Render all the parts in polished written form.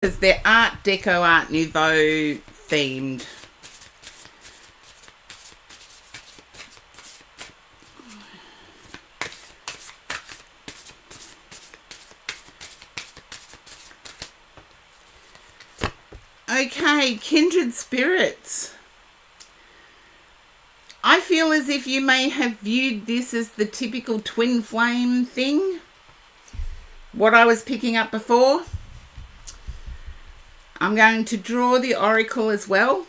because they're Art Deco, Art Nouveau themed. Okay, Kindred Spirits. I feel as if you may have viewed this as the typical twin flame thing. What I was picking up before. I'm going to draw the oracle as well,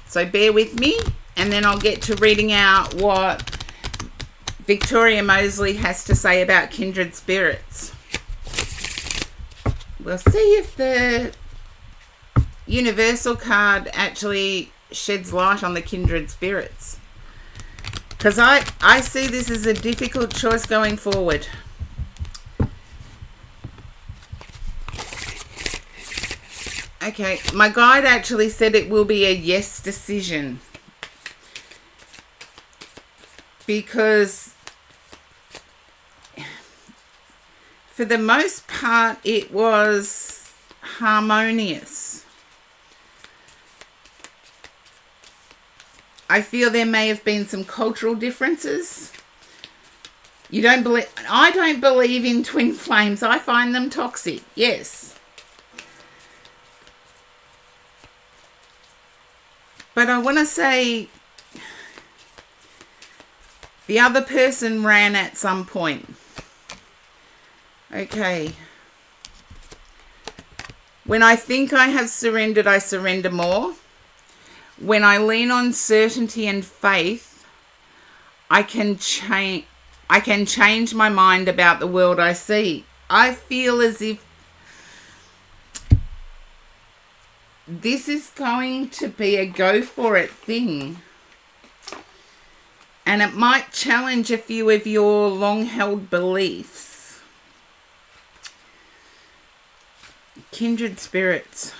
so bear with me, and then I'll get to reading out what Victoria Mosley has to say about kindred spirits. We'll see if the universal card actually sheds light on the kindred spirits, because I see this as a difficult choice going forward. Okay, my guide actually said it will be a yes decision, because for the most part it was harmonious. I feel there may have been some cultural differences. I don't believe in twin flames. I find them toxic. Yes. But I want to say the other person ran at some point. Okay. When I think I have surrendered, I surrender more. When I lean on certainty and faith, I can change my mind about the world I see. I feel as if this is going to be a go for it thing. And it might challenge a few of your long held beliefs. Kindred spirits.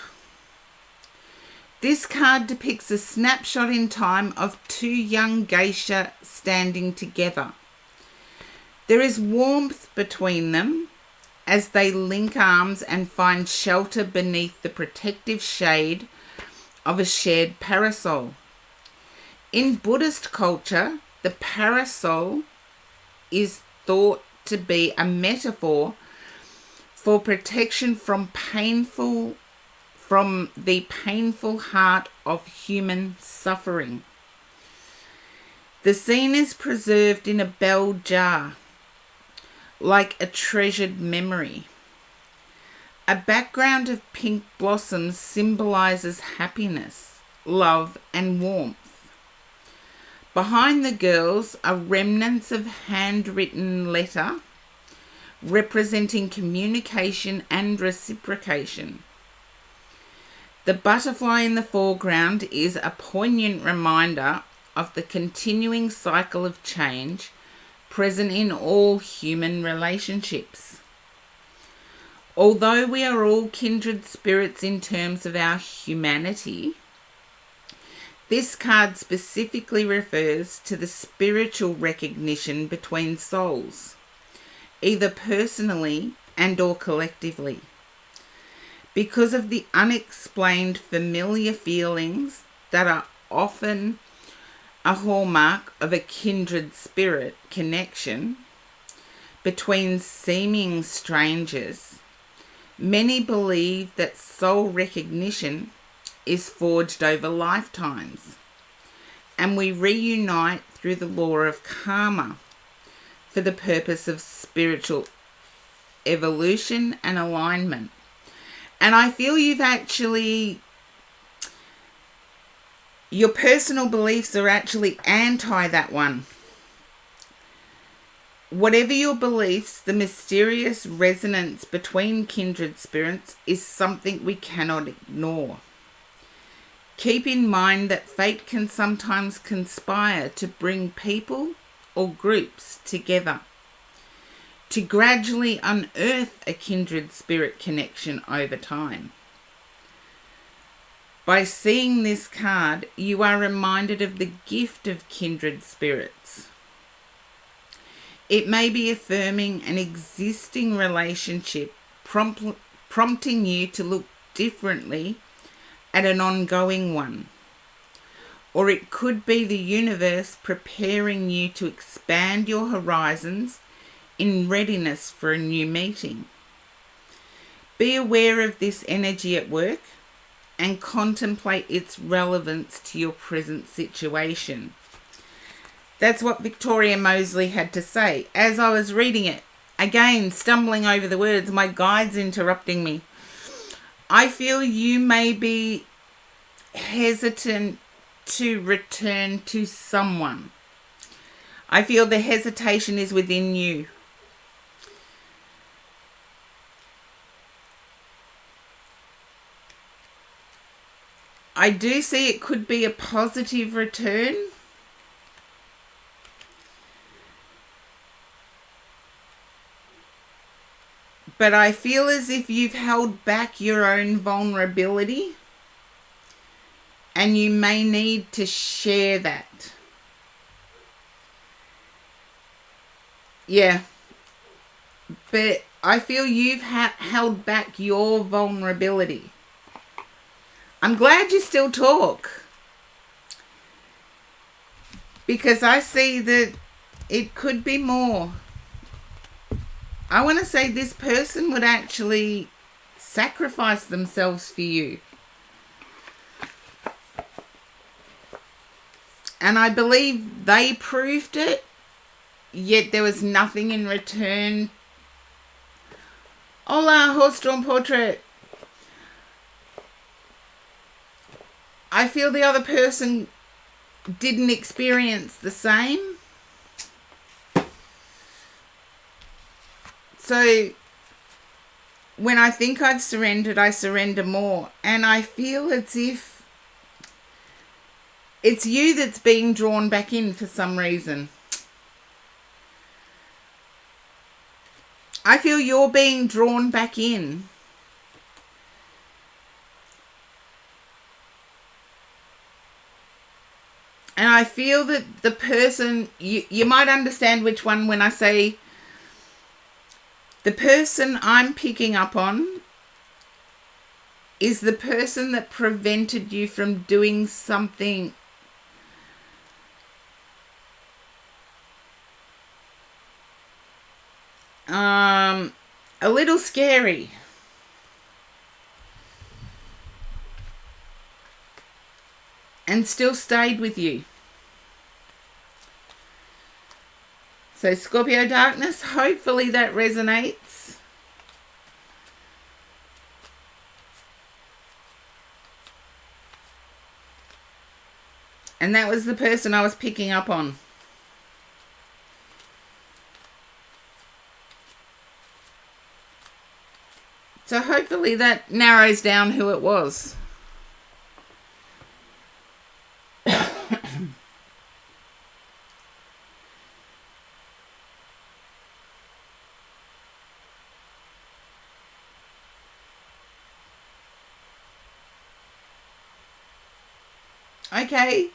This card depicts a snapshot in time of two young geisha standing together. There is warmth between them as they link arms and find shelter beneath the protective shade of a shared parasol. In Buddhist culture, the parasol is thought to be a metaphor for protection from the painful heart of human suffering. The scene is preserved in a bell jar, like a treasured memory. A background of pink blossoms symbolizes happiness, love, and warmth. Behind the girls are remnants of handwritten letter representing communication and reciprocation. The butterfly in the foreground is a poignant reminder of the continuing cycle of change present in all human relationships. Although we are all kindred spirits in terms of our humanity, this card specifically refers to the spiritual recognition between souls, either personally and or collectively. Because of the unexplained familiar feelings that are often a hallmark of a kindred spirit connection between seeming strangers, many believe that soul recognition is forged over lifetimes, and we reunite through the law of karma for the purpose of spiritual evolution and alignment. And I feel your personal beliefs are actually anti that one. Whatever your beliefs, the mysterious resonance between kindred spirits is something we cannot ignore. Keep in mind that fate can sometimes conspire to bring people or groups together, to gradually unearth a kindred spirit connection over time. By seeing this card, you are reminded of the gift of kindred spirits. It may be affirming an existing relationship, prompting you to look differently at an ongoing one. Or it could be the universe preparing you to expand your horizons in readiness for a new meeting. Be aware of this energy at work and contemplate its relevance to your present situation. That's what Victoria Moseley had to say. As I was reading it, again, stumbling over the words, my guide's interrupting me. I feel you may be hesitant to return to someone. I feel the hesitation is within you. I do see it could be a positive return. But I feel as if you've held back your own vulnerability and you may need to share that. Yeah. But I feel you've held back your vulnerability. I'm glad you still talk. Because I see that it could be more. I want to say this person would actually sacrifice themselves for you. And I believe they proved it, yet there was nothing in return. Hola, Horse Drawn Portrait. I feel the other person didn't experience the same. So when I think I've surrendered, I surrender more. And I feel as if it's you that's being drawn back in for some reason. I feel you're being drawn back in. And I feel that the person, you might understand which one when I say the person I'm picking up on is the person that prevented you from doing something a little scary. And still stayed with you. So Scorpio Darkness, hopefully that resonates. And that was the person I was picking up on. So hopefully that narrows down who it was. Okay,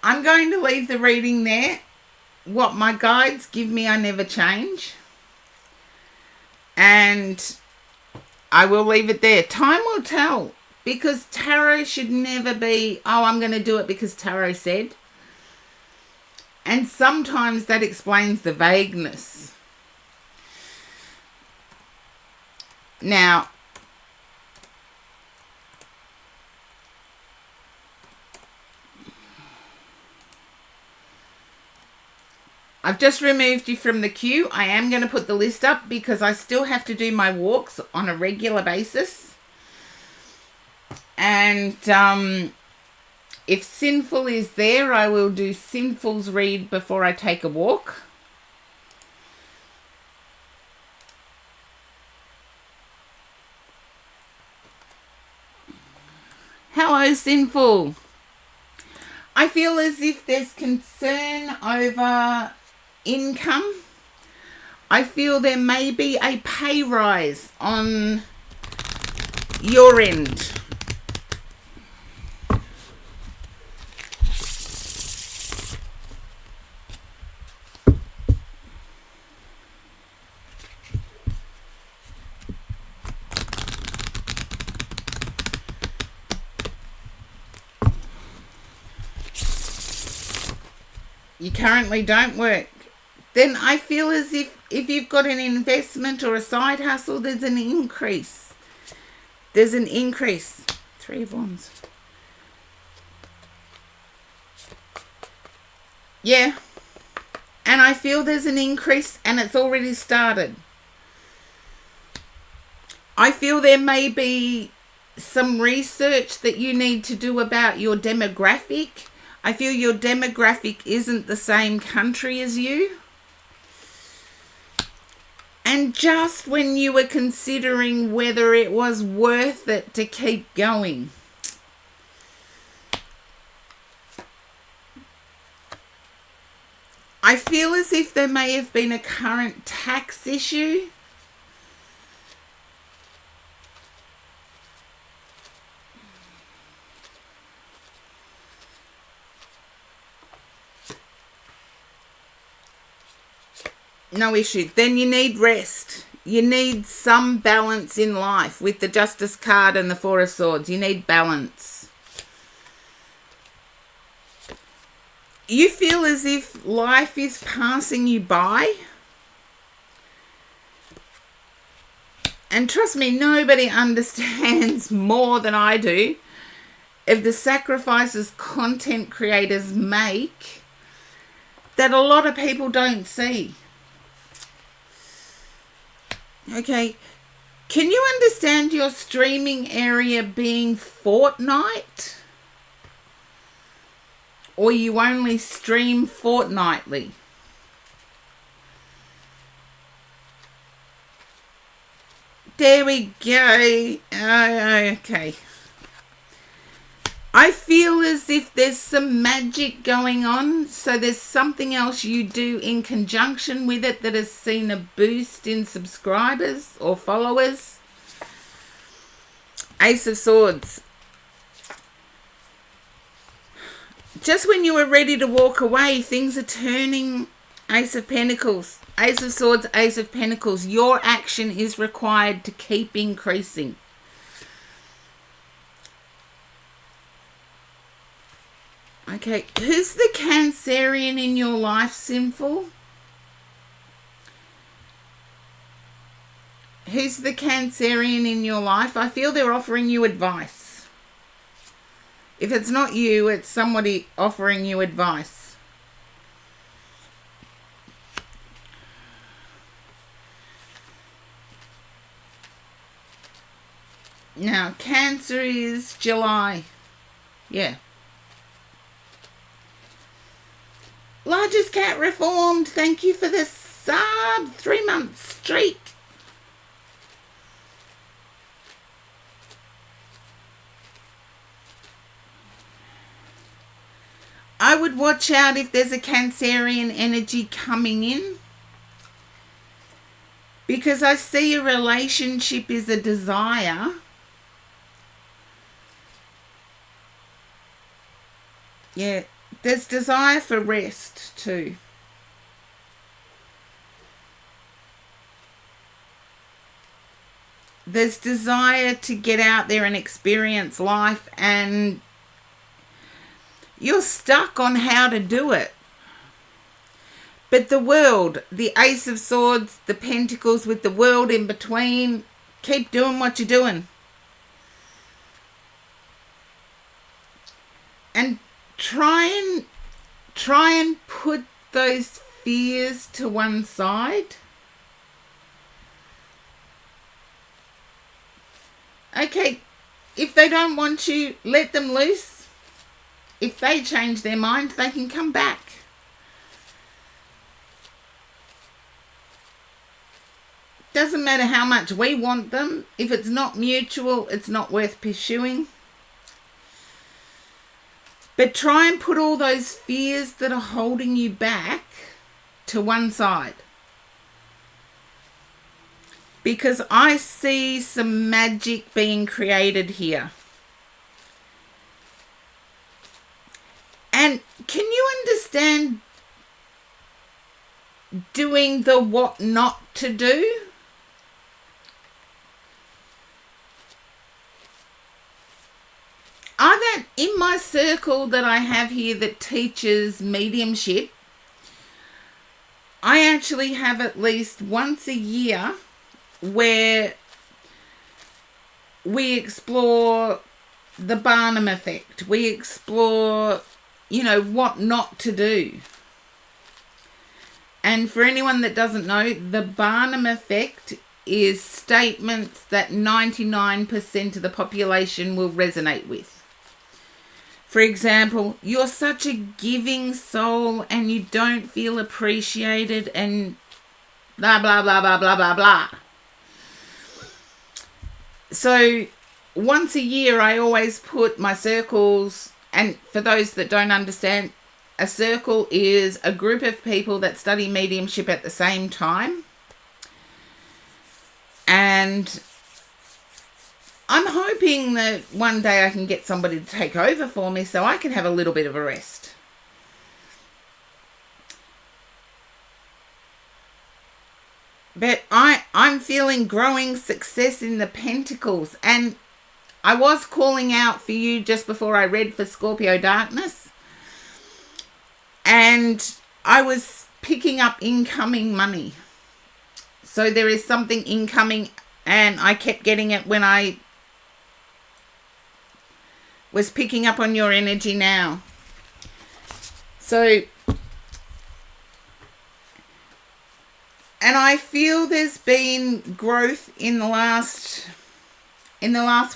I'm going to leave the reading there. What my guides give me, I never change. And I will leave it there. Time will tell. Because tarot should never be, oh, I'm going to do it because tarot said. And sometimes that explains the vagueness. Now, I've just removed you from the queue. I am going to put the list up because I still have to do my walks on a regular basis. And if Sinful is there, I will do Sinful's read before I take a walk. Hello, Sinful. I feel as if there's concern over income. I feel there may be a pay rise on your end. You currently don't work. Then I feel as if you've got an investment or a side hustle, there's an increase. There's an increase. 3 of Wands. Yeah. And I feel there's an increase and it's already started. I feel there may be some research that you need to do about your demographic. I feel your demographic isn't the same country as you. And just when you were considering whether it was worth it to keep going. I feel as if there may have been a current tax issue. No issue. Then you need rest. You need some balance in life with the Justice card and the 4 of Swords. You need balance. You feel as if life is passing you by. And trust me, nobody understands more than I do of the sacrifices content creators make that a lot of people don't see. Okay, can you understand your streaming area being fortnight? Or you only stream fortnightly? There we go. Okay. I feel as if there's some magic going on. So there's something else you do in conjunction with it that has seen a boost in subscribers or followers. Ace of Swords. Just when you were ready to walk away, things are turning. Ace of Pentacles. Ace of Swords, Ace of Pentacles. Your action is required to keep increasing. Okay, who's the Cancerian in your life, Sinful? Who's the Cancerian in your life? I feel they're offering you advice. If it's not you, it's somebody offering you advice. Now, Cancer is July. Yeah. Largest Cat Reformed, thank you for the sub. 3-month streak. I would watch out if there's a Cancerian energy coming in. Because I see a relationship is a desire. Yeah. There's desire for rest too. There's desire to get out there and experience life, and you're stuck on how to do it. But the world, the Ace of Swords, the Pentacles with the world in between, keep doing what you're doing. And try and put those fears to one side. Okay, if they don't want you, let them loose. If they change their mind, they can come back. Doesn't matter how much we want them. If it's not mutual, it's not worth pursuing. But try and put all those fears that are holding you back to one side. Because I see some magic being created here. And can you understand doing the what not to do? Are that in my circle that I have here that teaches mediumship, I actually have at least once a year where we explore the Barnum effect. We explore, what not to do. And for anyone that doesn't know, the Barnum effect is statements that 99% of the population will resonate with. For example, you're such a giving soul and you don't feel appreciated and blah, blah, blah, blah, blah, blah, blah. So once a year, I always put my circles, and for those that don't understand, a circle is a group of people that study mediumship at the same time. And I'm hoping that one day I can get somebody to take over for me so I can have a little bit of a rest. But I'm feeling growing success in the Pentacles. And I was calling out for you just before I read for Scorpio Darkness. And I was picking up incoming money. So there is something incoming, and I kept getting it when I was picking up on your energy now. So, and I feel there's been growth in the last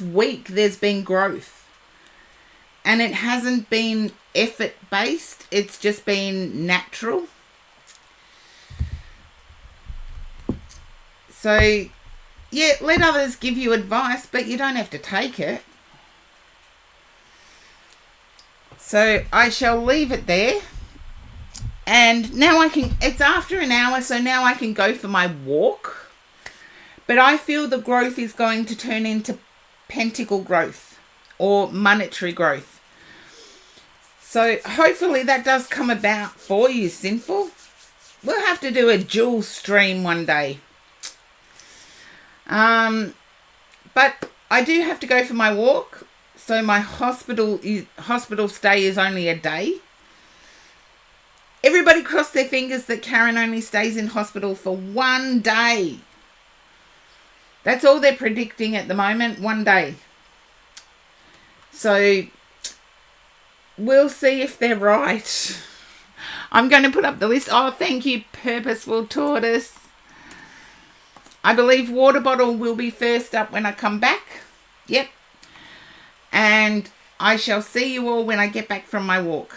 week. There's been growth, and it hasn't been effort based. It's just been natural. So, yeah, let others give you advice, but you don't have to take it. So I shall leave it there. And now it's after an hour, so now I can go for my walk. But I feel the growth is going to turn into pentacle growth or monetary growth. So hopefully that does come about for you, Sinful. We'll have to do a dual stream one day. But I do have to go for my walk. So my hospital stay is only a day. Everybody cross their fingers that Karen only stays in hospital for 1 day. That's all they're predicting at the moment, 1 day. So we'll see if they're right. I'm going to put up the list. Oh, thank you, Purposeful Tortoise. I believe water bottle will be first up when I come back. Yep. And I shall see you all when I get back from my walk.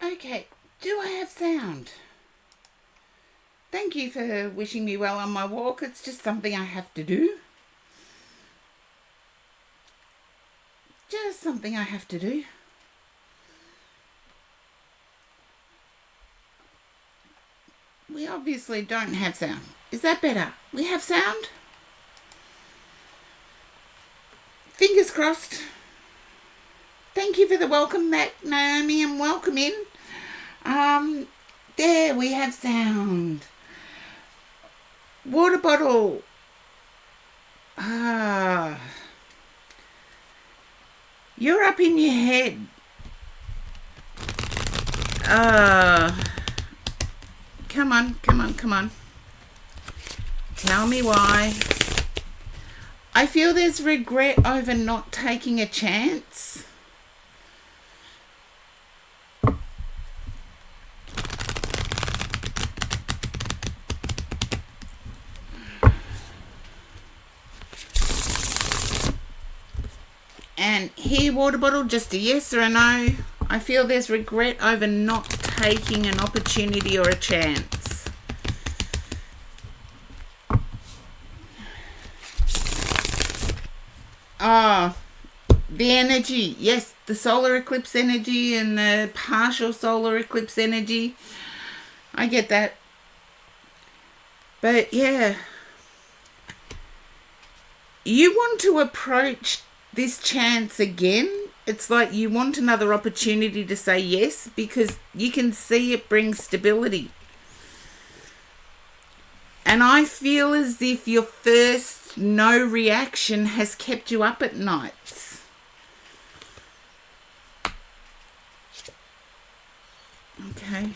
Okay, do I have sound? Thank you for wishing me well on my walk. It's just something I have to do. Just something I have to do. We obviously don't have sound. Is that better? We have sound? Fingers crossed. Thank you for the welcome back, Naomi, and welcome in. There we have sound. Water bottle. You're up in your head. Come on, come on, come on. Tell me why. I feel there's regret over not taking a chance. And here, water bottle, just a yes or a no. I feel there's regret over not taking an opportunity or a chance. Ah, the energy. Yes, the solar eclipse energy and the partial solar eclipse energy. I get that. But yeah, you want to approach this chance again. It's like you want another opportunity to say yes because you can see it brings stability. And I feel as if your first no reaction has kept you up at nights. Okay.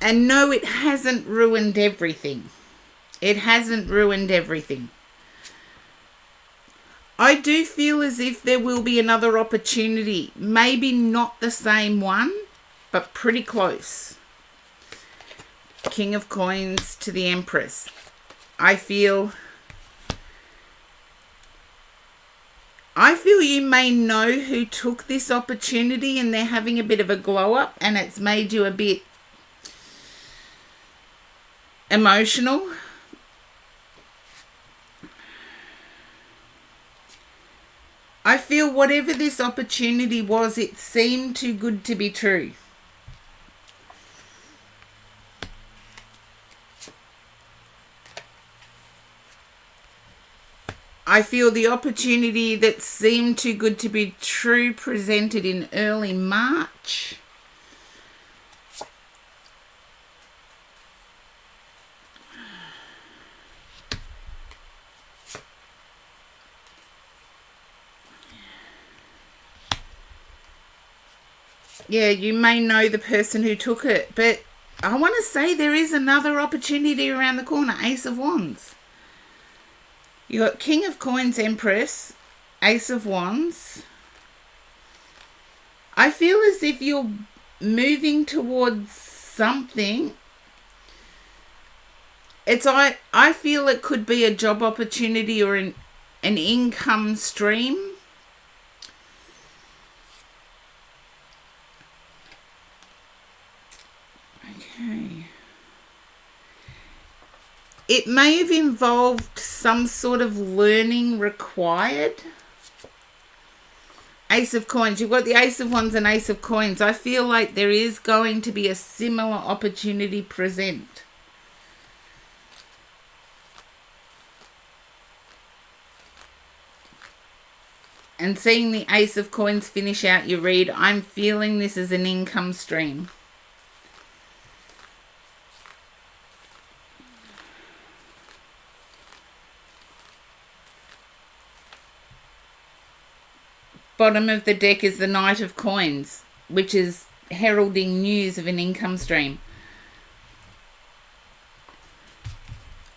And no, it hasn't ruined everything. It hasn't ruined everything. I do feel as if there will be another opportunity. Maybe not the same one, but pretty close. King of Coins to the Empress. I feel you may know who took this opportunity and they're having a bit of a glow up and it's made you a bit emotional. I feel whatever this opportunity was, it seemed too good to be true. I feel the opportunity that seemed too good to be true presented in early March. Yeah, you may know the person who took it, but I want to say there is another opportunity around the corner. Ace of Wands. You got King of Coins, Empress, Ace of Wands. I feel as if you're moving towards something. I feel it could be a job opportunity or an income stream. Okay. It may have involved some sort of learning required. Ace of Coins. You've got the Ace of Wands and Ace of Coins. I feel like there is going to be a similar opportunity present. And seeing the Ace of Coins finish out your read, I'm feeling this is an income stream. Bottom of the deck is the Knight of Coins, which is heralding news of an income stream.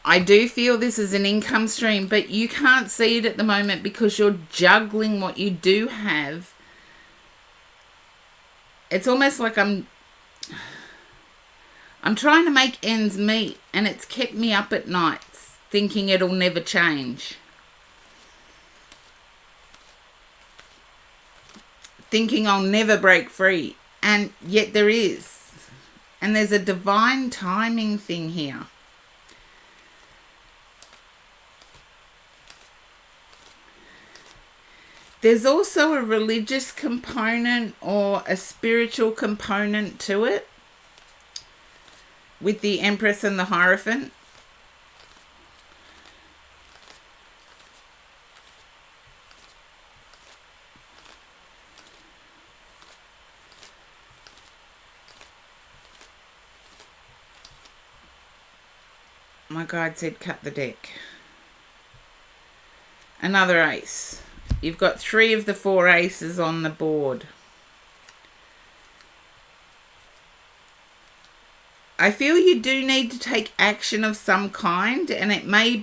I do feel this is an income stream, but you can't see it at the moment because you're juggling what you do have. It's almost like I'm trying to make ends meet, and it's kept me up at nights thinking it'll never change. Thinking I'll never break free, and yet there is. And there's a divine timing thing here. There's also a religious component or a spiritual component to it with the Empress and the Hierophant. My guide said cut the deck. Another ace. You've got 3 of the 4 aces on the board. I feel you do need to take action of some kind, and it may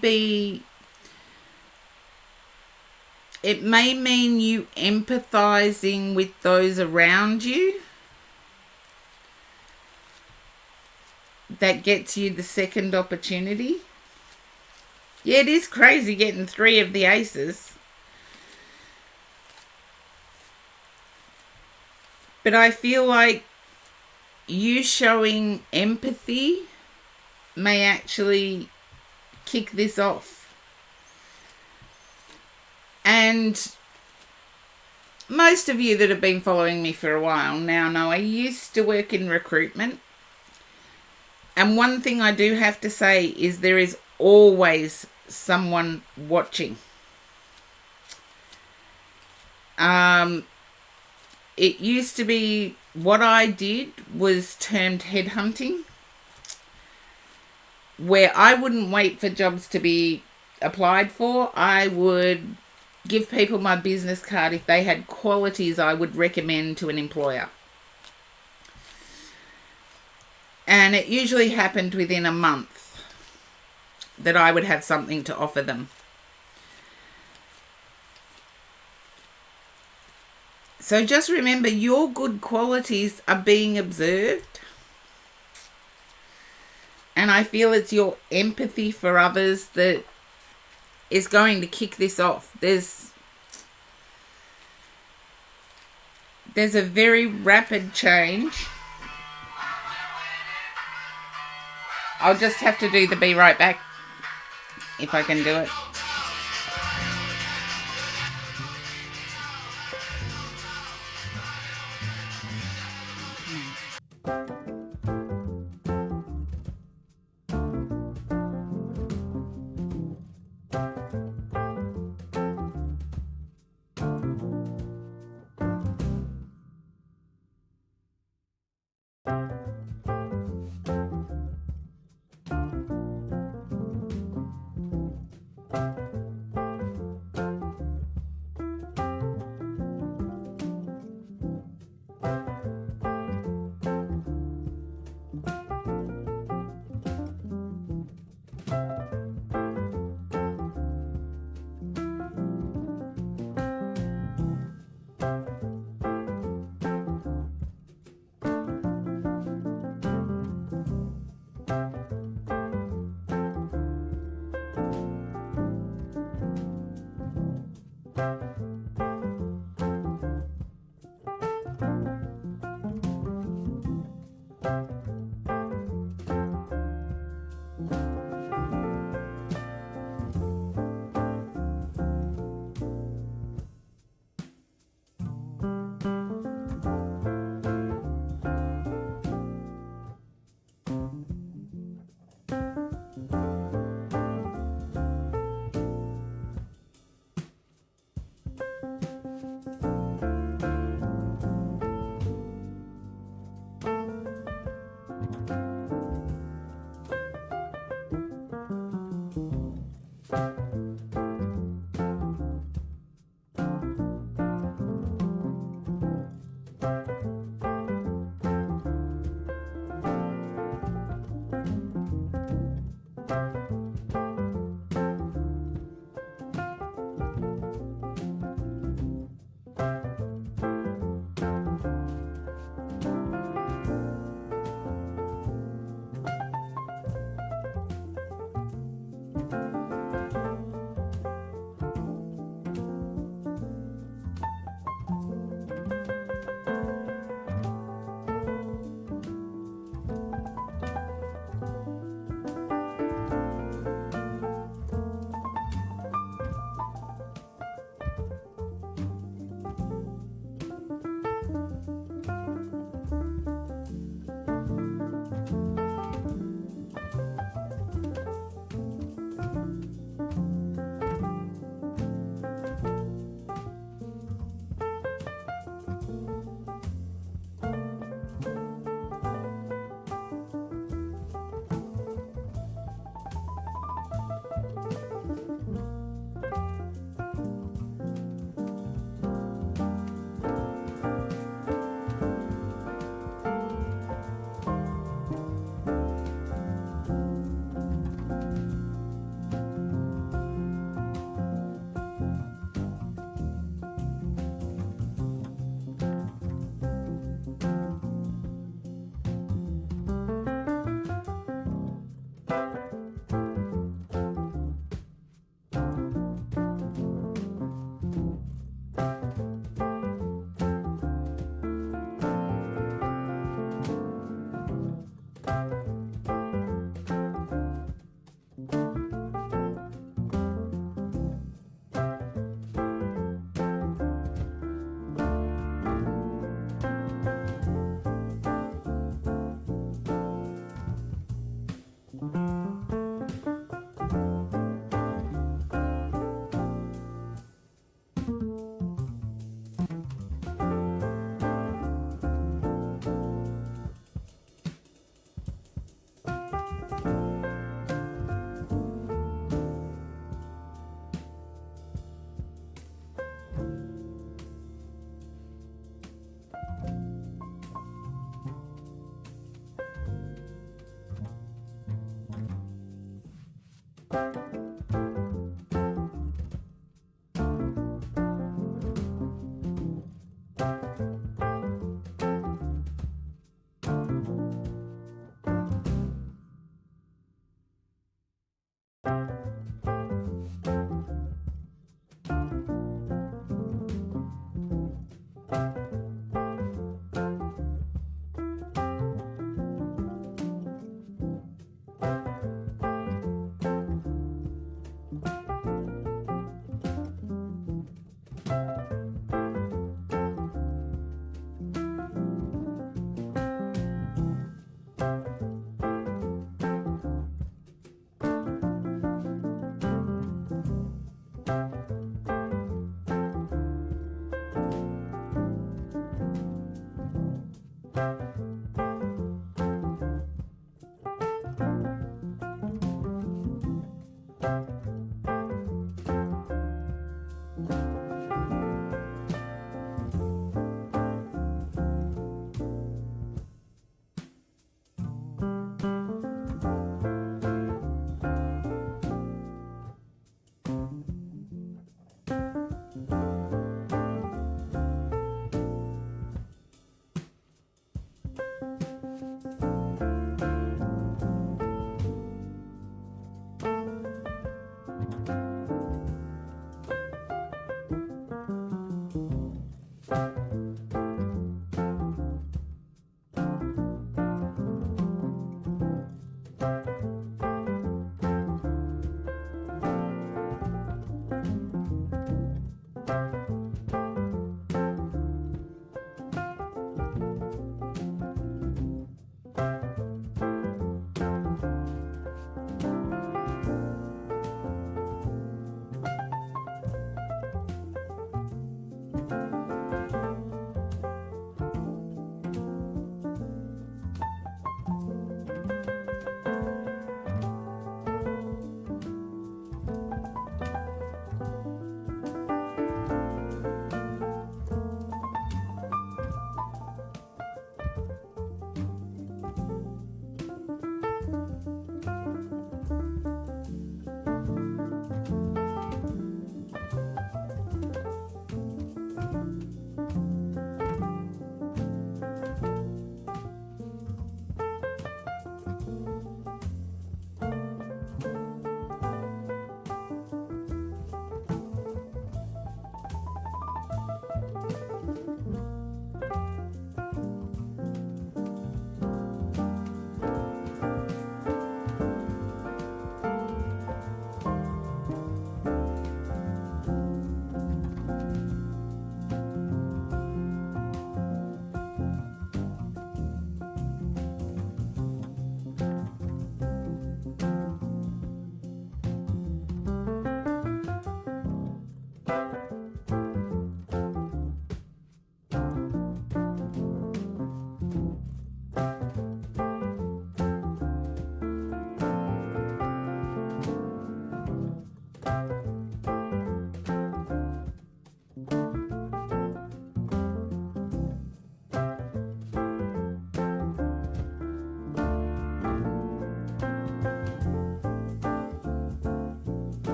mean you empathizing with those around you. That gets you the second opportunity. Yeah, it is crazy getting 3 of the aces. But I feel like you showing empathy may actually kick this off. And most of you that have been following me for a while now know I used to work in recruitment. And one thing I do have to say is there is always someone watching. It used to be, what I did was termed headhunting, where I wouldn't wait for jobs to be applied for. I would give people my business card if they had qualities I would recommend to an employer. And it usually happened within a month that I would have something to offer them. So just remember, your good qualities are being observed. And I feel it's your empathy for others that is going to kick this off. There's a very rapid change. I'll just have to do the be right back if I can do it.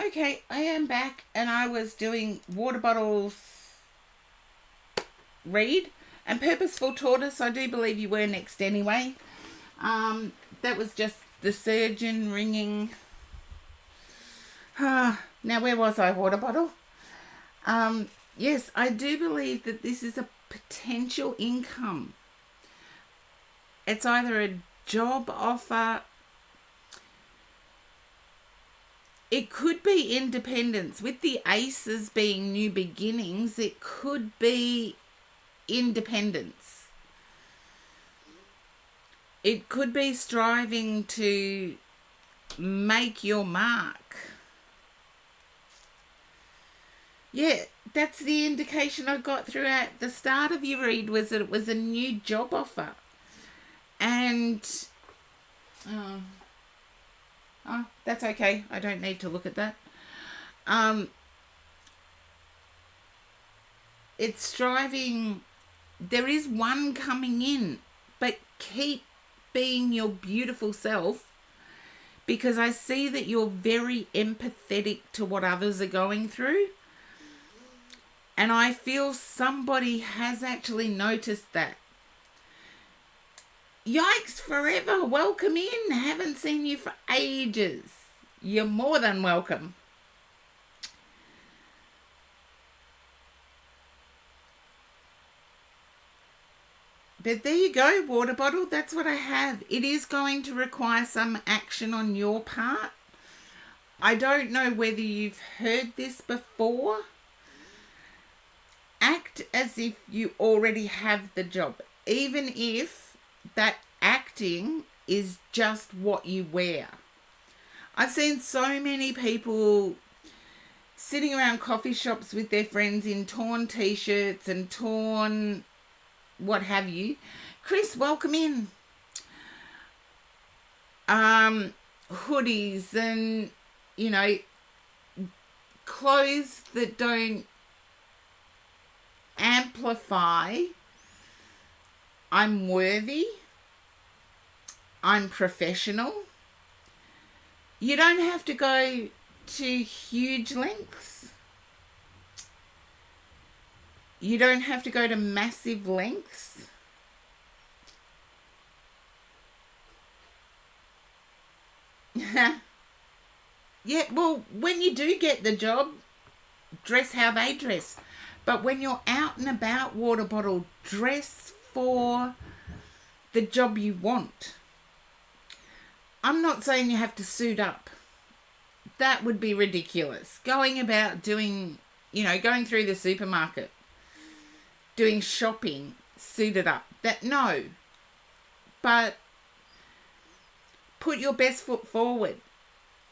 Okay, I am back, and I was doing water bottles read and purposeful tortoise. I do believe you were next anyway. That was just the surgeon ringing. Now, where was I? Water bottle. Yes, I do believe that this is a potential income. It's either a job offer. It could be independence. With the aces being new beginnings, it could be independence. It could be striving to make your mark. Yeah, that's the indication I got throughout the start of your read, was that it was a new job offer. And that's okay. I don't need to look at that. It's striving. There is one coming in, but keep being your beautiful self, because I see that you're very empathetic to what others are going through. And I feel somebody has actually noticed that. Yikes forever. Welcome in. Haven't seen you for ages. You're more than welcome. But there you go, water bottle. That's what I have. It is going to require some action on your part. I don't know whether you've heard this before. Act as if you already have the job, even if that acting is just what you wear. I've seen so many people sitting around coffee shops with their friends in torn t-shirts and torn what have you. Chris, welcome in. Hoodies and, clothes that don't amplify I'm worthy, I'm professional. You don't have to go to huge lengths. You don't have to go to massive lengths. Yeah, well, when you do get the job, dress how they dress. But when you're out and about, water bottle, dress for the job you want. I'm not saying you have to suit up. That would be ridiculous. Going about doing, going through the supermarket, doing shopping, suited up. No. But put your best foot forward.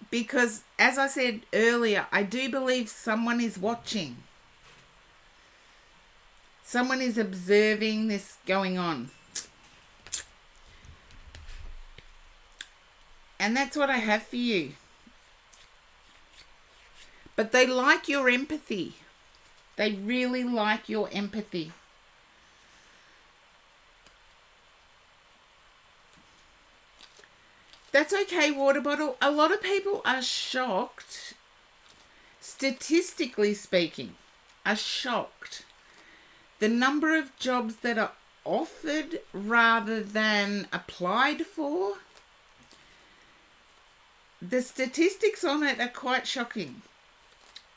Because, as I said earlier, I do believe someone is watching. Someone is observing this going on. And that's what I have for you. But they like your empathy. They really like your empathy. That's okay, water bottle. A lot of people are shocked, statistically speaking, are shocked. The number of jobs that are offered rather than applied for, the statistics on it are quite shocking.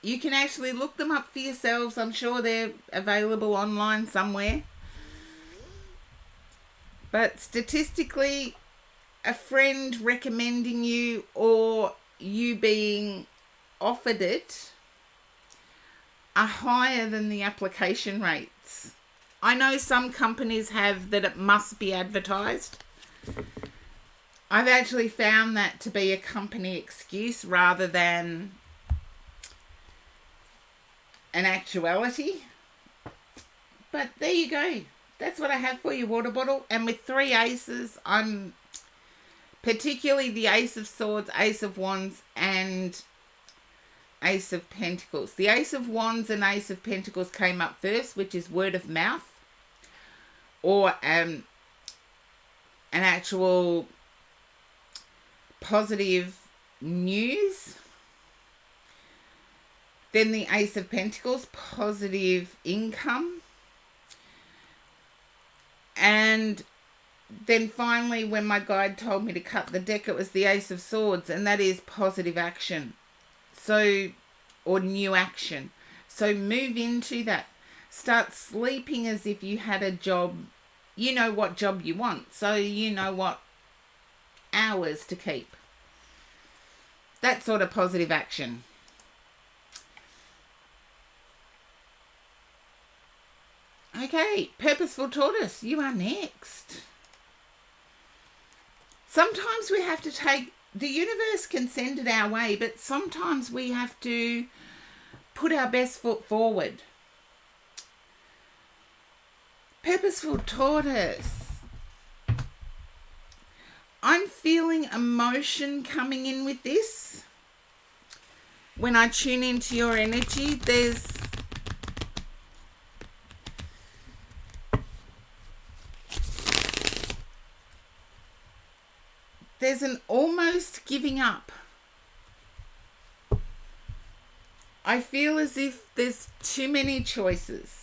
You can actually look them up for yourselves. I'm sure they're available online somewhere. But statistically, a friend recommending you or you being offered it are higher than the application rates. I know some companies have that it must be advertised. I've actually found that to be a company excuse rather than an actuality. But there you go. That's what I have for you, water bottle. And with 3 aces, I'm particularly the Ace of Swords, Ace of Wands, and Ace of Pentacles. The Ace of Wands and Ace of Pentacles came up first, which is word of mouth, or an actual positive news. Then the Ace of Pentacles, positive income. And then finally, when my guide told me to cut the deck, it was the Ace of Swords, and that is positive action. So, or new action. So move into that. Start sleeping as if you had a job. You know what job you want, so you know what hours to keep. That sort of positive action. Okay, Purposeful Tortoise, you are next. Sometimes we have to take, the universe can send it our way, but sometimes we have to put our best foot forward. Purposeful Tortoise. I'm feeling emotion coming in with this. When I tune into your energy, there's an almost giving up. I feel as if there's too many choices.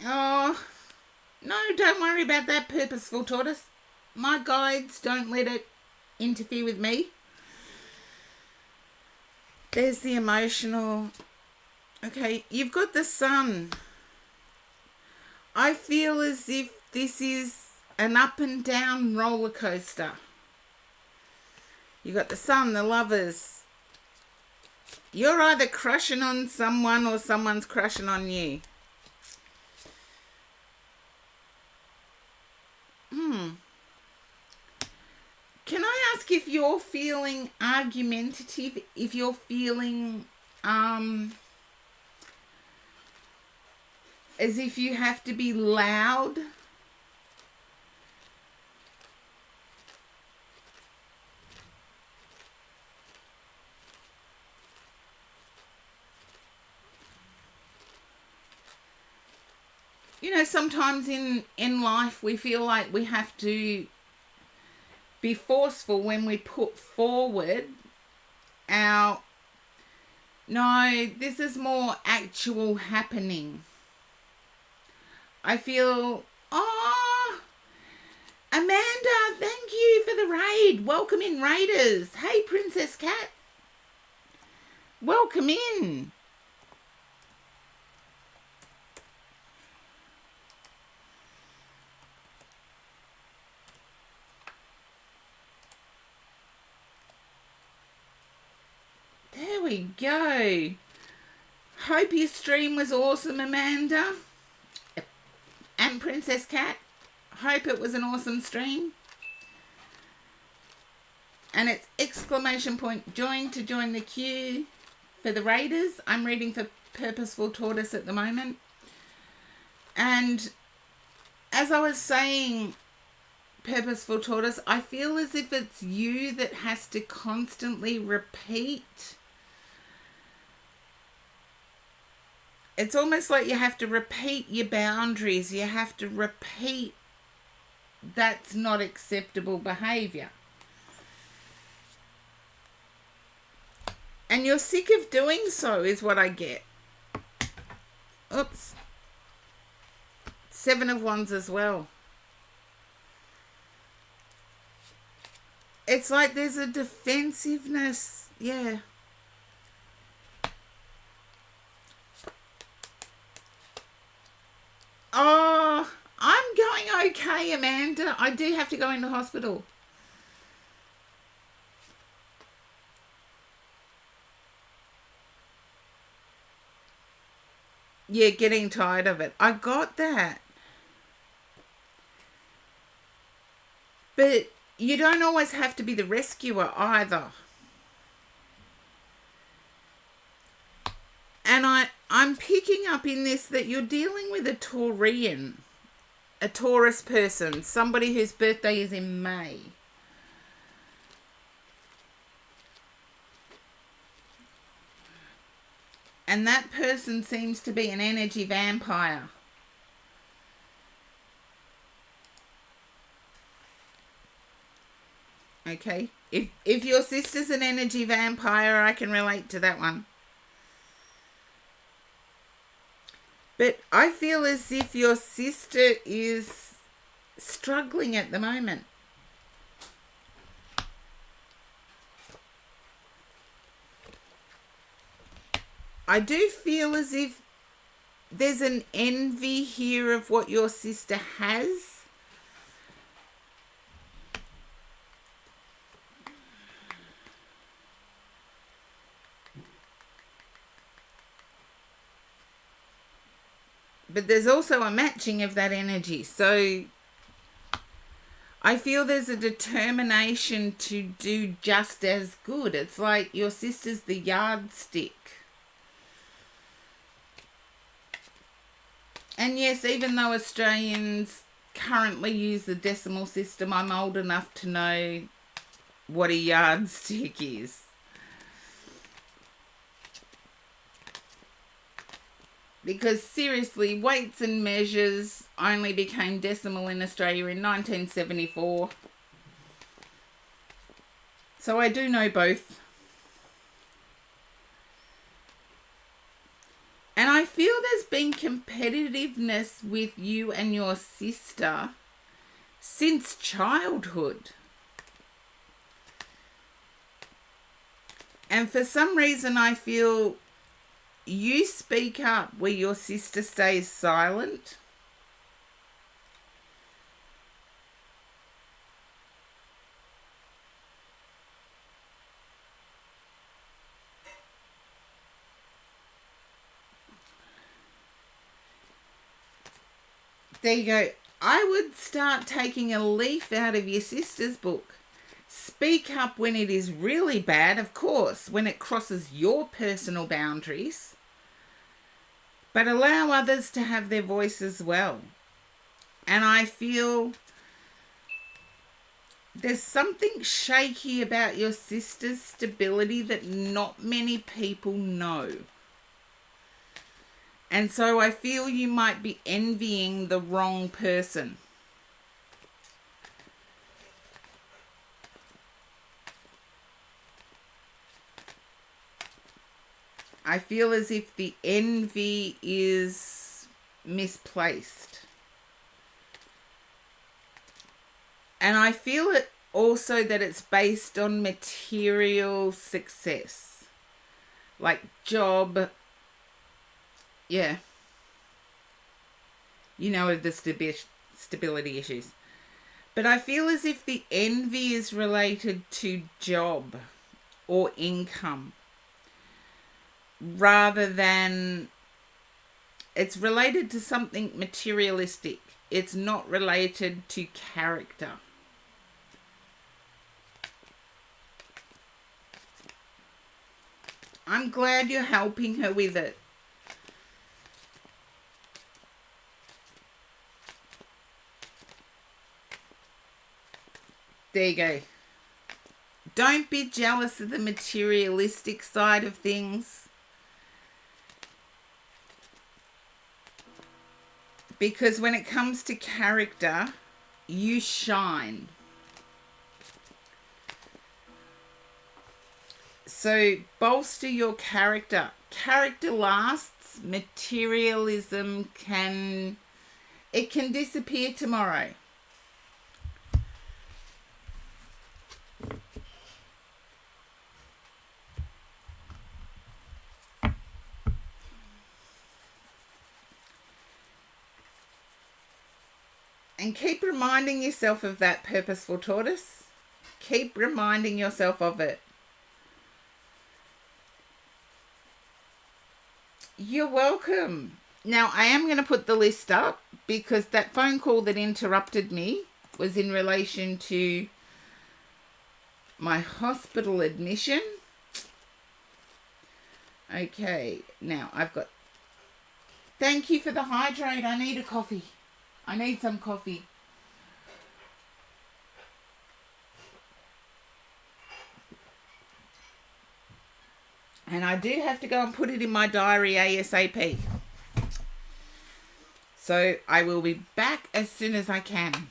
Oh, no, don't worry about that, Purposeful Tortoise. My guides don't let it interfere with me. There's the emotional. Okay, you've got the Sun. I feel as if this is an up and down roller coaster. You've got the Sun, the Lovers. You're either crushing on someone or someone's crushing on you. Can I ask if you're feeling argumentative, if you're feeling as if you have to be loud? You know, sometimes in life we feel like we have to be forceful when we put forward our, no, this is more actual happening. I feel, oh, Amanda, thank you for the raid. Welcome in, Raiders. Hey, Princess Cat. Welcome in. There we go. Hope your stream was awesome, Amanda. And Princess Cat. Hope it was an awesome stream. And it's exclamation point join to join the queue for the Raiders. I'm reading for Purposeful Tortoise at the moment. And as I was saying, Purposeful Tortoise, I feel as if it's you that has to constantly repeat. It's almost like you have to repeat your boundaries. You have to repeat that's not acceptable behaviour. And you're sick of doing so, is what I get. Oops. 7 of Wands as well. It's like there's a defensiveness. Yeah. Oh, I'm going okay, Amanda. I do have to go into hospital. Yeah, getting tired of it. I got that. But you don't always have to be the rescuer either. And I'm picking up in this that you're dealing with a Taurian, a Taurus person, somebody whose birthday is in May. And that person seems to be an energy vampire. Okay? If your sister's an energy vampire, I can relate to that one. But I feel as if your sister is struggling at the moment. I do feel as if there's an envy here of what your sister has. But there's also a matching of that energy. So I feel there's a determination to do just as good. It's like your sister's the yardstick. And yes, even though Australians currently use the decimal system, I'm old enough to know what a yardstick is. Because seriously, weights and measures only became decimal in Australia in 1974. So I do know both. And I feel there's been competitiveness with you and your sister since childhood. And for some reason I feel you speak up where your sister stays silent. There you go. I would start taking a leaf out of your sister's book. Speak up when it is really bad, of course, when it crosses your personal boundaries. But allow others to have their voice as well. And I feel there's something shaky about your sister's stability that not many people know. And so I feel you might be envying the wrong person. I feel as if the envy is misplaced. And I feel it also that it's based on material success. Like job. Yeah. You know, the stability issues. But I feel as if the envy is related to job or income, rather than it's related to something materialistic. It's not related to character. I'm glad you're helping her with it. There you go. Don't be jealous of the materialistic side of things. Because when it comes to character, you shine. So bolster your character. Character lasts. Materialism can disappear tomorrow. And keep reminding yourself of that, purposeful tortoise. Keep reminding yourself of it. You're welcome. Now, I am going to put the list up because that phone call that interrupted me was in relation to my hospital admission. Okay, now I've got... Thank you for the hydrate. I need a coffee. I need some coffee. And I do have to go and put it in my diary ASAP. So I will be back as soon as I can.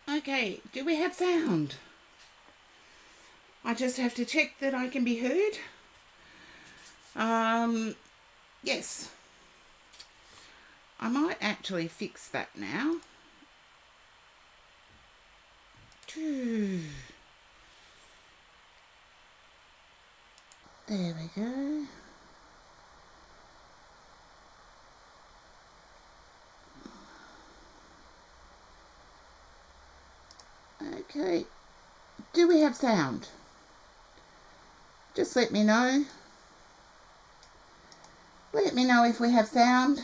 Okay, do we have sound? I just have to check that I can be heard. Yes. I might actually fix that now. There we go. Okay, do we have sound? Just let me know. Let me know if we have sound.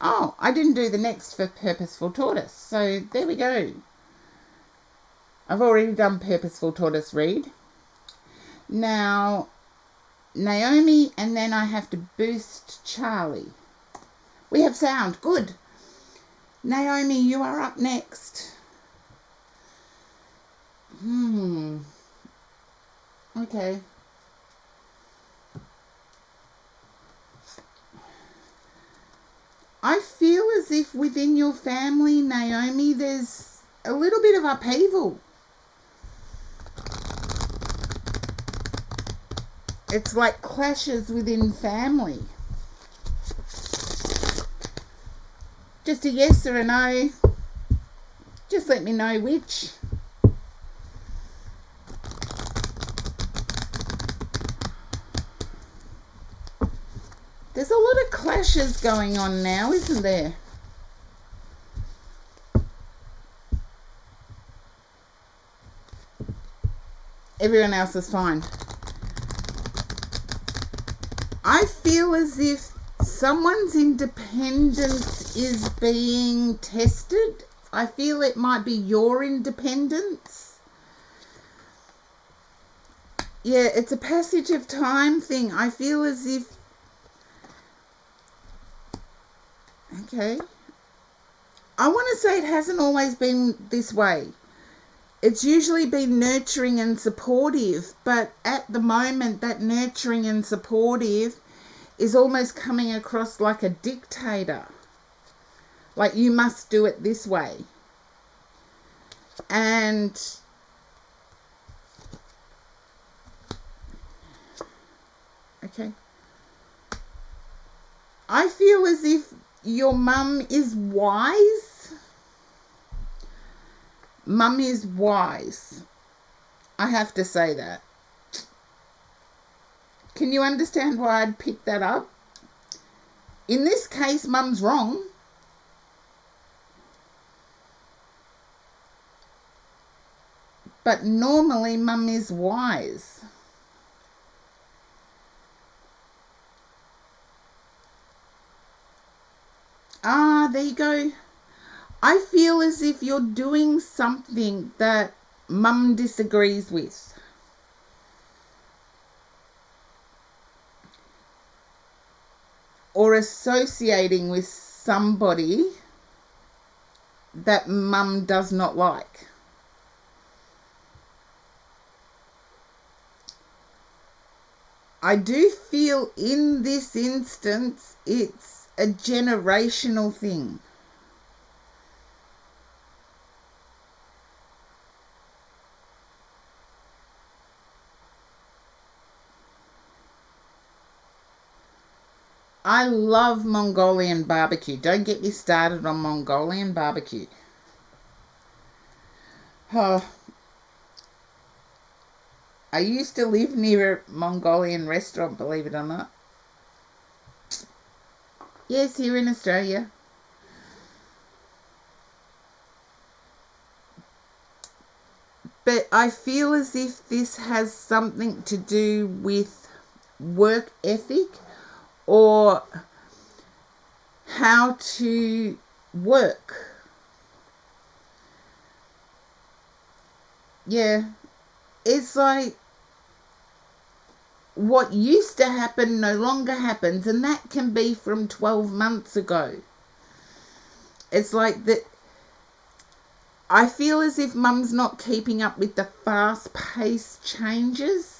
Oh, I didn't do the next for Purposeful Tortoise, so there we go. I've already done Purposeful Tortoise read. Now, Naomi, and then I have to boost Charlie. We have sound, good. Naomi, you are up next. Okay. I feel as if within your family, Naomi, there's a little bit of upheaval. It's like clashes within family. Just a yes or a no. Just let me know which. There's a lot of clashes going on now, isn't there? Everyone else is fine. I feel as if someone's independence is being tested I feel it might be your independence. Yeah, it's a passage of time thing. I feel as if... Okay. I want to say it hasn't always been this way. It's usually been nurturing and supportive, but at the moment that nurturing and supportive is almost coming across like a dictator. Like, you must do it this way. And okay. I feel as if your mum is wise. Mum is wise. I have to say that. Can you understand why I'd pick that up? In this case, mum's wrong. But normally, mum is wise. There you go. I feel as if you're doing something that mum disagrees with. Or associating with somebody that mum does not like. I do feel in this instance it's a generational thing. I love Mongolian barbecue. Don't get me started on Mongolian barbecue. Oh, I used to live near a Mongolian restaurant, believe it or not. Yes, here in Australia. But I feel as if this has something to do with work ethic or how to work. Yeah, it's like what used to happen no longer happens, and that can be from 12 months ago. It's like that. I feel as if mum's not keeping up with the fast-paced changes.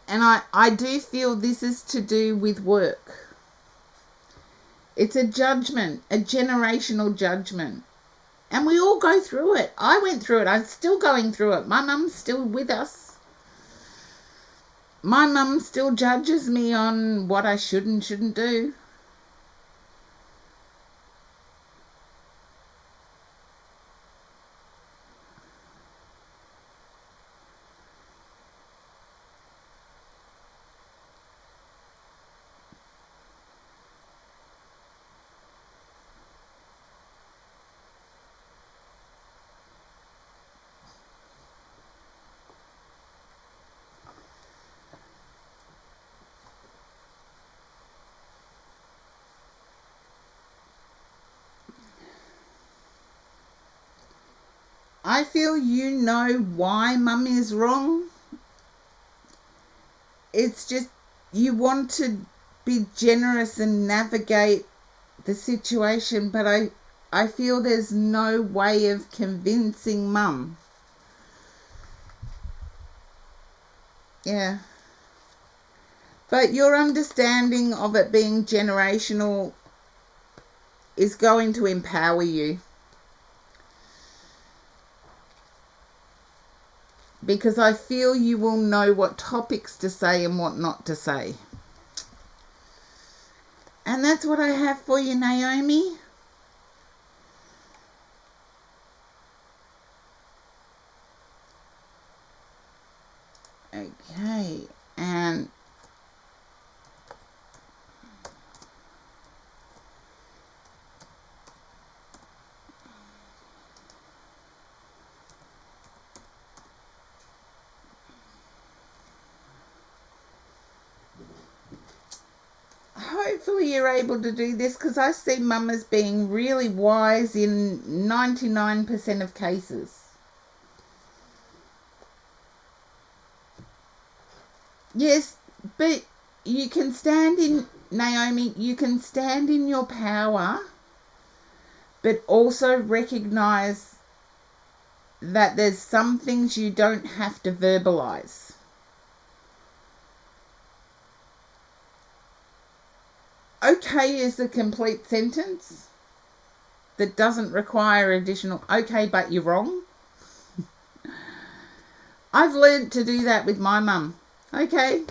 And I do feel this is to do with work. It's a judgment, a generational judgment. And we all go through it. I went through it. I'm still going through it. My mum's still with us. My mum still judges me on what I should and shouldn't do. I feel you know why mum is wrong. It's just you want to be generous and navigate the situation, but I feel there's no way of convincing mum. Yeah. But your understanding of it being generational is going to empower you. Because I feel you will know what topics to say and what not to say. And that's what I have for you, Naomi. Okay, and hopefully you're able to do this, because I see mum as being really wise in 99% of cases. Yes, but you can stand in, Naomi, you can stand in your power, but also recognize that there's some things you don't have to verbalize. Okay is a complete sentence that doesn't require additional, okay, but you're wrong. I've learned to do that with my mum. Okay.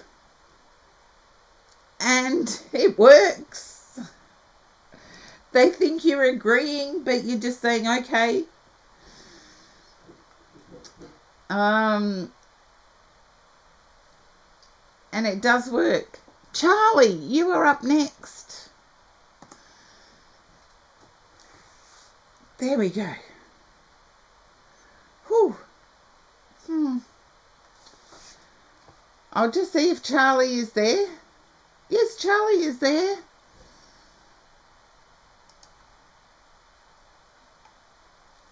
And it works. They think you're agreeing, but you're just saying, okay. And it does work. Charlie, you are up next. There we go. Whew. I'll just see if Charlie is there. Yes, Charlie is there.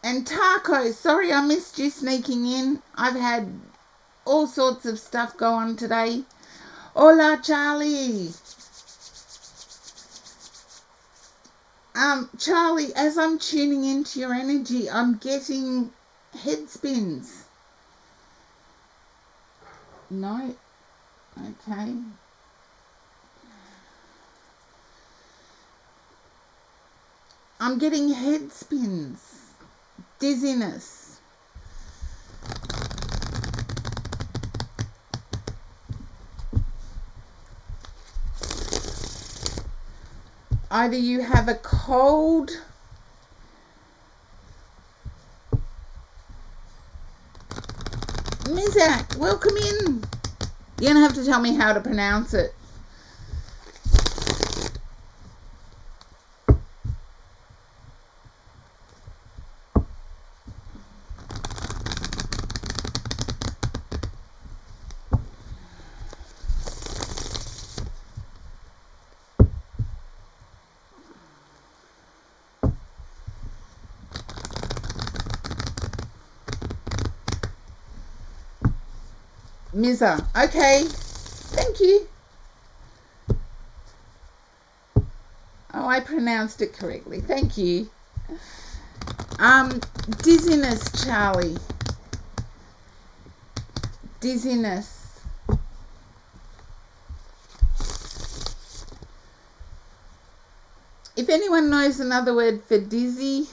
And Taco, sorry I missed you sneaking in. I've had all sorts of stuff go on today. Hola, Charlie. Charlie, as I'm tuning into your energy, I'm getting head spins. No? Okay. I'm getting head spins, dizziness. Either you have a cold, Mizak, welcome in. You're going to have to tell me how to pronounce it. Miza. Okay. Thank you. Oh, I pronounced it correctly. Thank you. Dizziness, Charlie. Dizziness. If anyone knows another word for dizzy,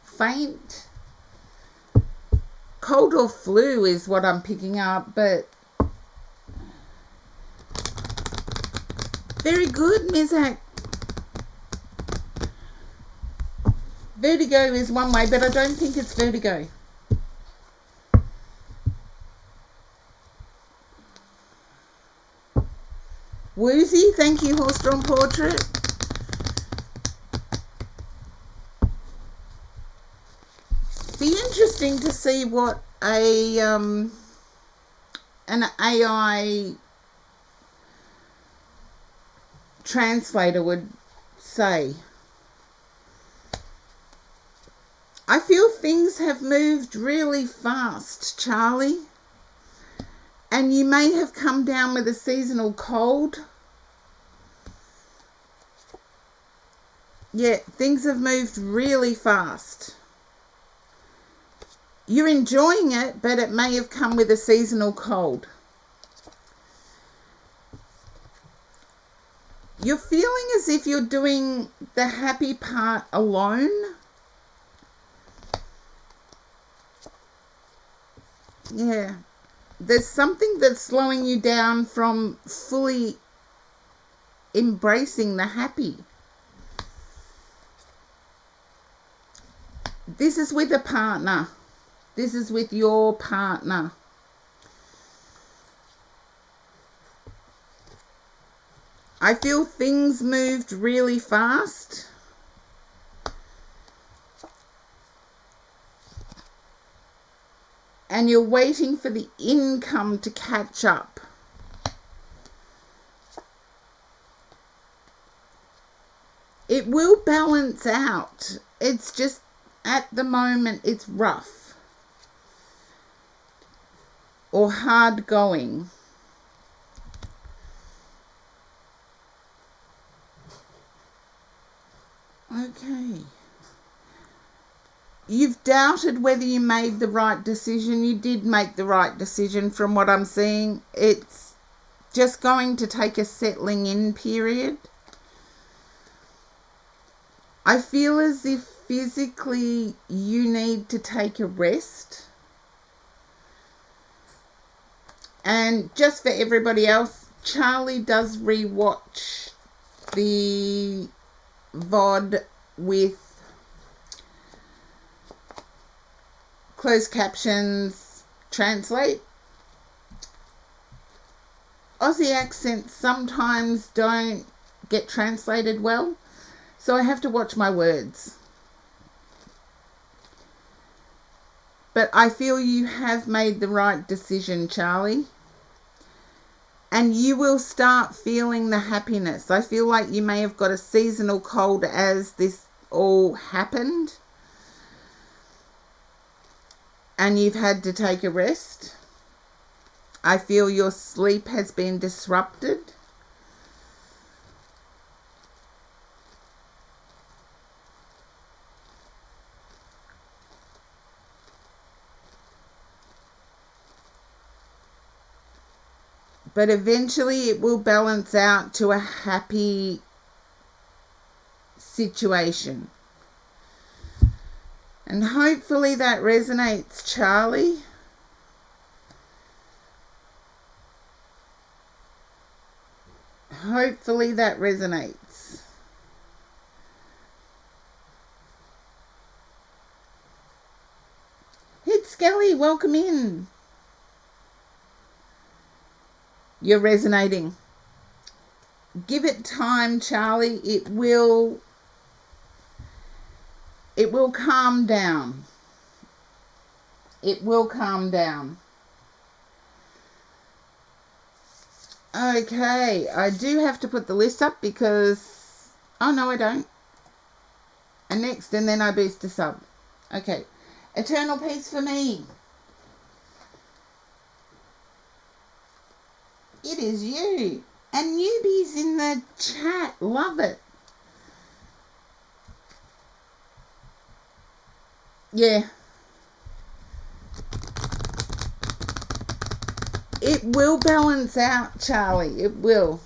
faint, cold or flu is what I'm picking up, but very good, Mizak. Vertigo is one way, but I don't think it's vertigo. Woozy, thank you, Horse-Drawn Portrait. Be interesting to see what an AI translator would say. I feel things have moved really fast, Charlie, and you may have come down with a seasonal cold. Yeah, things have moved really fast. You're enjoying it, but it may have come with a seasonal cold. You're feeling as if you're doing the happy part alone. Yeah. There's something that's slowing you down from fully embracing the happy. This is with a partner. This is with your partner. I feel things moved really fast. And you're waiting for the income to catch up. It will balance out. It's just at the moment it's rough or hard going. Okay. You've doubted whether you made the right decision. You did make the right decision from what I'm seeing. It's just going to take a settling in period. I feel as if physically you need to take a rest. And just for everybody else, Charlie does rewatch the VOD with closed captions, translate. Aussie accents sometimes don't get translated well, so I have to watch my words. But I feel you have made the right decision, Charlie. And you will start feeling the happiness. I feel like you may have got a seasonal cold as this all happened. And you've had to take a rest. I feel your sleep has been disrupted. But eventually it will balance out to a happy situation. And hopefully that resonates, Charlie. Hopefully that resonates. Hit Skelly, welcome in. You're resonating. Give it time, Charlie. It will calm down. It will calm down. Okay, I do have to put the list up because... Oh, no, I don't. And next, and then I boost a sub. Okay. Eternal peace for me. It is you. And newbies in the chat. Love it. Yeah. It will balance out, Charlie. It will.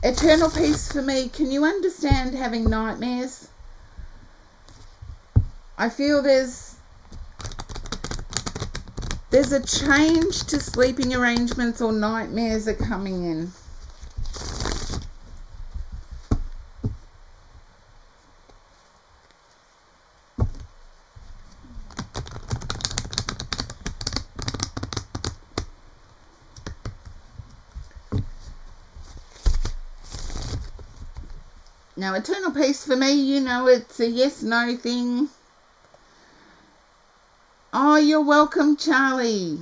Eternal peace for me. Can you understand having nightmares? I feel there's a change to sleeping arrangements, or nightmares are coming in. Now, eternal peace for me, you know, it's a yes-no thing. Oh, you're welcome, Charlie.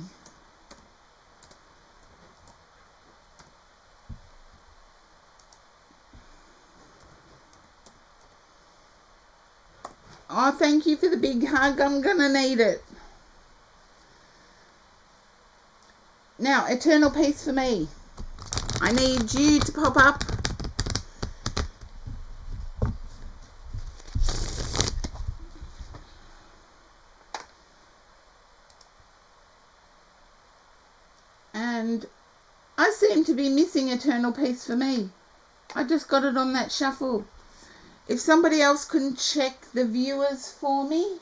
Oh, thank you for the big hug. I'm going to need it. Now, eternal peace for me. I need you to pop up. And I seem to be missing eternal peace for me. I just got it on that shuffle. If somebody else couldn't check the viewers for me.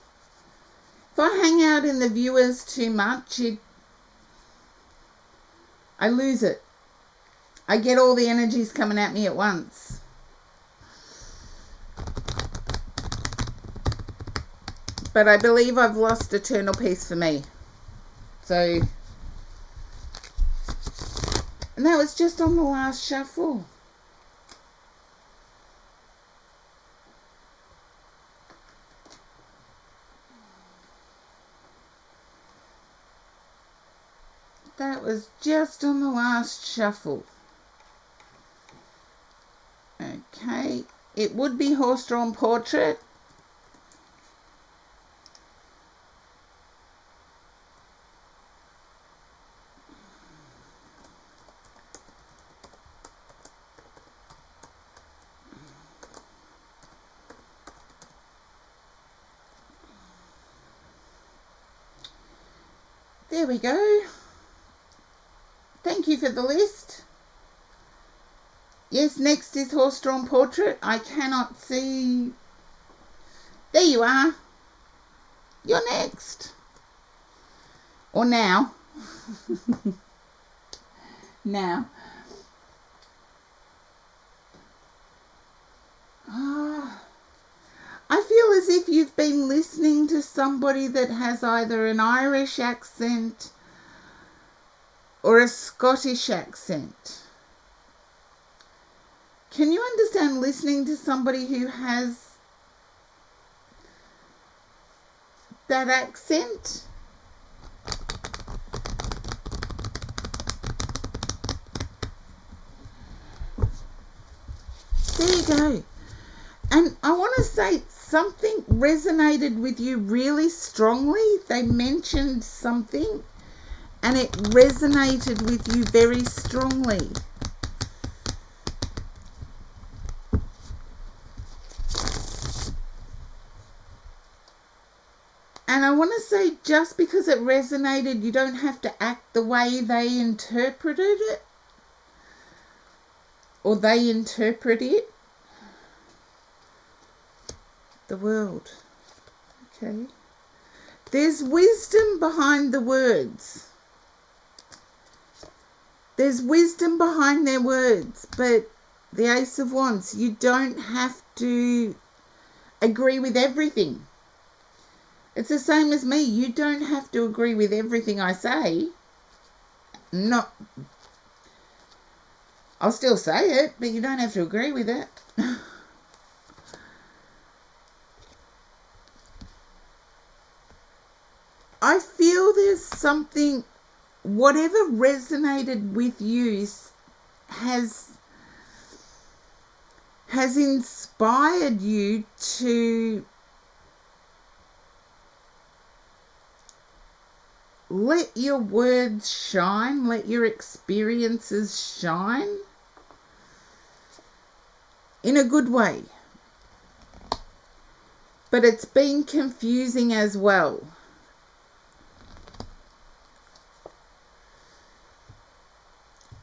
If I hang out in the viewers too much, I lose it. I get all the energies coming at me at once. But I believe I've lost eternal peace for me. So... And that was just on the last shuffle. That was just on the last shuffle. Okay. It would be horse-drawn portrait. There we go. Thank you for the list. Yes, next is horse-drawn portrait. I cannot see. There you are. You're next. Or now. Now. I feel as if you've been listening to somebody that has either an Irish accent or a Scottish accent. Can you understand listening to somebody who has that accent? There you go. And I want to say something resonated with you really strongly. They mentioned something and it resonated with you very strongly. And I want to say, just because it resonated, you don't have to act the way they interpreted it. Or they interpret it. The world. Okay. There's wisdom behind the words. There's wisdom behind their words. But the Ace of Wands, you don't have to agree with everything. It's the same as me. You don't have to agree with everything I say. I'll still say it, but you don't have to agree with it. I feel there's something, whatever resonated with you has inspired you to let your words shine, let your experiences shine in a good way. But it's been confusing as well.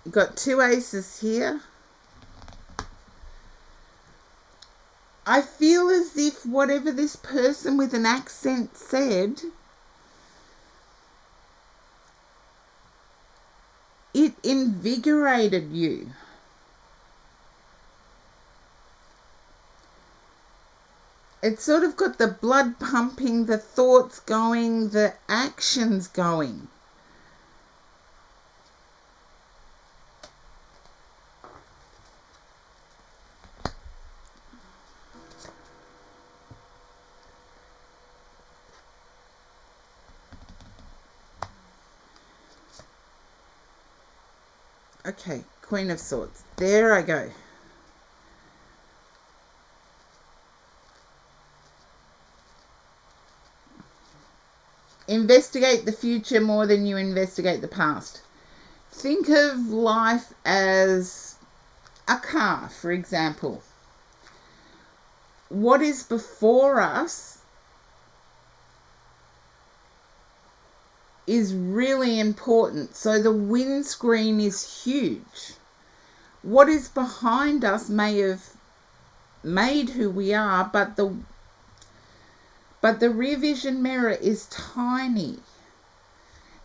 You've got two aces here. I feel as if whatever this person with an accent said, it invigorated you. It's sort of got the blood pumping, the thoughts going, the actions going. Okay, Queen of Swords. There I go. Investigate the future more than you investigate the past. Think of life as a car, for example. What is before us is really important. So the windscreen is huge. What is behind us may have made who we are, but the rear vision mirror is tiny.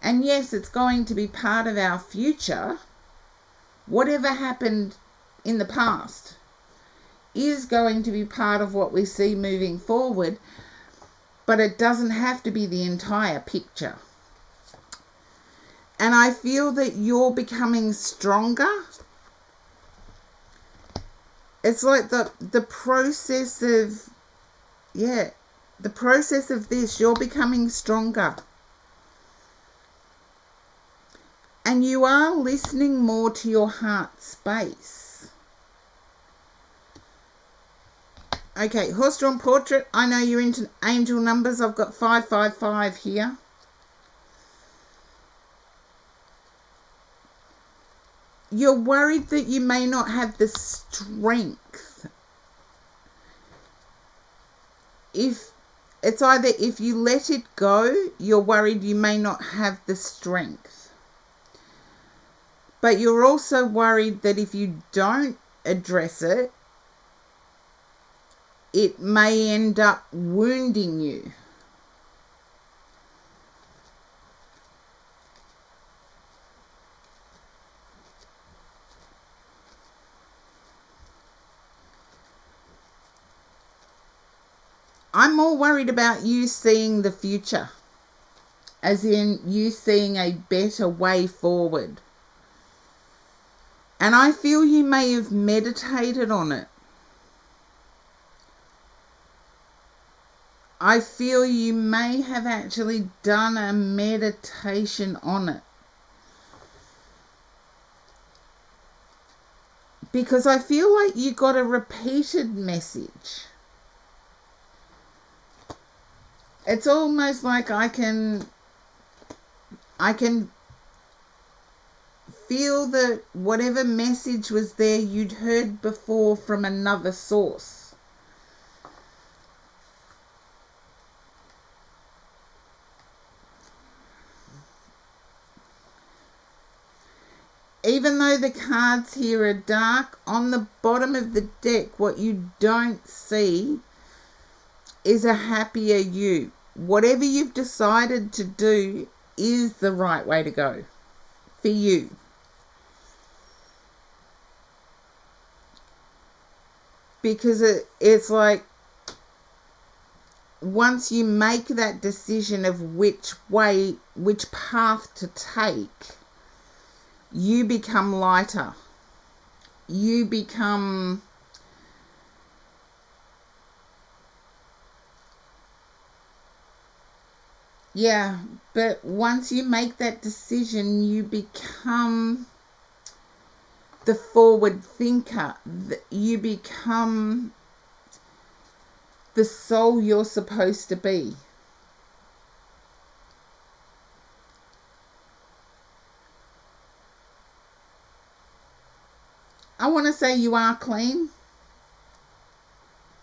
And yes, it's going to be part of our future. Whatever happened in the past is going to be part of what we see moving forward, but it doesn't have to be the entire picture. And I feel that you're becoming stronger. It's like the process of, the process of this, you're becoming stronger. And you are listening more to your heart space. Okay, horse-drawn portrait. I know you're into angel numbers. I've got 555 here. You're worried that you may not have the strength. If it's either if you let it go, you're worried you may not have the strength. But you're also worried that if you don't address it, it may end up wounding you. I'm more worried about you seeing the future, as in you seeing a better way forward. And I feel you may have meditated on it. I feel you may have actually done a meditation on it. Because I feel like you got a repeated message. It's almost like I can feel that whatever message was there you'd heard before from another source. Even though the cards here are dark, on the bottom of the deck, what you don't see is a happier you. Whatever you've decided to do is the right way to go for you. Because it's like once you make that decision of which path to take, you become lighter. You become but once you make that decision, you become the forward thinker. You become the soul you're supposed to be. I want to say you are clean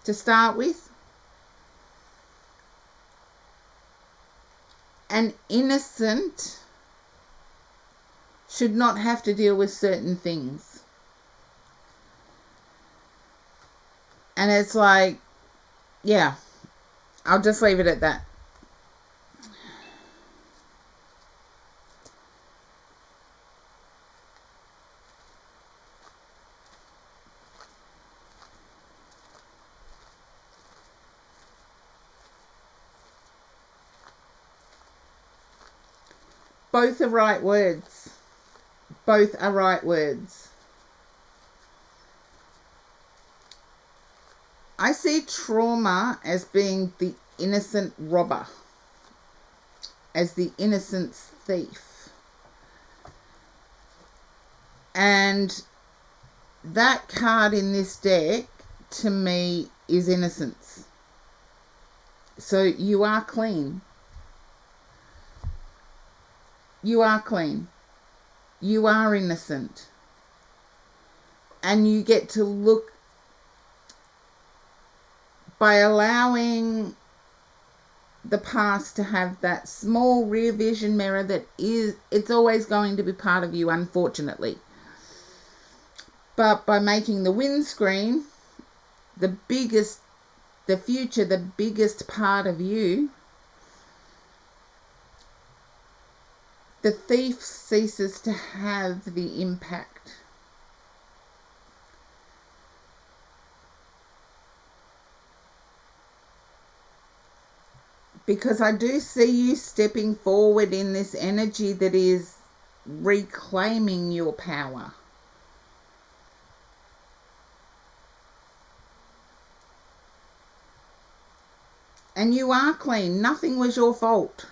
to start with. An innocent should not have to deal with certain things. And it's like, yeah, I'll just leave it at that. Both are right words. Both are right words. I see trauma as being the innocent robber, as the innocent thief. And that card in this deck, to me, is innocence. So you are clean. You are clean. You are innocent. And you get to look, by allowing the past to have that small rear vision mirror that it's always going to be part of you, unfortunately. But by making the windscreen the biggest part of you, the thief ceases to have the impact. Because I do see you stepping forward in this energy that is reclaiming your power. And you are clean. Nothing was your fault.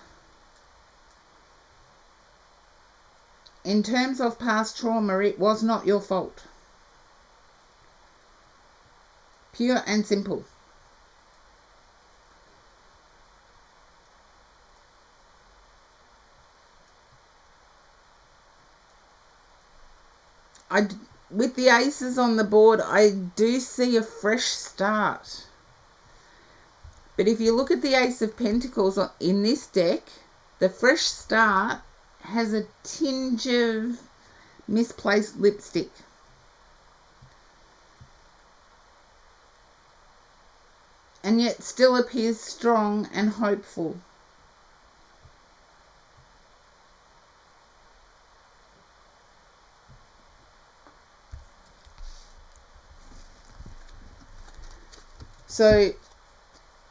In terms of past trauma, it was not your fault. Pure and simple. with the aces on the board, I do see a fresh start. But if you look at the Ace of Pentacles in this deck, the fresh start has a tinge of misplaced lipstick. And yet still appears strong and hopeful. So,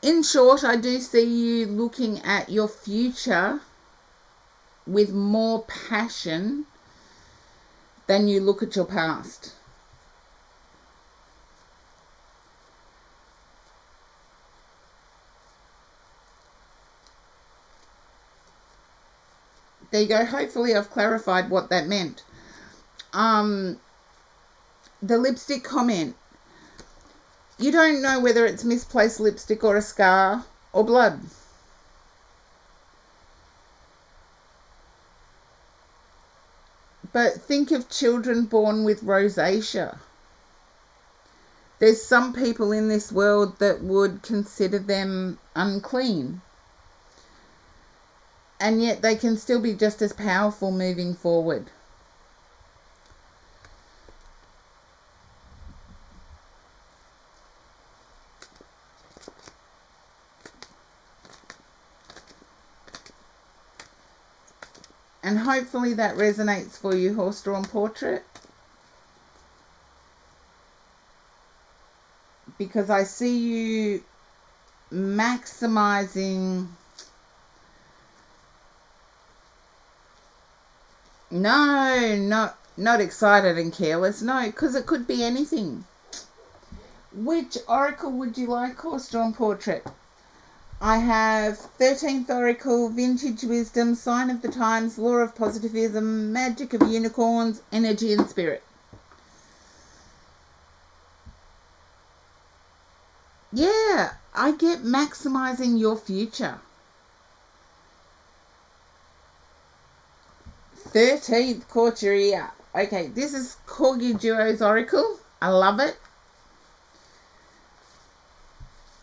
in short, I do see you looking at your future with more passion than you look at your past. There you go. Hopefully I've clarified what that meant. The lipstick comment. You don't know whether it's misplaced lipstick or a scar or blood. But think of children born with rosacea. There's some people in this world that would consider them unclean. And yet they can still be just as powerful moving forward. And hopefully that resonates for you, Horse-Drawn Portrait. Because I see you maximizing... No, not excited and careless. No, because it could be anything. Which oracle would you like, Horse-Drawn Portrait? I have 13th Oracle, Vintage Wisdom, Sign of the Times, Law of Positivism, Magic of Unicorns, Energy and Spirit. Yeah, I get maximizing your future. 13th Courtier. Okay, this is Corgi Duo's Oracle. I love it.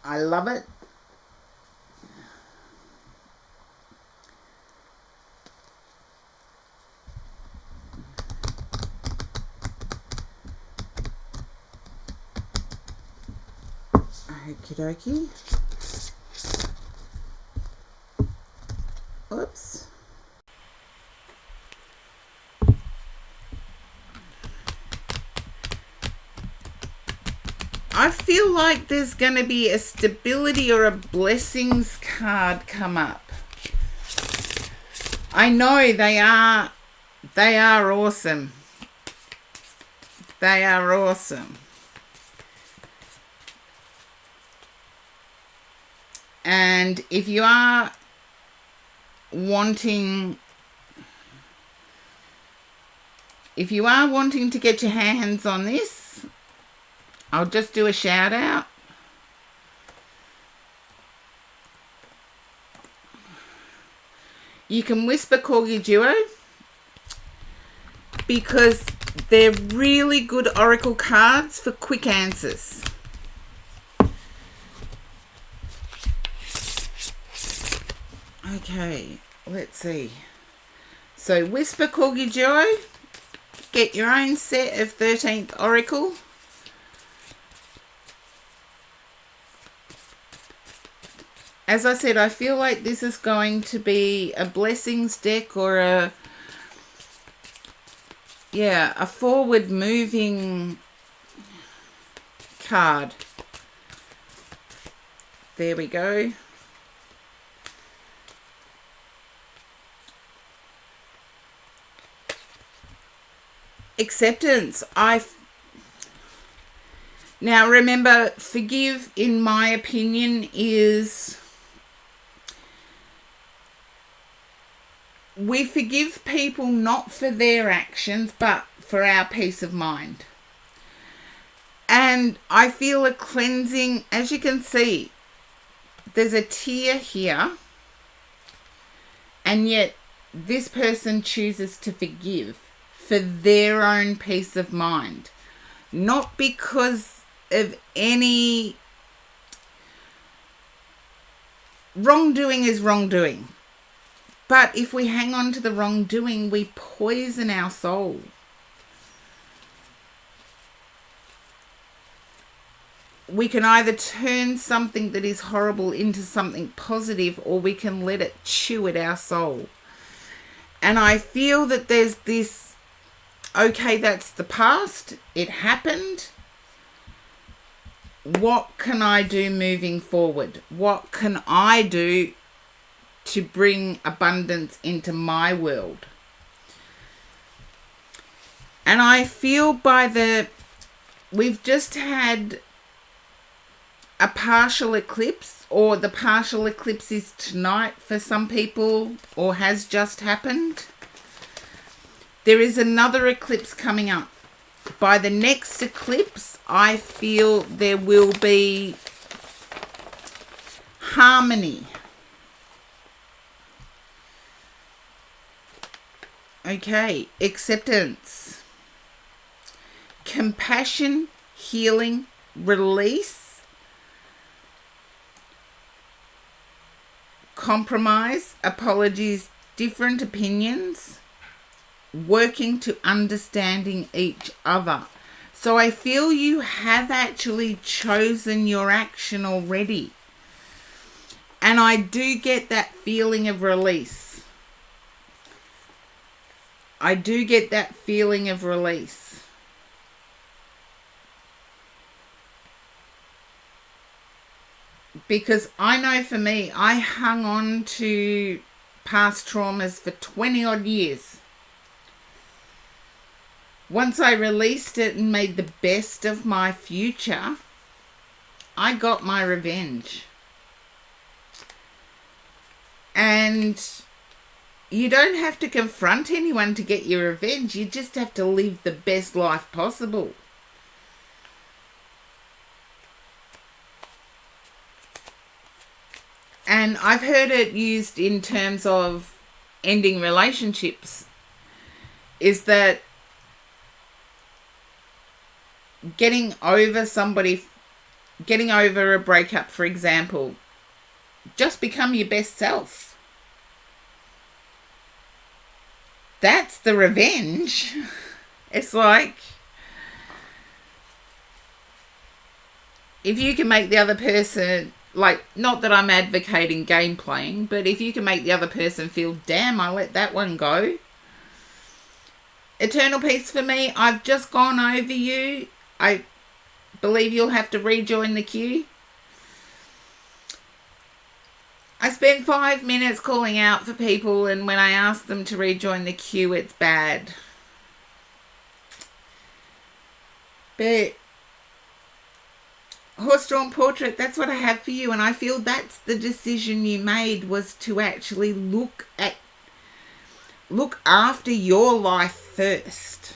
I love it. Okie dokie. Oops. I feel like there's going to be a stability or a blessings card come up. I know they are awesome. They are awesome. And if you are wanting to get your hands on this, I'll just do a shout out. You can whisper Corgi Duo because they're really good oracle cards for quick answers. Okay, let's see. So whisper Corgi Duo, get your own set of 13th Oracle. As I said, I feel like this is going to be a blessings deck or a forward moving card. There we go. Acceptance. Now remember, forgive, in my opinion, is we forgive people not for their actions, but for our peace of mind. And I feel a cleansing. As you can see, there's a tear here, and yet this person chooses to forgive. for their own peace of mind. Not because of any wrongdoing is wrongdoing. But if we hang on to the wrongdoing, we poison our soul. We can either turn something that is horrible into something positive, or we can let it chew at our soul. And I feel that there's this, okay, that's the past. It happened. What can I do moving forward? What can I do to bring abundance into my world? And I feel we've just had a partial eclipse, or the partial eclipse is tonight for some people, or has just happened. There is another eclipse coming up. By the next eclipse, I feel there will be harmony. Okay, acceptance, compassion, healing, release, compromise, apologies, different opinions, working to understanding each other. So I feel you have actually chosen your action already. And I do get that feeling of release. I do get that feeling of release. Because I know for me, I hung on to past traumas for 20 odd years. Once I released it and made the best of my future, I got my revenge. And you don't have to confront anyone to get your revenge. You just have to live the best life possible. And I've heard it used in terms of ending relationships, is that getting over a breakup, for example, just become your best self. That's the revenge. It's like, if you can make the other person, like, not that I'm advocating game playing, but if you can make the other person feel, damn, I let that one go. Eternal peace for me. I've just gone over you. I believe you'll have to rejoin the queue. I spent 5 minutes calling out for people, and when I ask them to rejoin the queue, it's bad. But Horse-drawn portrait, that's what I have for you, and I feel that's the decision you made, was to actually look after your life first.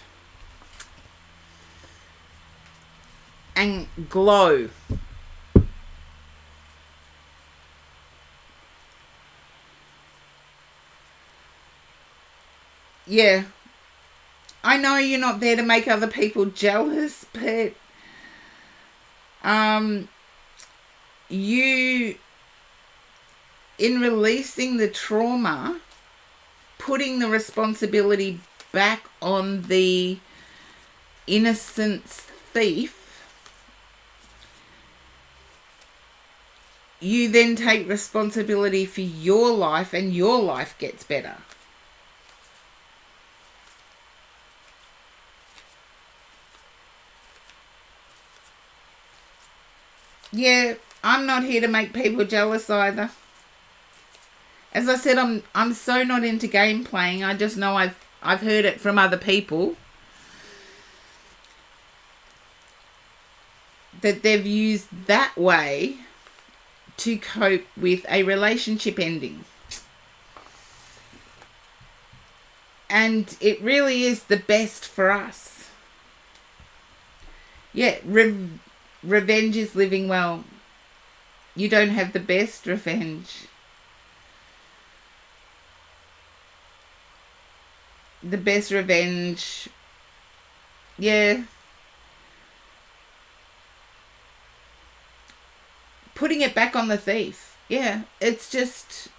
And glow. Yeah. I know you're not there to make other people jealous, but you, in releasing the trauma, putting the responsibility back on the innocent thief, you then take responsibility for your life, and your life gets better. Yeah, I'm not here to make people jealous either. As I said, I'm so not into game playing. I just know I've heard it from other people that they've used that way to cope with a relationship ending. And it really is the best for us. Yeah, revenge is living well. You don't have the best revenge. The best revenge. Yeah. Putting it back on the thief. Yeah. It's just...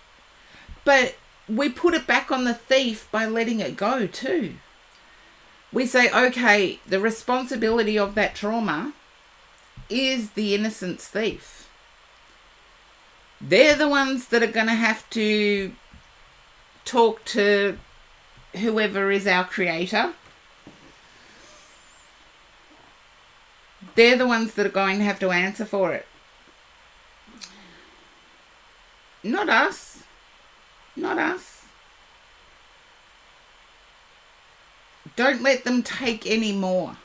But we put it back on the thief by letting it go too. We say, okay, the responsibility of that trauma is the innocence thief. They're the ones that are going to have to talk to whoever is our creator. They're the ones that are going to have to answer for it. Not us. Not us. Don't let them take any more.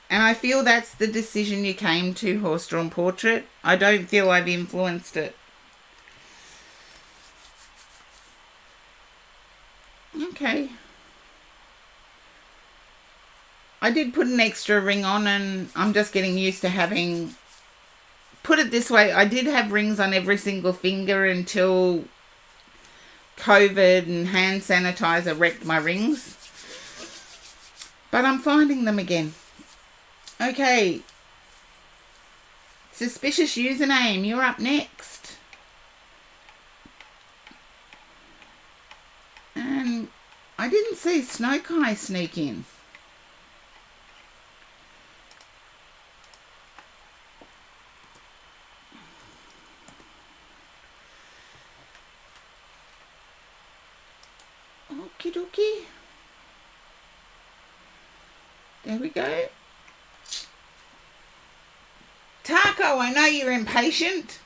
And I feel that's the decision you came to, Horse-Drawn Portrait. I don't feel I've influenced it. Okay. I did put an extra ring on, and I'm just getting used to having... Put it this way, I did have rings on every single finger until COVID and hand sanitizer wrecked my rings. But I'm finding them again. Okay. Suspicious username, you're up next. And I didn't see Snowkai sneak in. Okie dokie. There we go. Taco, I know you're impatient.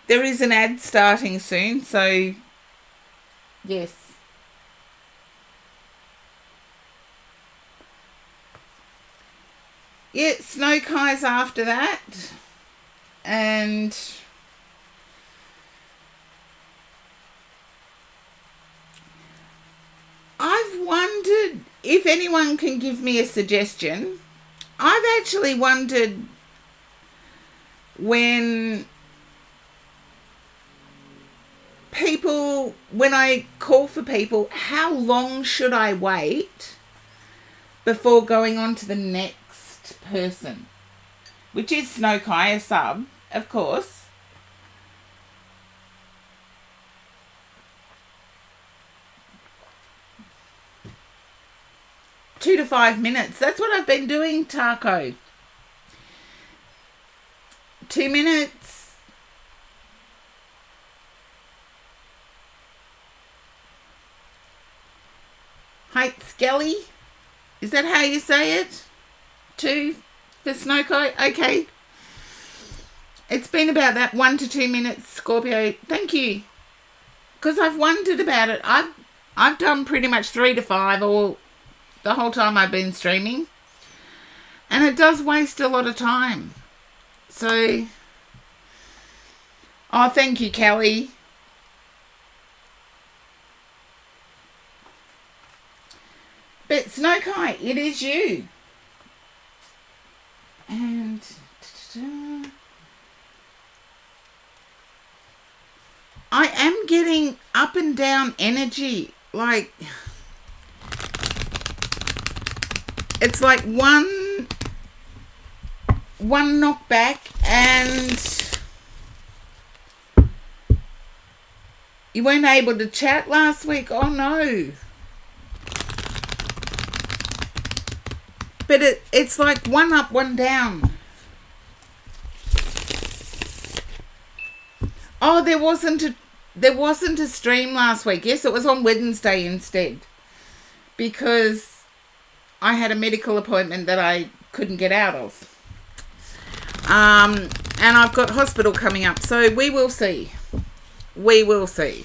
There is an ad starting soon, so yes. Yeah, Snowkai's after that. And I've wondered if anyone can give me a suggestion. I've actually wondered when I call for people, how long should I wait before going on to the next person? Which is Snowkai, a sub, of course. Two to 5 minutes. That's what I've been doing, Taco. 2 minutes. Hi, Skelly. Is that how you say it? 2 for Snowkai? Okay. It's been about that 1 to 2 minutes, Scorpio. Thank you. Because I've wondered about it. I've done pretty much 3 to 5 all the whole time I've been streaming. And it does waste a lot of time. So, oh, thank you, Kelly. But Snowkai, it is you. And I am getting up and down energy. Like, it's like one knockback and you weren't able to chat last week. Oh no. But it's like one up, one down. Oh, there wasn't a stream last week. Yes, it was on Wednesday instead. Because I had a medical appointment that I couldn't get out of. And I've got hospital coming up. So we will see. We will see.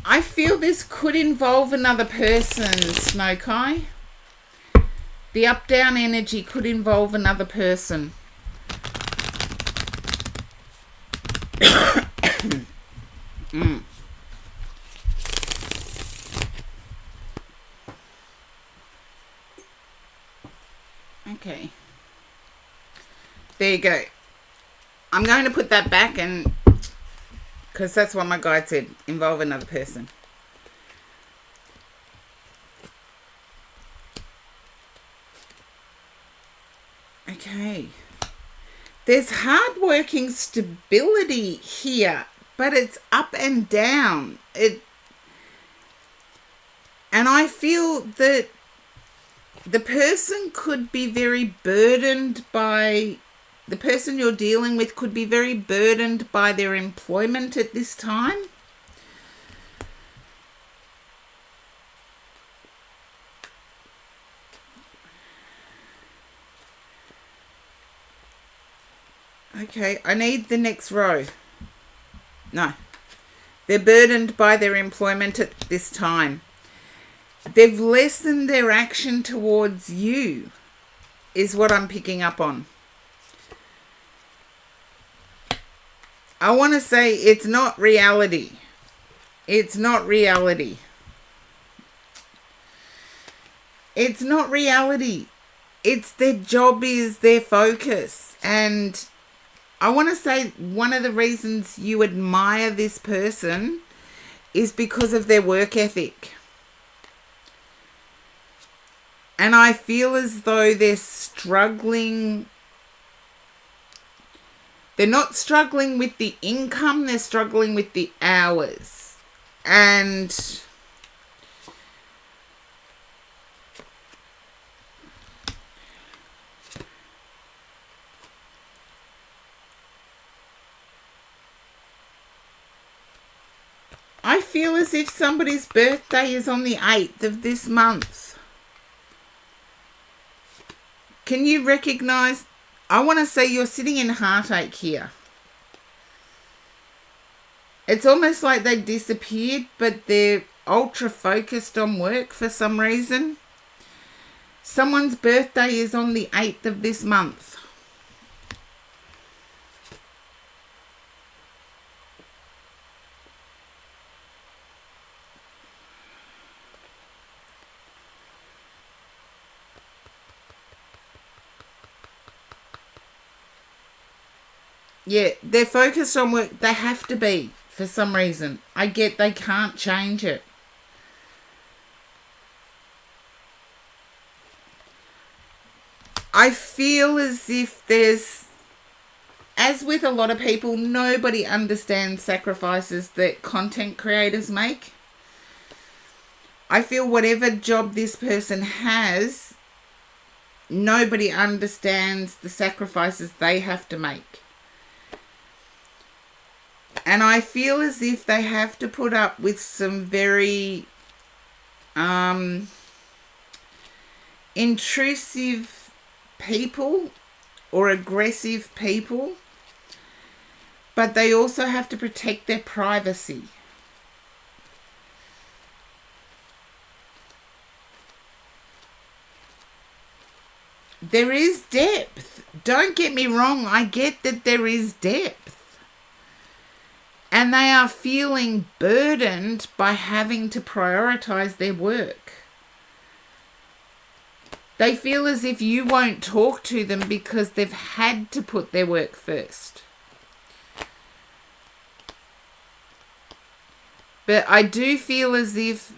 I feel this could involve another person, Snowkai. The up-down energy could involve another person. There you go. I'm going to put that back, and because that's what my guide said, involve another person. Okay. There's hard-working stability here, but it's up and down. And I feel that the person could be very burdened by, the person you're dealing with could be very burdened by their employment at this time. Okay, I need the next row. No. They're burdened by their employment at this time. They've lessened their action towards you, is what I'm picking up on. I want to say it's not reality. It's not reality. It's not reality. It's their job is their focus. And I want to say one of the reasons you admire this person is because of their work ethic. And I feel as though they're struggling. They're not struggling with the income, they're struggling with the hours. And I feel as if somebody's birthday is on the 8th of this month. Can you recognize? I want to say you're sitting in heartache here. It's almost like they disappeared, but they're ultra focused on work for some reason. Someone's birthday is on the 8th of this month. Yeah, they're focused on work. They have to be, for some reason. I get they can't change it. I feel as if there's, as with a lot of people, nobody understands sacrifices that content creators make. I feel whatever job this person has, nobody understands the sacrifices they have to make. And I feel as if they have to put up with some very intrusive people or aggressive people, but they also have to protect their privacy. There is depth. Don't get me wrong. I get that there is depth. And they are feeling burdened by having to prioritize their work. They feel as if you won't talk to them because they've had to put their work first. But I do feel as if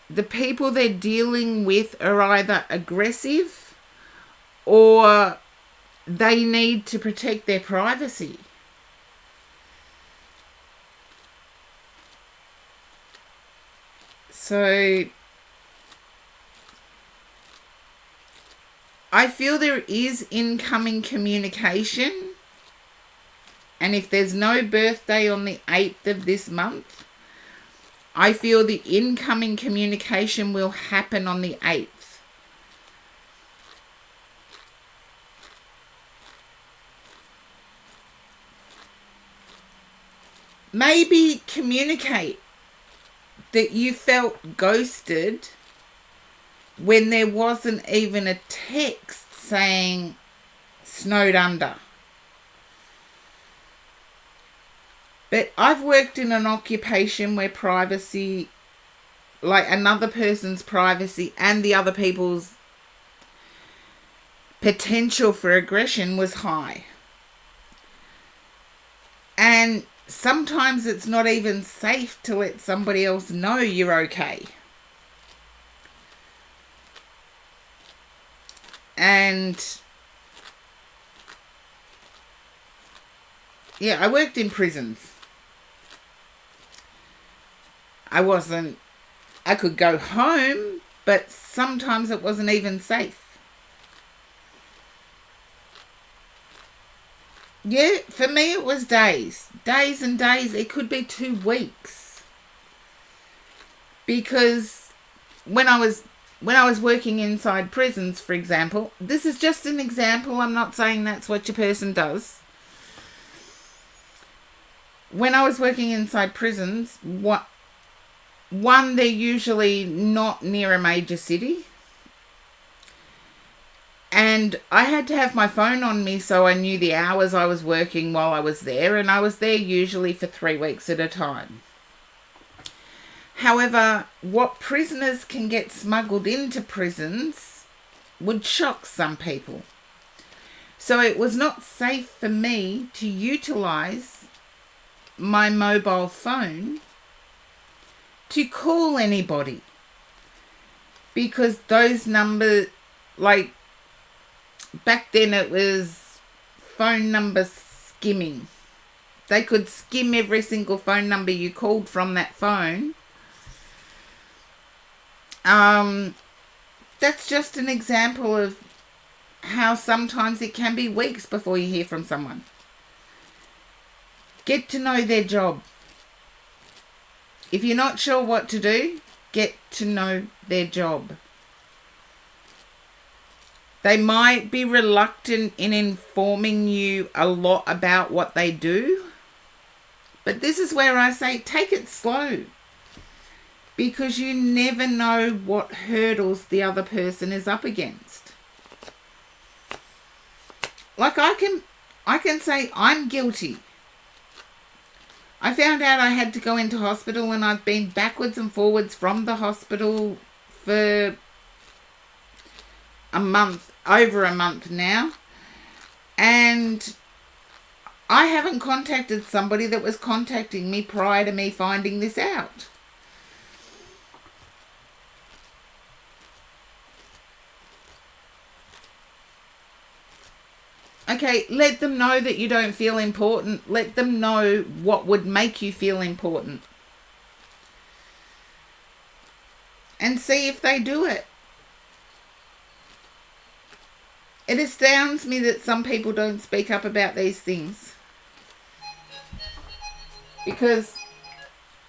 the people they're dealing with are either aggressive or they need to protect their privacy. So I feel there is incoming communication, and if there's no birthday on the 8th of this month, I feel the incoming communication will happen on the 8th. Maybe communicate that you felt ghosted when there wasn't even a text saying snowed under. But I've worked in an occupation where privacy, like another person's privacy and the other people's potential for aggression was high. And sometimes it's not even safe to let somebody else know you're okay. And yeah, I worked in prisons. I could go home, but sometimes it wasn't even safe. Yeah, for me it was days and days. It could be 2 weeks. Because when I was working inside prisons, for example, this is just an example. I'm not saying that's what your person does. When I was working inside prisons, they're usually not near a major city. And I had to have my phone on me so I knew the hours I was working while I was there, and I was there usually for 3 weeks at a time. However, what prisoners can get smuggled into prisons would shock some people. So it was not safe for me to utilise my mobile phone to call anybody, because those numbers, like back then it was phone number skimming. They could skim every single phone number you called from that phone. That's just an example of how sometimes it can be weeks before you hear from someone. Get to know their job. If you're not sure what to do, get to know their job. They might be reluctant in informing you a lot about what they do, but this is where I say take it slow, because you never know what hurdles the other person is up against. Like I can say I'm guilty. I found out I had to go into hospital, and I've been backwards and forwards from the hospital for over a month now, and I haven't contacted somebody that was contacting me prior to me finding this out. Okay, let them know that you don't feel important. Let them know what would make you feel important. And see if they do it. It astounds me that some people don't speak up about these things. Because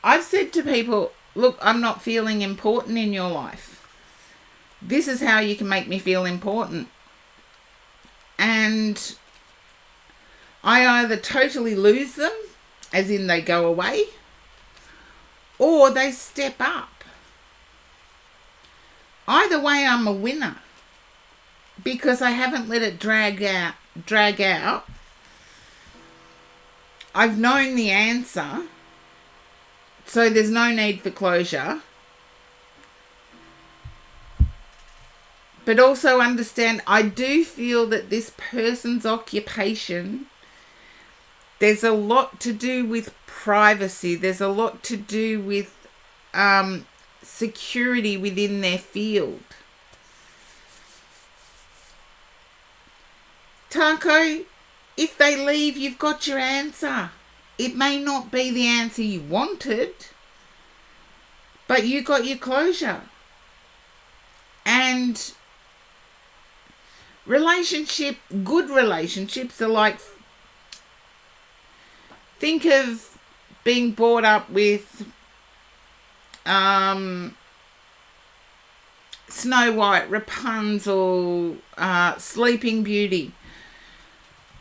I've said to people, look, I'm not feeling important in your life. This is how you can make me feel important. And I either totally lose them, as in they go away, or they step up. Either way, I'm a winner, because I haven't let it drag out. I've known the answer, so there's no need for closure. But also understand, I do feel that this person's occupation, there's a lot to do with privacy. There's a lot to do with security within their field. Taco, if they leave, you've got your answer. It may not be the answer you wanted, but you got your closure. And good relationships are like, think of being brought up with Snow White, Rapunzel, Sleeping Beauty.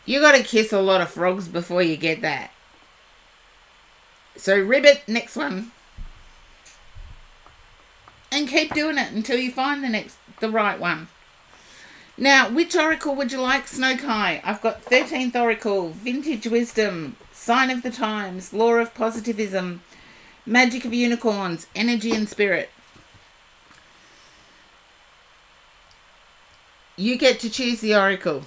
You got to kiss a lot of frogs before you get that. So ribbit, next one. And keep doing it until you find the right one. Now, which oracle would you like, Snowkai? I've got 13th oracle, Vintage Wisdom, Sign of the Times, Law of Positivism, Magic of Unicorns, Energy and Spirit. You get to choose the oracle.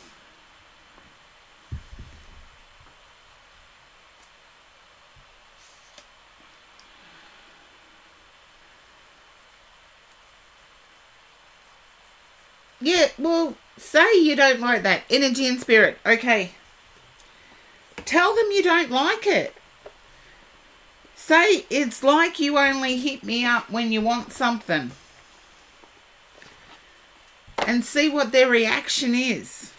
Yeah, well, say you don't like that. Energy and spirit. Okay. Tell them you don't like it. Say it's like you only hit me up when you want something. And see what their reaction is.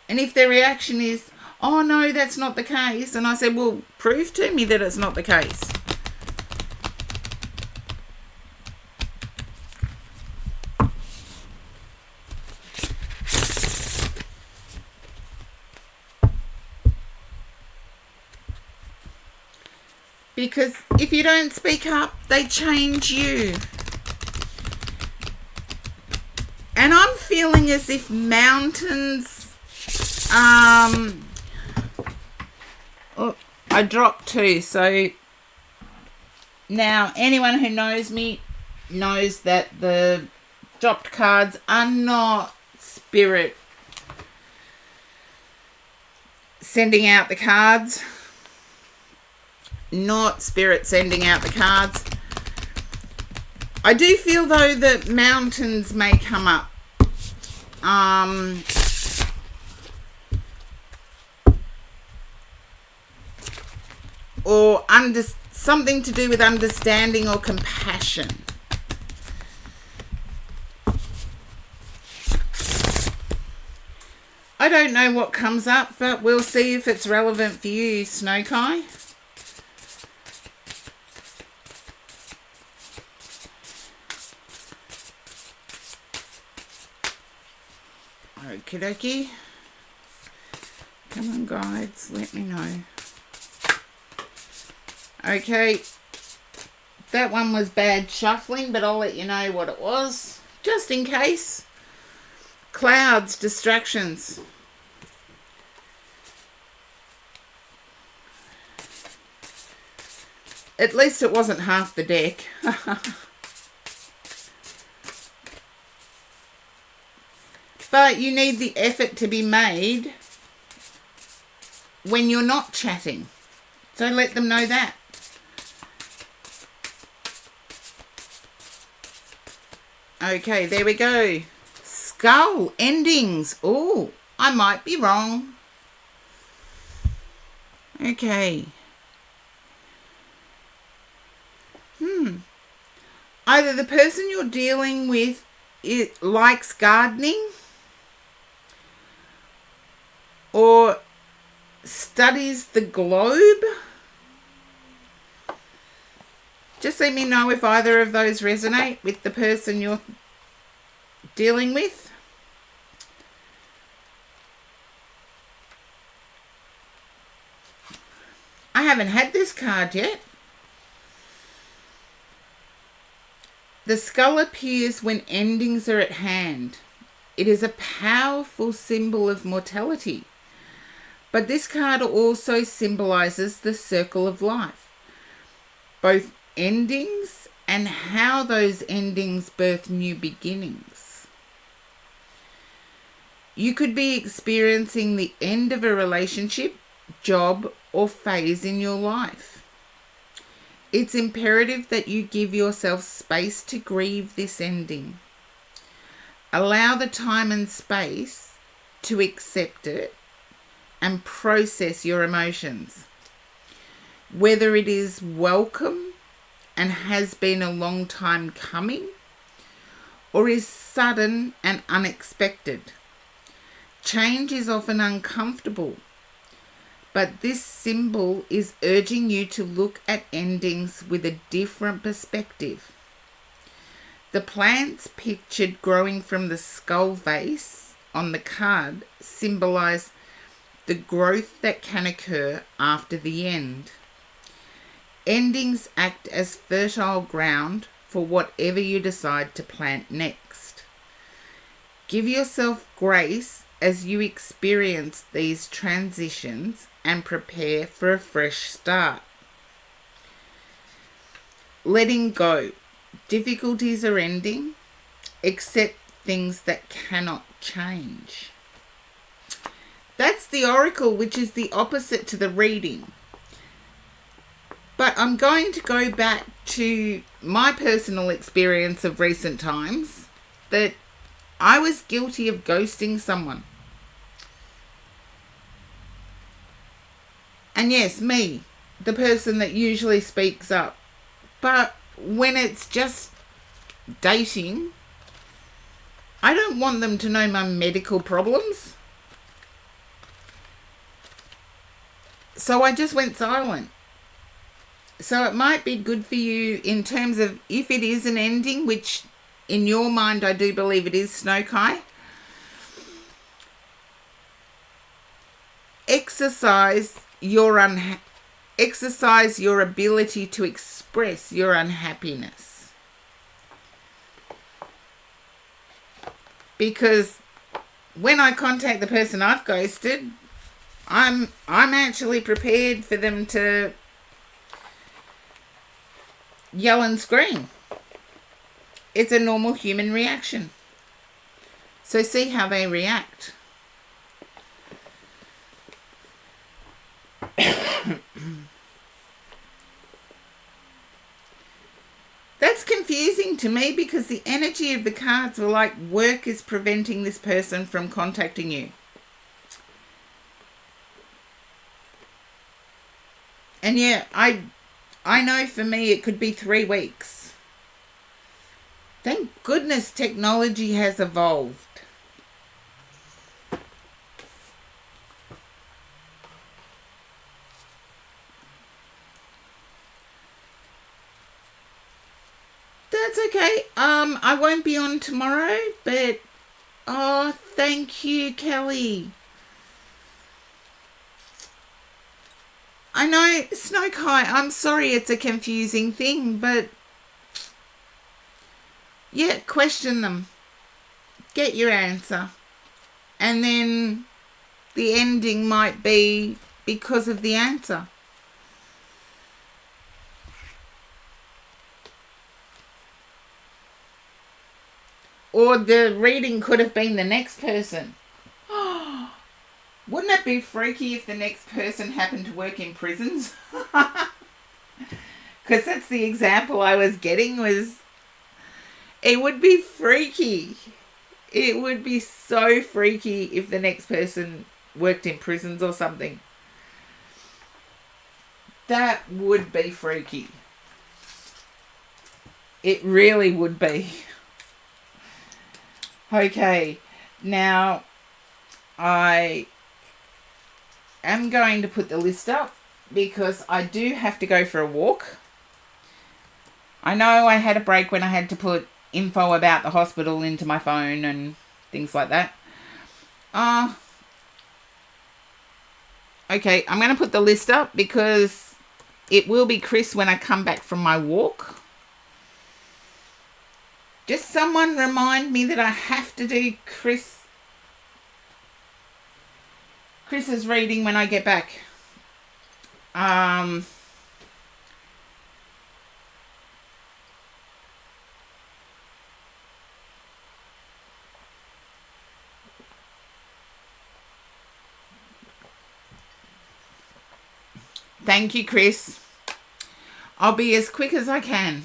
And if their reaction is, oh no, that's not the case, and I said, well, prove to me that it's not the case. Because if you don't speak up, they change you. And I'm feeling as if mountains, oh, I dropped 2. So now anyone who knows me knows that the dropped cards are not spirit sending out the cards. Not spirit sending out the cards. I do feel though that mountains may come up. Or something to do with understanding or compassion. I don't know what comes up, but we'll see if it's relevant for you, Snowkai. Okie dokie. Come on, guides, let me know. Okay, that one was bad shuffling, but I'll let you know what it was, just in case. Clouds, distractions. At least it wasn't half the deck. But you need the effort to be made when you're not chatting. So let them know that. Okay, there we go. Skull, endings. Oh, I might be wrong. Okay. Either the person you're dealing with likes gardening or studies the globe. Just let me know if either of those resonate with the person you're dealing with. I haven't had this card yet. The skull appears when endings are at hand. It is a powerful symbol of mortality. But this card also symbolizes the circle of life, both endings and how those endings birth new beginnings. You could be experiencing the end of a relationship, job, or phase in your life. It's imperative that you give yourself space to grieve this ending. Allow the time and space to accept it and process your emotions. Whether it is welcome and has been a long time coming, or is sudden and unexpected. Change is often uncomfortable, but this symbol is urging you to look at endings with a different perspective. The plants pictured growing from the skull vase on the card symbolize the growth that can occur after the end. Endings act as fertile ground for whatever you decide to plant next. Give yourself grace as you experience these transitions and prepare for a fresh start. Letting go. Difficulties are ending. Accept things that cannot change. That's the oracle, which is the opposite to the reading. But I'm going to go back to my personal experience of recent times, that I was guilty of ghosting someone. And yes, me, the person that usually speaks up. But when it's just dating, I don't want them to know my medical problems. So I just went silent. So it might be good for you in terms of if it is an ending, which in your mind I do believe it is, Snowkai. Exercise your ability to express your unhappiness. Because when I contact the person I've ghosted, I'm actually prepared for them to yell and scream. It's a normal human reaction. So see how they react. That's confusing to me because the energy of the cards were like work is preventing this person from contacting you. And yeah, I know for me it could be 3 weeks. Thank goodness technology has evolved. That's okay. I won't be on tomorrow, but thank you, Kelly. I know, Snowkai, I'm sorry it's a confusing thing, but yeah, question them. Get your answer. And then the ending might be because of the answer. Or the reading could have been the next person. Wouldn't it be freaky if the next person happened to work in prisons? Because that's the example I was getting was... It would be freaky. It would be so freaky if the next person worked in prisons or something. That would be freaky. It really would be. Okay, now I am going to put the list up because I do have to go for a walk. I know I had a break when I had to put info about the hospital into my phone and things like that. Okay, I'm going to put the list up because it will be Chris when I come back from my walk. Just someone remind me that I have to do Chris's reading when I get back. Thank you, Chris. I'll be as quick as I can.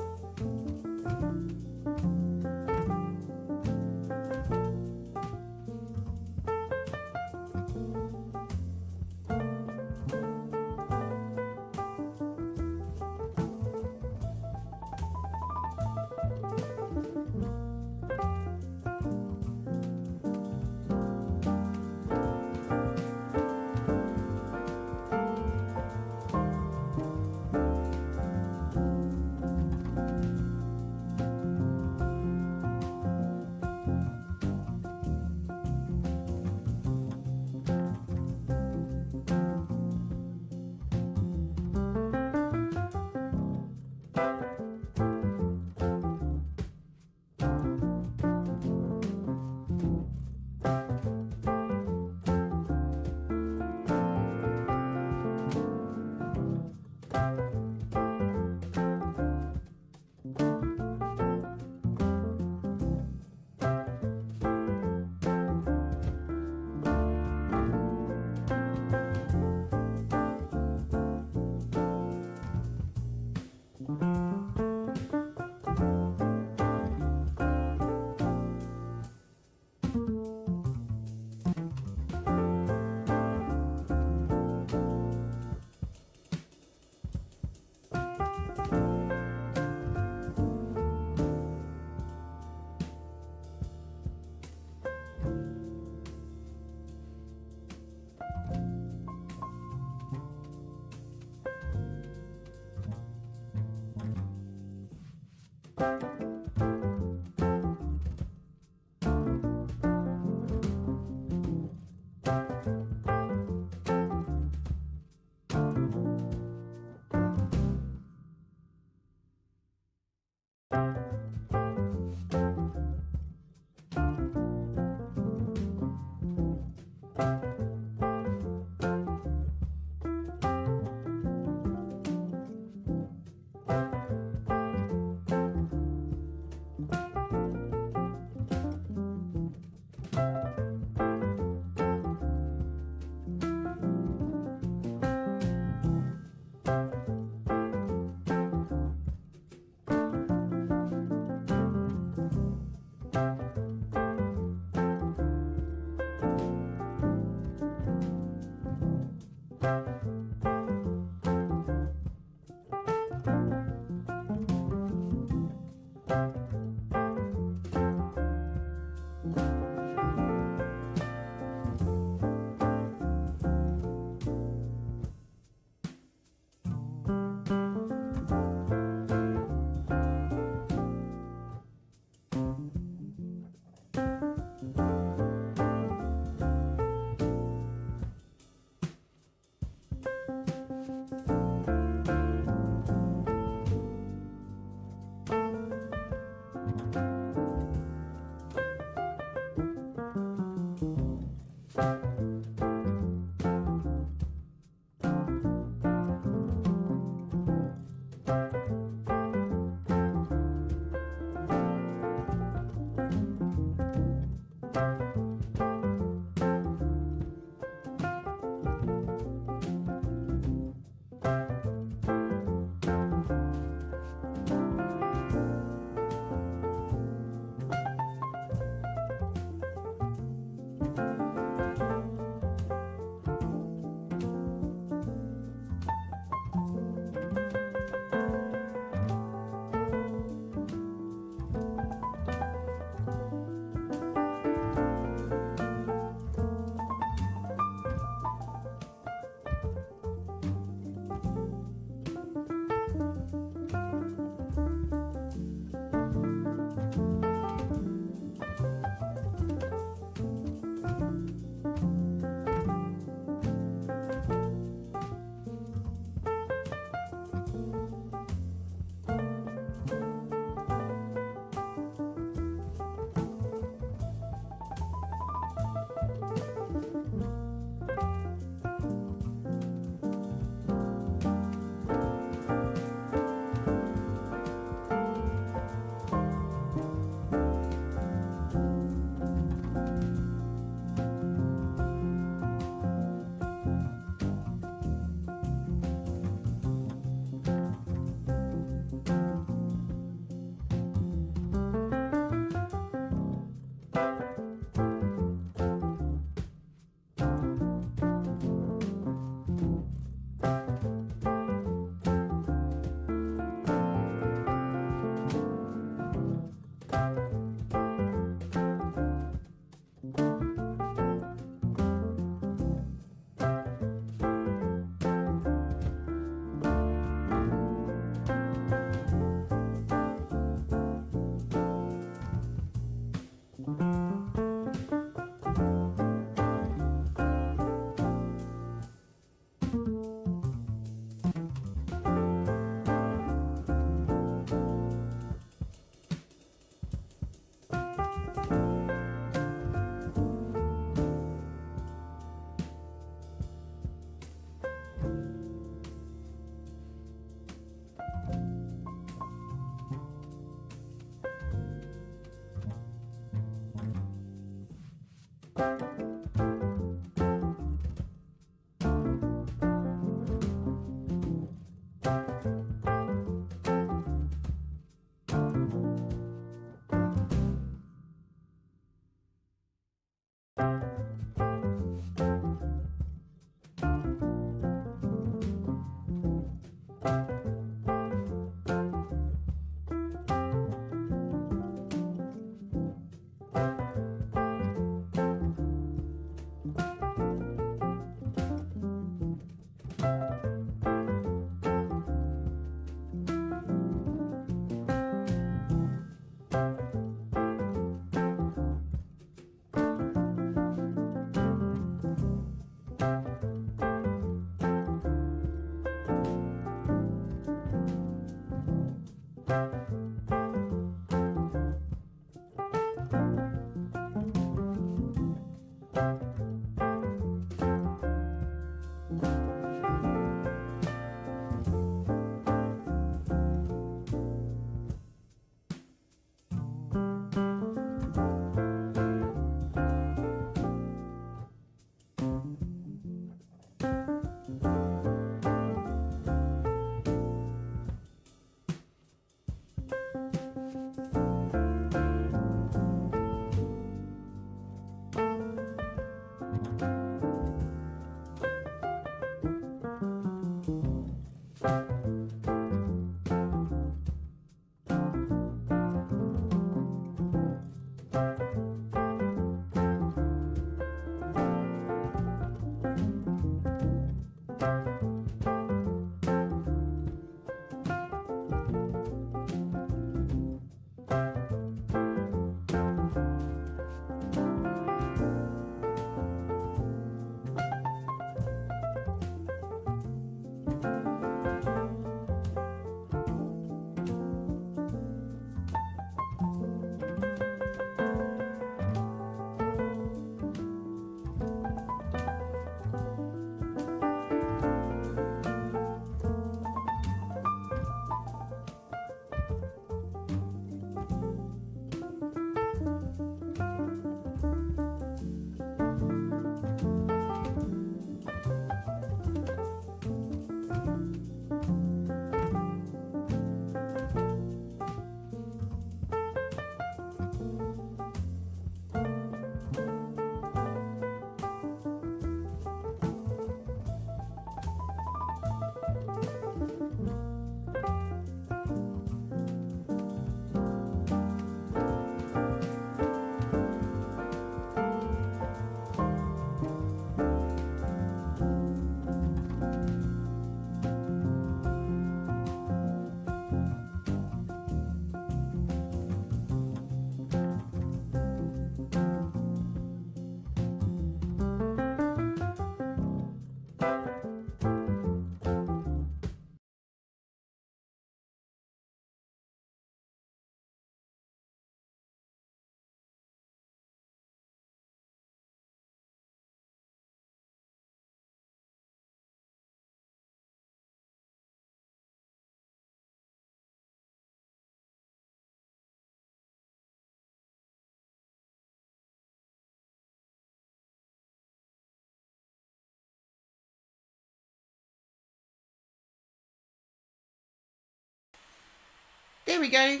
There we go.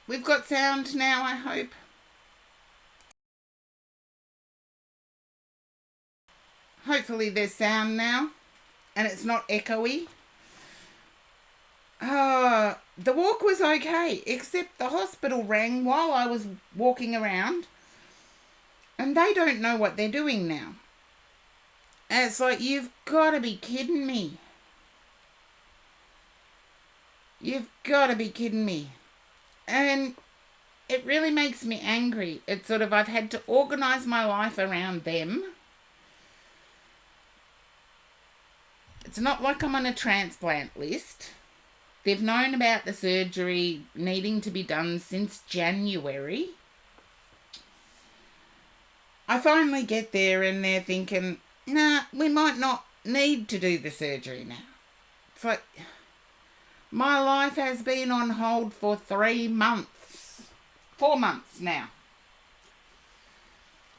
We've got sound now, I hope. Hopefully there's sound now and it's not echoey. The walk was okay, except the hospital rang while I was walking around and they don't know what they're doing now. And it's like, you've got to be kidding me. You've got to be kidding me. And it really makes me angry. It's sort of, I've had to organise my life around them. It's not like I'm on a transplant list. They've known about the surgery needing to be done since January. I finally get there and they're thinking, nah, we might not need to do the surgery now. It's like, my life has been on hold for 3 months. 4 months now.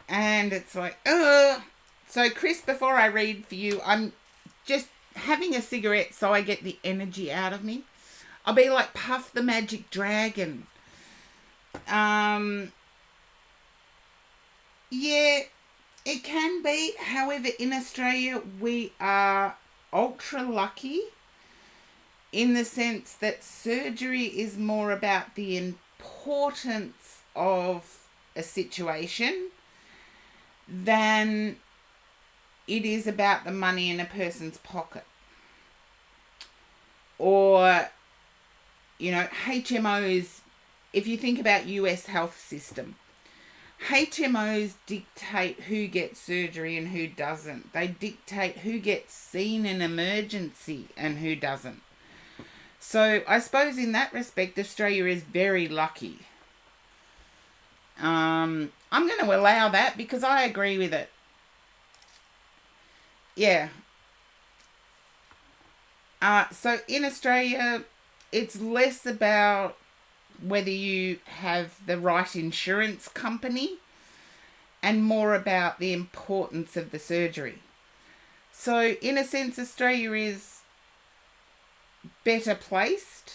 And it's like, So, Chris, before I read for you, I'm just having a cigarette so I get the energy out of me. I'll be like Puff the Magic Dragon. Yeah, it can be. However, in Australia, we are ultra lucky in the sense that surgery is more about the importance of a situation than it is about the money in a person's pocket. Or, HMOs, if you think about US health system, HMOs dictate who gets surgery and who doesn't. They dictate who gets seen in emergency and who doesn't. So I suppose in that respect, Australia is very lucky. I'm going to allow that because I agree with it. Yeah. So in Australia, it's less about whether you have the right insurance company and more about the importance of the surgery. So in a sense, Australia is better placed.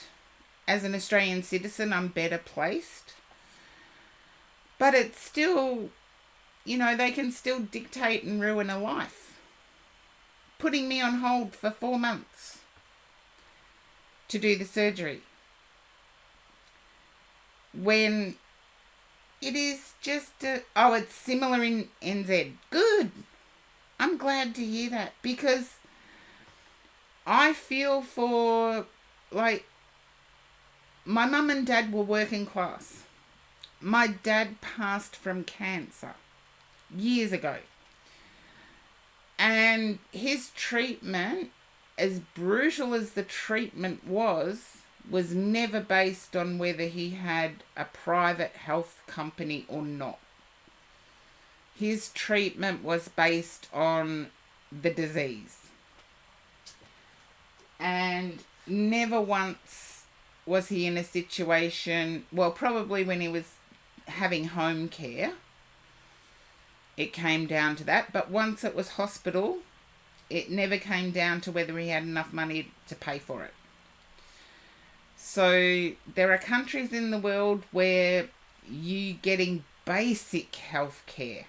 As an Australian citizen, I'm better placed. But it's still, they can still dictate and ruin a life. Putting me on hold for 4 months to do the surgery. When it is just, it's similar in NZ. Good. I'm glad to hear that because I feel for, my mum and dad were working class. My dad passed from cancer years ago. And his treatment, as brutal as the treatment was never based on whether he had a private health company or not. His treatment was based on the disease. And never once was he in a situation, probably when he was having home care, it came down to that. But once it was hospital, it never came down to whether he had enough money to pay for it. So there are countries in the world where you getting basic health care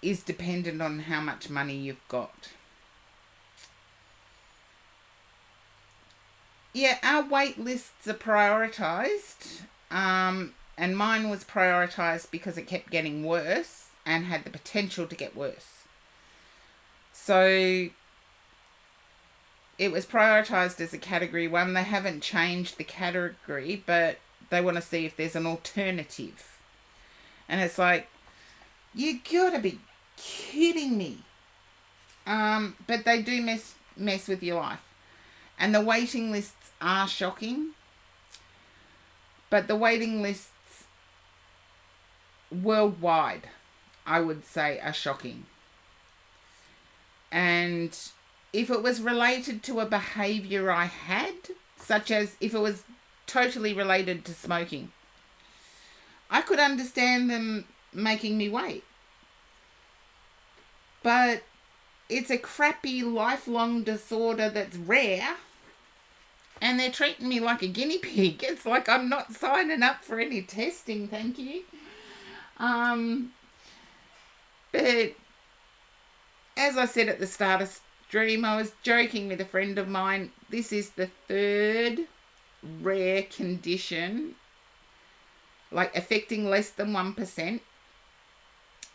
is dependent on how much money you've got. Yeah, our wait lists are prioritised, and mine was prioritised because it kept getting worse and had the potential to get worse. So it was prioritised as a category 1. They haven't changed the category, but they want to see if there's an alternative. And it's like, you gotta be kidding me. But they do mess with your life. And the waiting lists are shocking. But the waiting lists worldwide, I would say, are shocking. And if it was related to a behaviour I had, such as if it was totally related to smoking, I could understand them making me wait. But it's a crappy lifelong disorder that's rare, and they're treating me like a guinea pig. It's like I'm not signing up for any testing, thank you. But as I said at the start of stream, I was joking with a friend of mine. This is the third rare condition, like affecting less than 1%.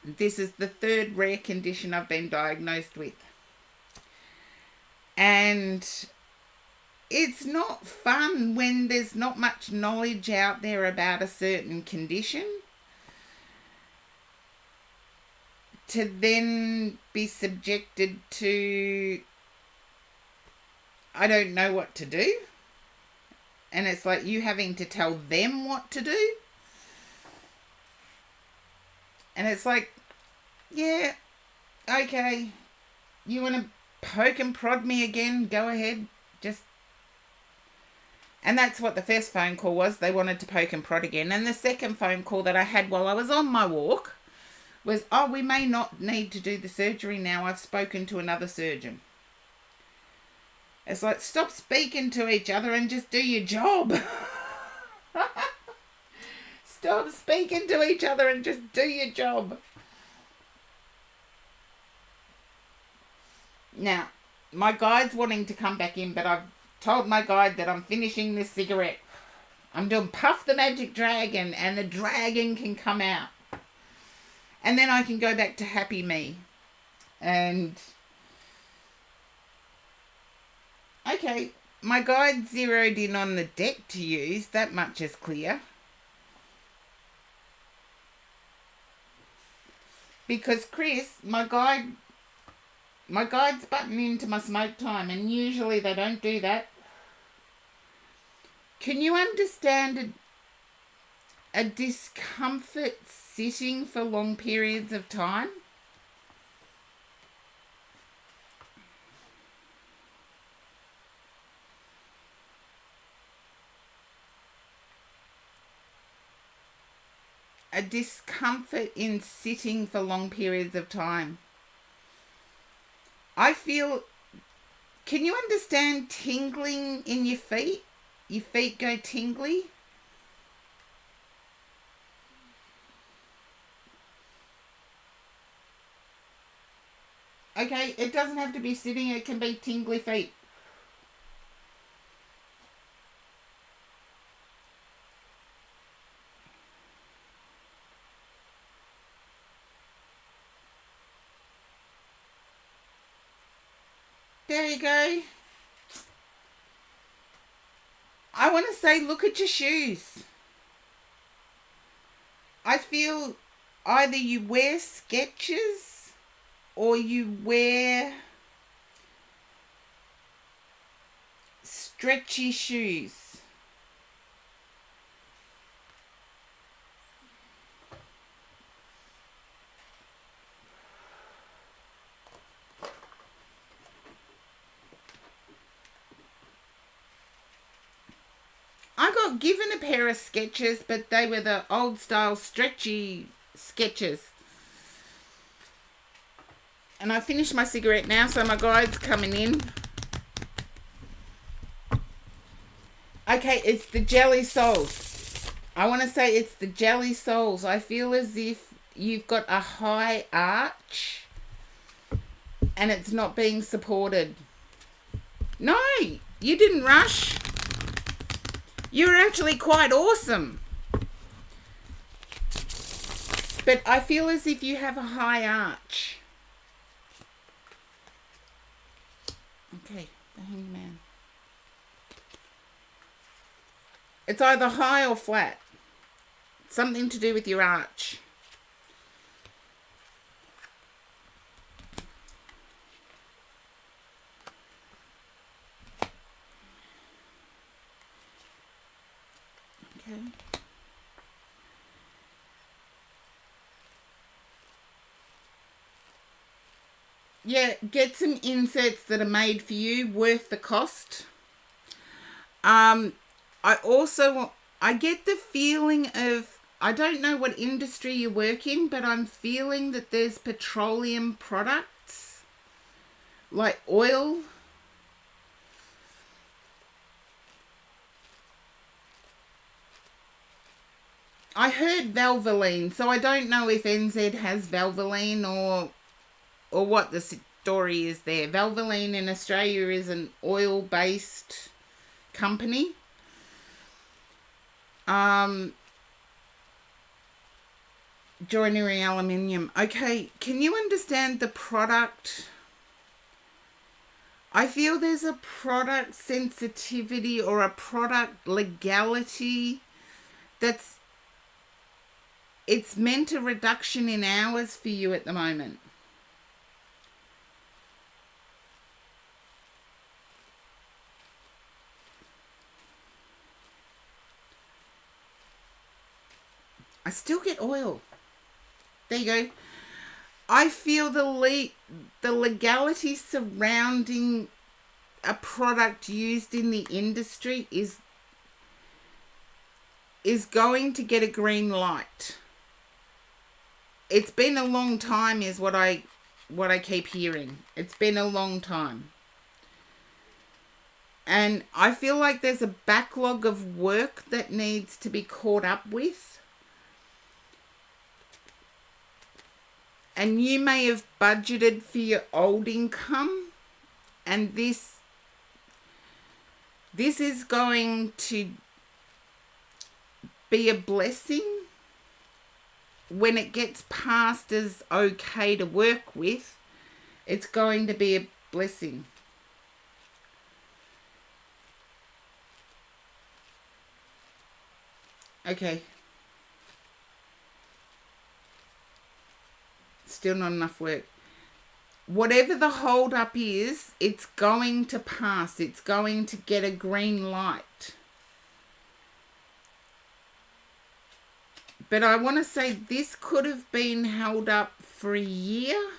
This is the third rare condition I've been diagnosed with. And it's not fun when there's not much knowledge out there about a certain condition, to then be subjected to, I don't know what to do. And it's like you having to tell them what to do. And it's like, yeah, okay, you want to poke and prod me again? Go ahead. And that's what the first phone call was. They wanted to poke and prod again. And the second phone call that I had while I was on my walk was, oh, we may not need to do the surgery now. I've spoken to another surgeon. It's like, stop speaking to each other and just do your job. Stop speaking to each other and just do your job. Now, my guide's wanting to come back in, but I've told my guide that I'm finishing this cigarette. I'm doing Puff the Magic Dragon, and the dragon can come out. And then I can go back to happy me. And okay, my guide zeroed in on the deck to use. That much is clear. Because Chris, my guide's butting into my smoke time, and usually they don't do that. Can you understand a discomfort sitting for long periods of time? A discomfort in sitting for long periods of time. I feel, can you understand tingling in your feet? Your feet go tingly? Okay, it doesn't have to be sitting, it can be tingly feet. There you go. I want to say, look at your shoes. I feel either you wear Skechers or you wear stretchy shoes. I got given a pair of Skechers, but they were the old style stretchy Skechers. And I finished my cigarette now, so my guide's coming in. Okay, it's the jelly soles. I want to say it's the jelly soles. I feel as if you've got a high arch and it's not being supported. No, you didn't rush. You're actually quite awesome. But I feel as if you have a high arch. Okay, the hangman. It's either high or flat. Something to do with your arch. Okay. Yeah, get some inserts that are made for you, worth the cost. Um, I also I get the feeling of, I don't know what industry you work in, but I'm feeling that there's petroleum products like oil. I heard Valvoline, so I don't know if NZ has Valvoline or what the story is there. Valvoline in Australia is an oil-based company. Um, Joinery aluminium. Okay, can you understand the product? I feel there's a product sensitivity or a product legality that's, it's meant a reduction in hours for you at the moment. I still get oil. There you go. I feel the legality surrounding a product used in the industry is going to get a green light. It's been a long time is what I keep hearing. It's been a long time. And I feel like there's a backlog of work that needs to be caught up with. And you may have budgeted for your old income, and this is going to be a blessing when it gets passed as okay to work with. It's going to be a blessing. Okay. Still not enough work. Whatever the hold up is, it's going to pass. It's going to get a green light. But I want to say this could have been held up for a year.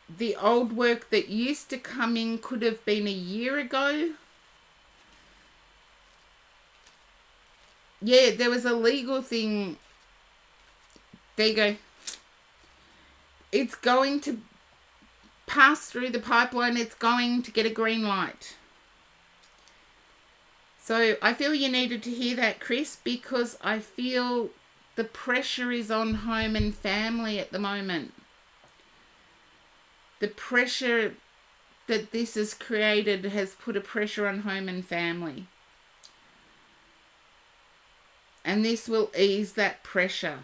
The old work that used to come in could have been a year ago. Yeah, there was a legal thing. There you go. It's going to pass through the pipeline. It's going to get a green light. So I feel you needed to hear that, Chris, because I feel the pressure is on home and family at the moment. The pressure that this has created has put a pressure on home and family. And this will ease that pressure.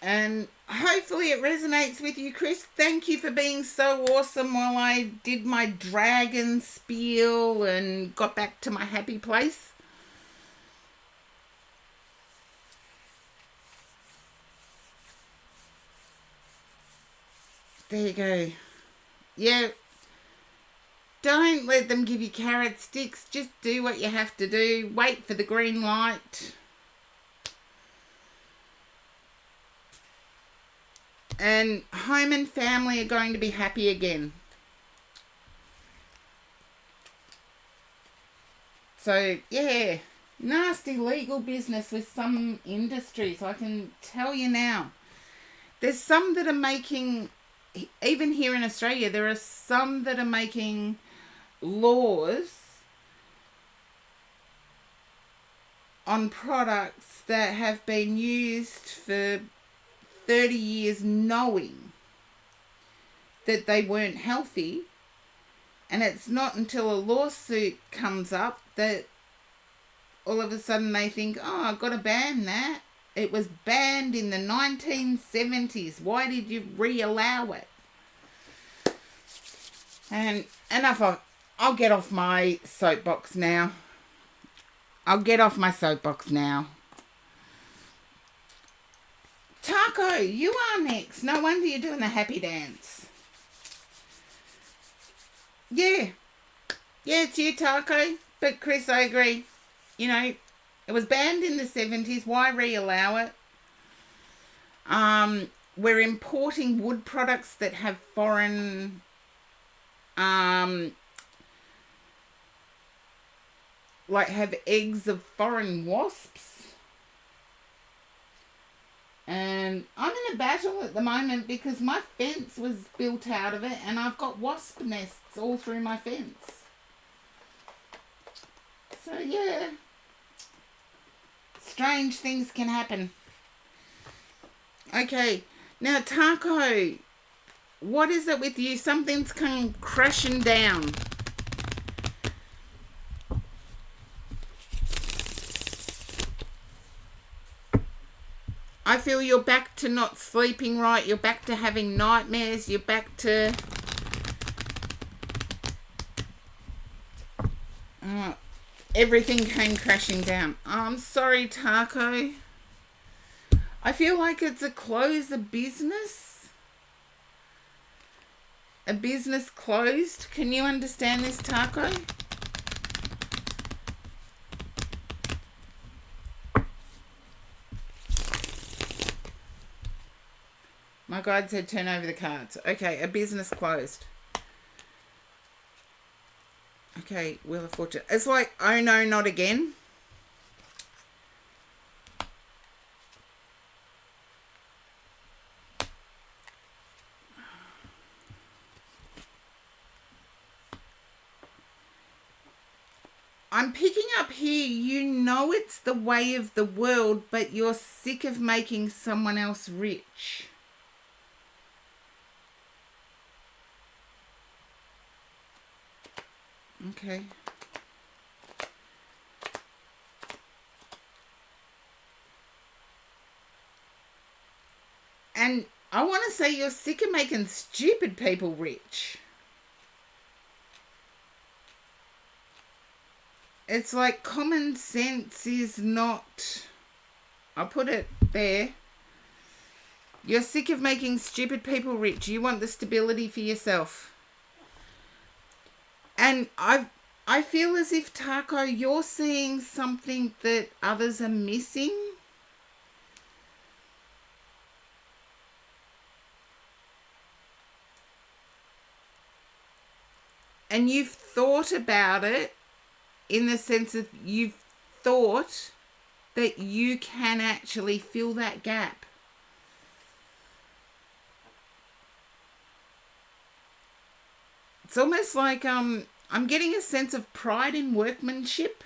And hopefully it resonates with you, Chris. Thank you for being so awesome while I did my dragon spiel and got back to my happy place. There you go. Yeah. Don't let them give you carrot sticks. Just do what you have to do. Wait for the green light. And home and family are going to be happy again. So, yeah, nasty legal business with some industries, I can tell you now. There's some that are making, even here in Australia, there are some that are making laws on products that have been used for 30 years knowing that they weren't healthy, and it's not until a lawsuit comes up that all of a sudden they think, oh, I've got to ban that. It was banned in the 1970s. Why did you re-allow it? And enough of... I'll get off my soapbox now. Taco, you are next. No wonder you're doing the happy dance. Yeah. Yeah, it's you, Taco. But Chris, I agree. You know, it was banned in the 70s. Why re-allow it? We're importing wood products that have foreign... like have eggs of foreign wasps. And I'm in a battle at the moment because my fence was built out of it and I've got wasp nests all through my fence. So yeah, strange things can happen. Okay, now Taco, what is it with you? Something's come crashing down. I feel you're back to not sleeping right. You're back to having nightmares. You're back to... everything came crashing down. I'm sorry, Taco. I feel like it's a close of business. A business closed. Can you understand this, Taco? My guide said turn over the cards. Okay, a business closed. Okay, Wheel of Fortune. It's like, oh no, not again. I'm picking up here, you know it's the way of the world, but you're sick of making someone else rich. Okay. And I want to say you're sick of making stupid people rich. It's like common sense is not... I'll put it there. You're sick of making stupid people rich. You want the stability for yourself. And I feel as if, Taco, you're seeing something that others are missing. And you've thought about it in the sense of you've thought that you can actually fill that gap. It's almost like I'm getting a sense of pride in workmanship.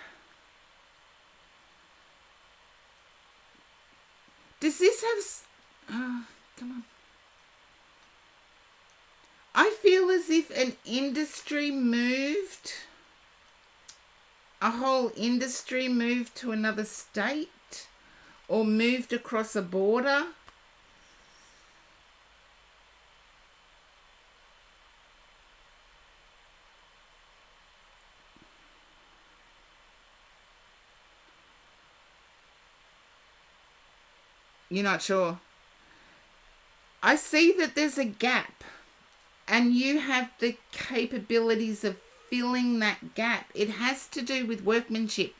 Does this have... come on. I feel as if an industry moved... a whole industry moved to another state or moved across a border. You're not sure? I see that there's a gap and you have the capabilities of filling that gap. It has to do with workmanship.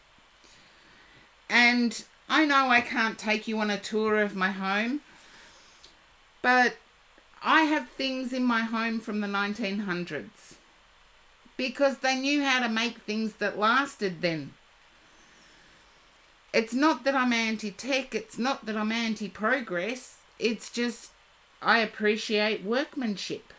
And I know I can't take you on a tour of my home, but I have things in my home from the 1900s because they knew how to make things that lasted then. It's not that I'm anti-tech, it's not that I'm anti-progress, it's just I appreciate workmanship.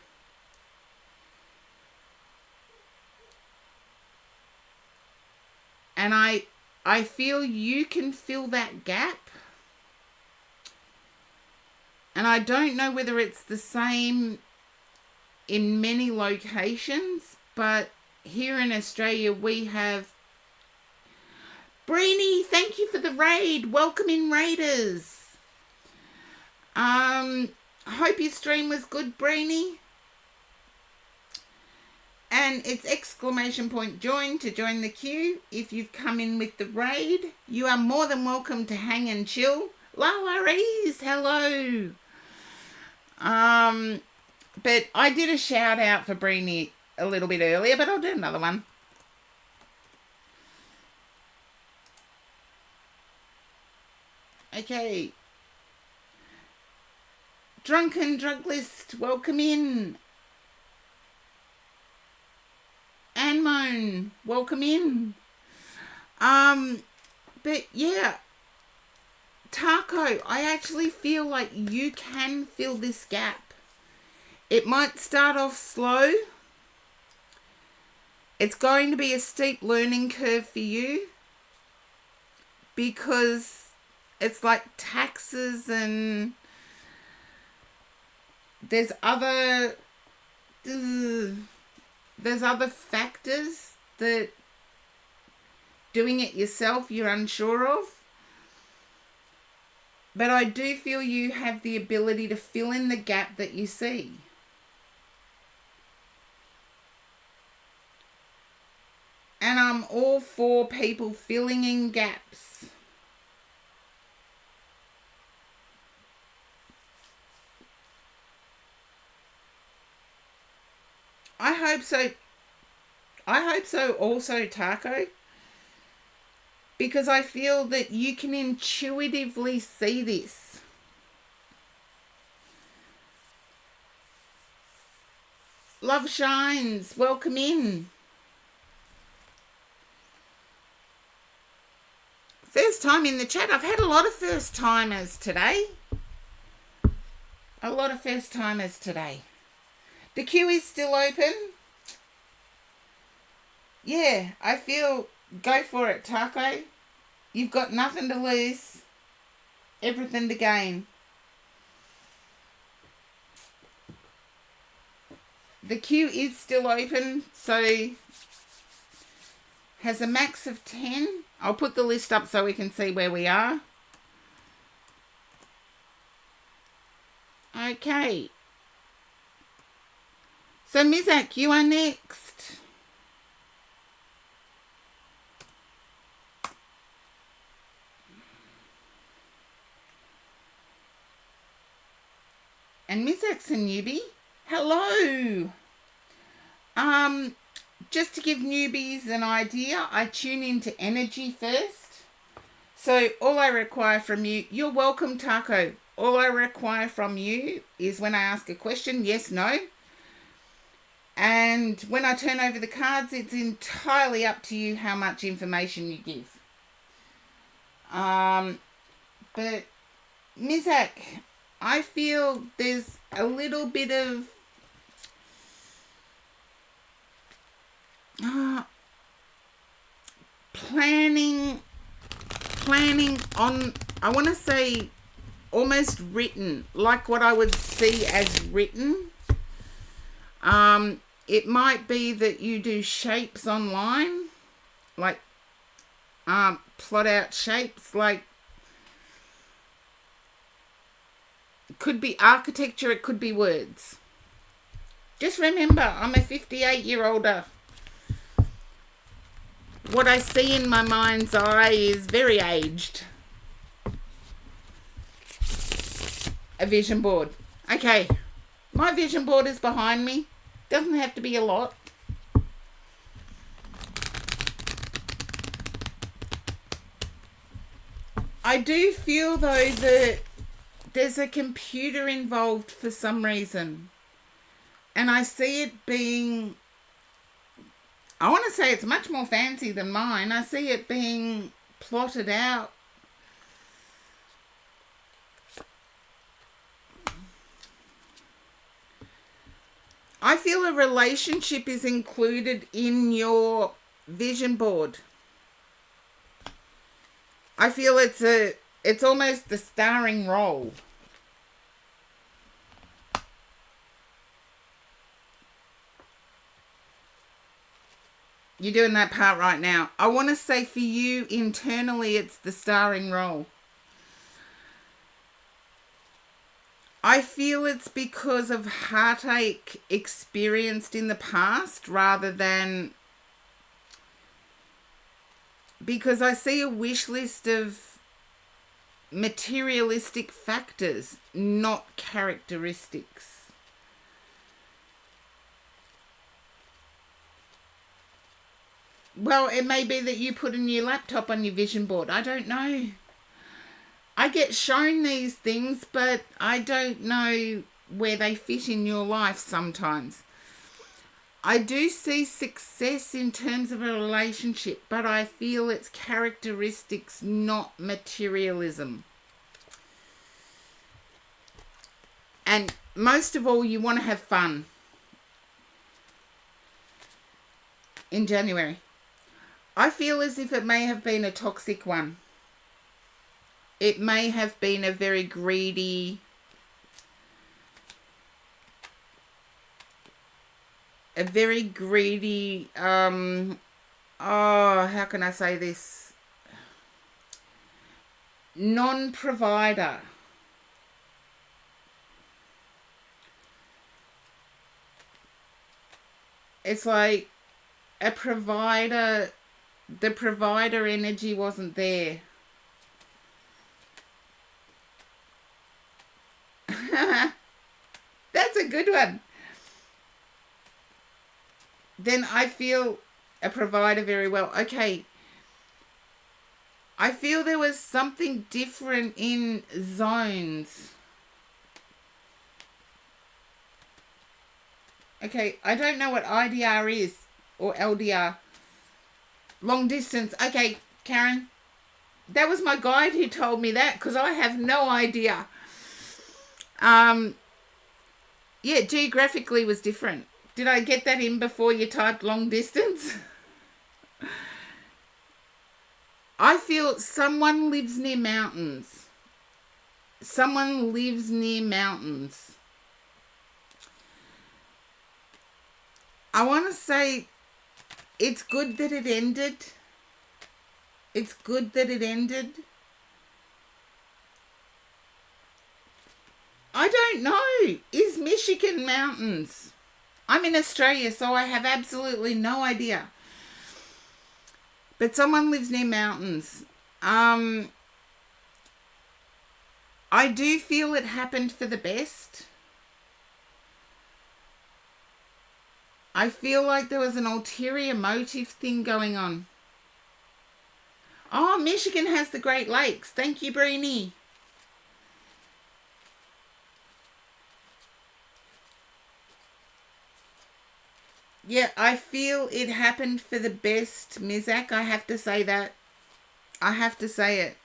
And I feel you can fill that gap. And I don't know whether it's the same in many locations, but here in Australia we have... Breenie, thank you for the raid. Welcome in, raiders. I hope your stream was good, Breenie. And it's !join to join the queue. If you've come in with the raid, you are more than welcome to hang and chill. Lala Rees, hello. But I did a shout out for Breenie a little bit earlier, but I'll do another one. Okay. Drunken Drug List, welcome in. Anmone, welcome in. But yeah, Taco, I actually feel like you can fill this gap. It might start off slow. It's going to be a steep learning curve for you because it's like taxes and there's other factors that doing it yourself you're unsure of. But I do feel you have the ability to fill in the gap that you see. And I'm all for people filling in gaps. I hope so. I hope so also, Taco. Because I feel that you can intuitively see this. Love Shines, welcome in. First time in the chat. I've had a lot of first timers today. The queue is still open. Yeah, I feel go for it, Taco. You've got nothing to lose, everything to gain. The queue is still open, so has a max of 10. I'll put the list up so we can see where we are. Okay. So, Mizak, you are next. And Mizak's a newbie. Hello. Just to give newbies an idea, I tune into energy first. So all I require from you, you're welcome, Taco. All I require from you is when I ask a question, yes, no. And when I turn over the cards, it's entirely up to you how much information you give. But Mizak, I feel there's a little bit of planning on, I want to say almost written, like what I would see as written. It might be that you do shapes online, like plot out shapes, like it could be architecture, it could be words. Just remember, I'm a 58-year-older. What I see in my mind's eye is very aged. A vision board. Okay, my vision board is behind me. Doesn't have to be a lot. I do feel, though, that there's a computer involved for some reason. And I see it being, I want to say it's much more fancy than mine. I see it being plotted out. I feel a relationship is included in your vision board. I feel it's almost the starring role. You're doing that part right now. I want to say for you, internally, it's the starring role. I feel it's because of heartache experienced in the past rather than because I see a wish list of materialistic factors, not characteristics. Well, it may be that you put a new laptop on your vision board. I don't know. I get shown these things, but I don't know where they fit in your life sometimes. I do see success in terms of a relationship, but I feel it's characteristics, not materialism. And most of all, you want to have fun in January. I feel as if it may have been a toxic one. It may have been a very greedy, how can I say this? Non-provider. It's like a provider, the provider energy wasn't there. That's a good one. Then I feel a provider very well. Okay. I feel there was something different in zones. Okay, I don't know what IDR is or LDR. Long distance. Okay, Karen. That was my guide who told me that because I have no idea. Yeah, geographically was different. Did I get that in before you typed long distance? I feel someone lives near mountains. Someone lives near mountains. I want to say it's good that it ended. It's good that it ended. I don't know. Is Michigan mountains? I'm in Australia, so I have absolutely no idea. But someone lives near mountains. I do feel it happened for the best. I feel like there was an ulterior motive thing going on. Oh, Michigan has the Great Lakes. Thank you, Breenie. Yeah, I feel it happened for the best, Mizak. I have to say that. I have to say it.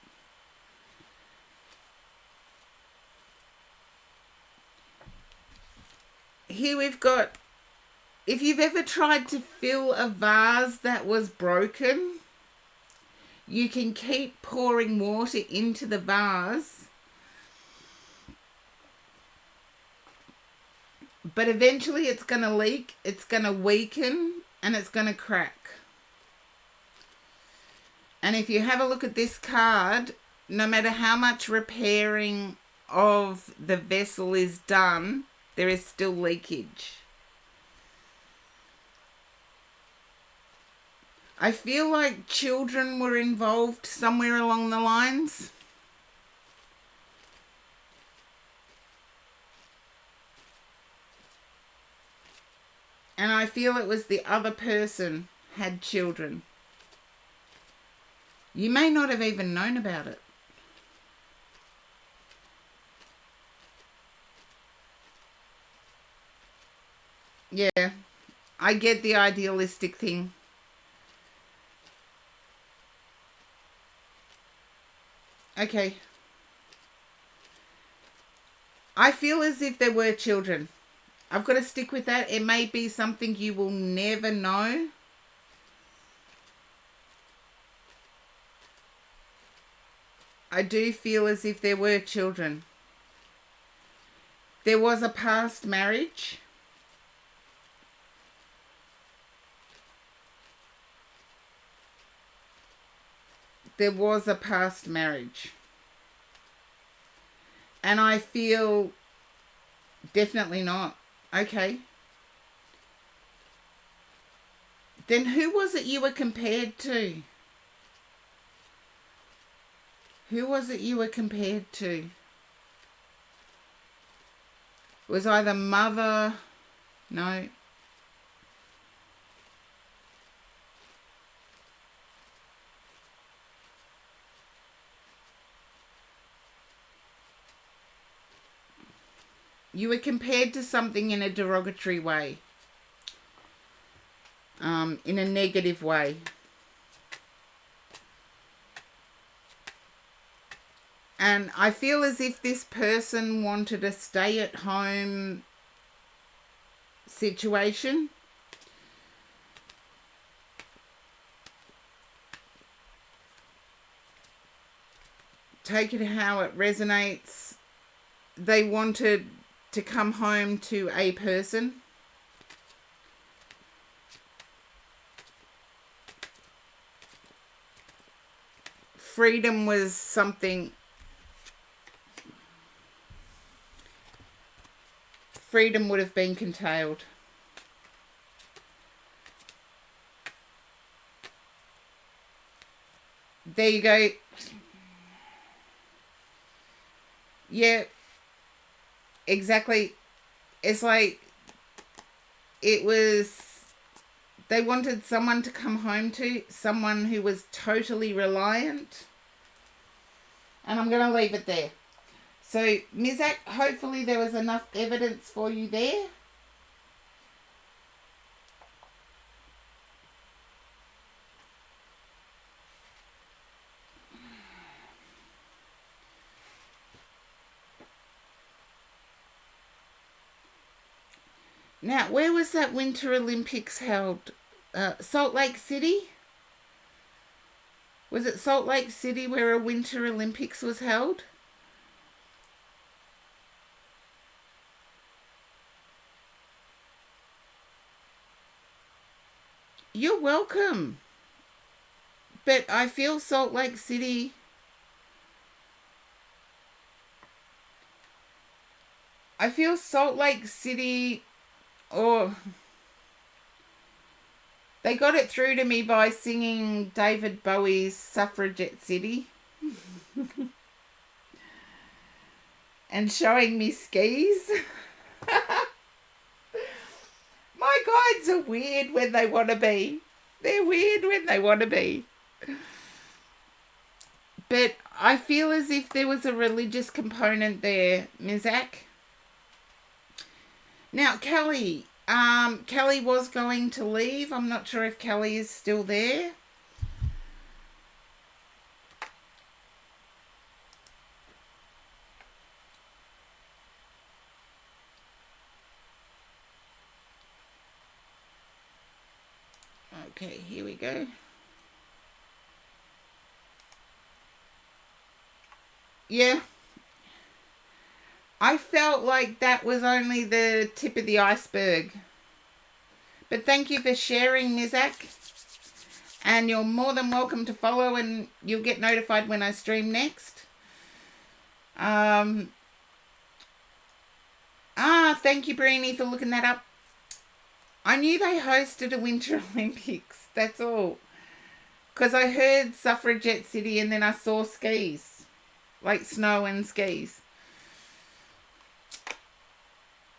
Here we've got, if you've ever tried to fill a vase that was broken, you can keep pouring water into the vase, but eventually it's going to leak, it's going to weaken, and it's going to crack. And if you have a look at this card, no matter how much repairing of the vessel is done, there is still leakage. I feel like children were involved somewhere along the lines. And I feel it was the other person had children. You may not have even known about it. Yeah, I get the idealistic thing. Okay. I feel as if there were children. I've got to stick with that. It may be something you will never know. I do feel as if there were children. There was a past marriage. There was a past marriage. And I feel Definitely not. Okay. Then who was it you were compared to? Who was it you were compared to? It was either mother... No. You were compared to something in a derogatory way. In a negative way. And I feel as if this person wanted a stay-at-home situation. Take it how it resonates. They wanted to come home to a person. Freedom was something... Freedom would have been curtailed. There you go. Yeah, exactly. It's like it was... They wanted someone to come home to, someone who was totally reliant. And I'm going to leave it there. So, Mizak, hopefully there was enough evidence for you there. Now, where was that Winter Olympics held? Salt Lake City? Was it Salt Lake City where a Winter Olympics was held? You're welcome. But I feel Salt Lake City... I feel Salt Lake City... Oh... They got it through to me by singing David Bowie's Suffragette City. And showing me skis. My guides are weird when they want to be. They're weird when they want to be. But I feel as if there was a religious component there, Mizak. Now, Kelly. Kelly was going to leave. I'm not sure if Kelly is still there. Okay, here we go. Yeah. I felt like that was only the tip of the iceberg. But thank you for sharing, Mizak. And you're more than welcome to follow, and you'll get notified when I stream next. Thank you, Brini, for looking that up. I knew they hosted a Winter Olympics. That's all. Because I heard Suffragette City and then I saw skis. Like snow and skis.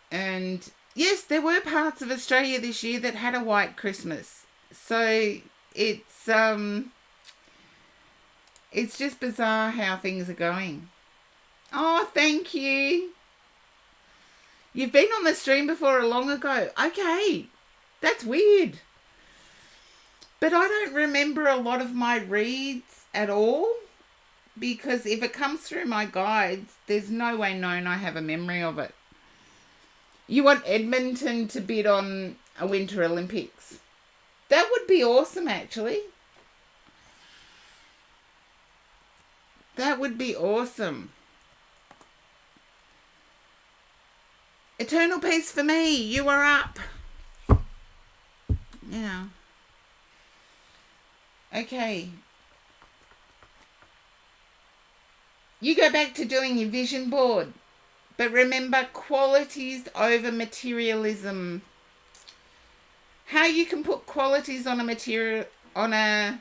And yes, there were parts of Australia this year that had a white Christmas. So it's just bizarre how things are going. Oh, thank you. You've been on the stream before long ago. Okay. That's weird. But I don't remember a lot of my reads at all. Because if it comes through my guides, there's no way known I have a memory of it. You want Edmonton to bid on a Winter Olympics? That would be awesome, actually. That would be awesome. Eternal peace for me. You are up. Yeah. Okay. You go back to doing your vision board. But remember, qualities over materialism. How you can put qualities on a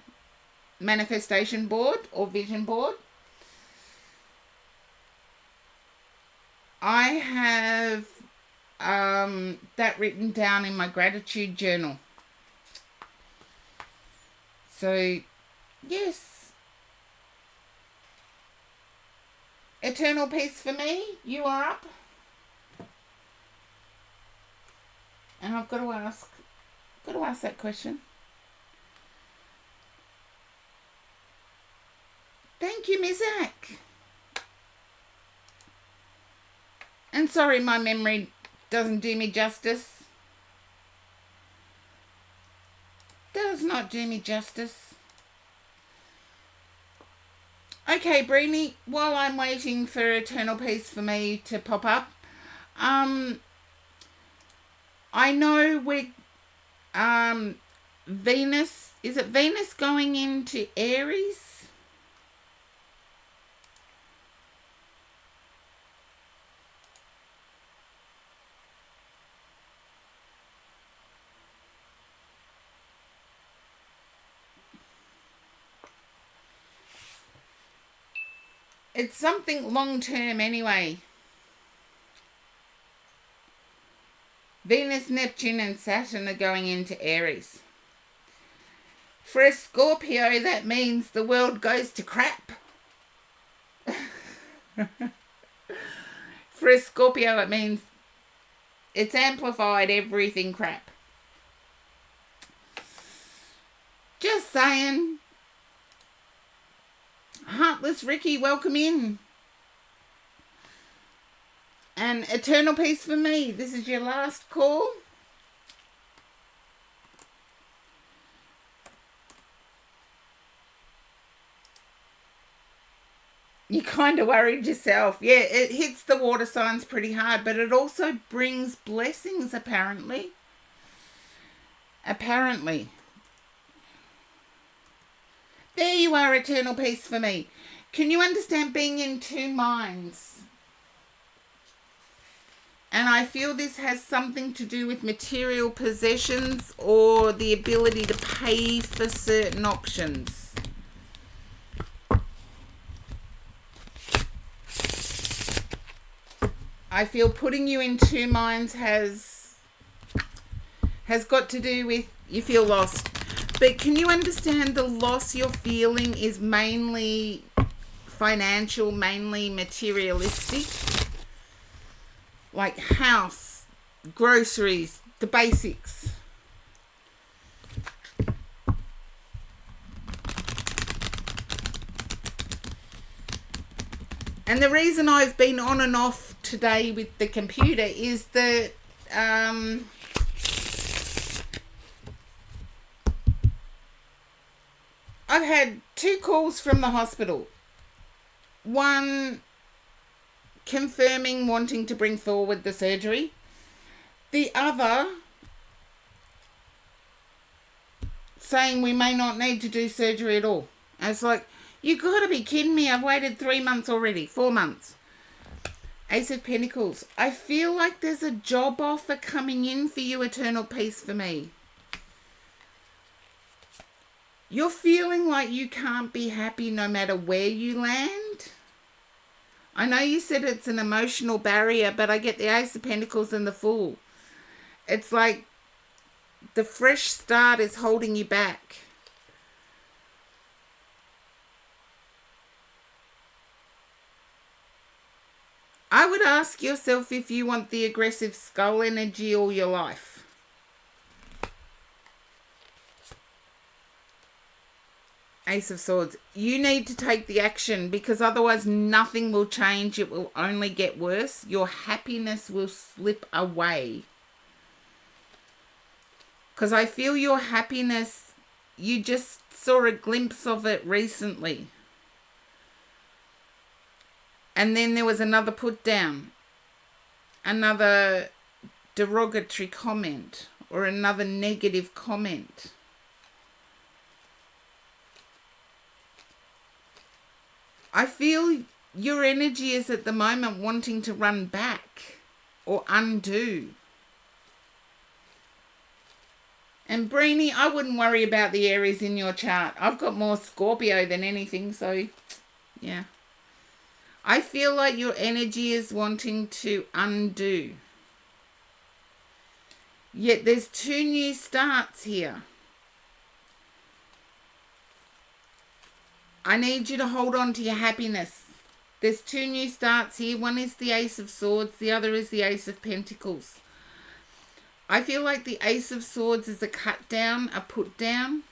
manifestation board or vision board. I have that written down in my gratitude journal. So, yes. Eternal peace for me. You are up. And I've got to ask that question. Thank you, Mizak. And sorry, my memory doesn't do me justice. Does not do me justice. Okay, Breenie, while I'm waiting for eternal peace for me to pop up, I know we Venus, is it Venus going into Aries? It's something long term anyway. Venus, Neptune and Saturn are going into Aries. For a Scorpio, that means the world goes to crap. For a Scorpio, it means it's amplified everything crap. Just saying. Heartless Ricky, welcome in. And eternal peace for me. This is your last call. You kind of worried yourself. Yeah, it hits the water signs pretty hard, but it also brings blessings, apparently. Apparently. There you are, eternal peace for me. Can you understand being in two minds? And I feel this has something to do with material possessions or the ability to pay for certain options. I feel putting you in two minds has got to do with you feel lost. But can you understand the loss you're feeling is mainly financial, mainly materialistic? Like house, groceries, the basics. And the reason I've been on and off today with the computer is that I've had 2 calls from the hospital. One confirming wanting to bring forward the surgery. The other saying we may not need to do surgery at all. And it's like, you gotta be kidding me. I've waited 3 months already, 4 months. Ace of Pentacles. I feel like there's a job offer coming in for you, eternal peace for me. You're feeling like you can't be happy no matter where you land. I know you said it's an emotional barrier, but I get the Ace of Pentacles and the Fool. It's like the fresh start is holding you back. I would ask yourself if you want the aggressive skull energy all your life. Ace of Swords. You need to take the action because otherwise nothing will change. It will only get worse. Your happiness will slip away. Because I feel your happiness, you just saw a glimpse of it recently. And then there was another put down. Another derogatory comment or another negative comment. I feel your energy is at the moment wanting to run back or undo. And Breenie, I wouldn't worry about the Aries in your chart. I've got more Scorpio than anything, so yeah. I feel like your energy is wanting to undo. Yet there's 2 new starts here. I need you to hold on to your happiness. There's 2 new starts here. One is the Ace of Swords. The other is the Ace of Pentacles. I feel like the Ace of Swords is a cut down, a put down.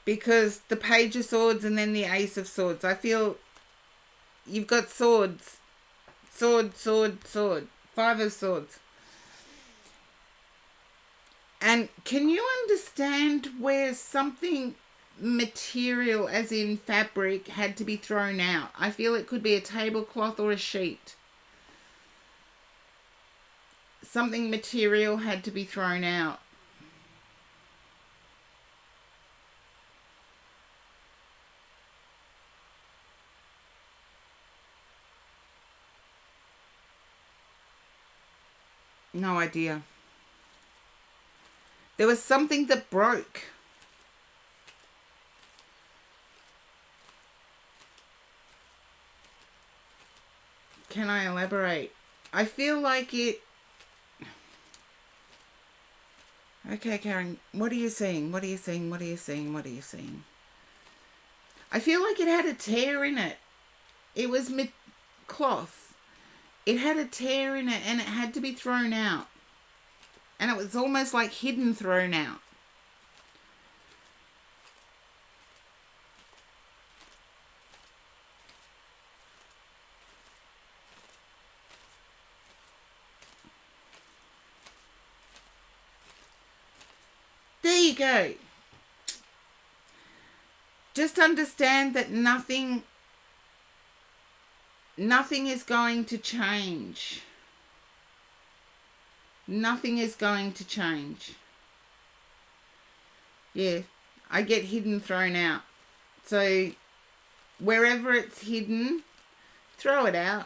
Because the Page of Swords and then the Ace of Swords. I feel you've got swords. Sword, sword, sword. 5 of Swords. And can you understand where something material, as in fabric, had to be thrown out? I feel it could be a tablecloth or a sheet. Something material had to be thrown out. No idea. There was something that broke. Can I elaborate? I feel like it... Okay, Karen, what are you seeing? What are you seeing? What are you seeing? What are you seeing? I feel like it had a tear in it. It was cloth. It had a tear in it and it had to be thrown out. And it was almost like hidden thrown out. There you go. Just understand that nothing is going to change. Nothing is going to change. Yeah, I get hidden thrown out. So wherever it's hidden, throw it out.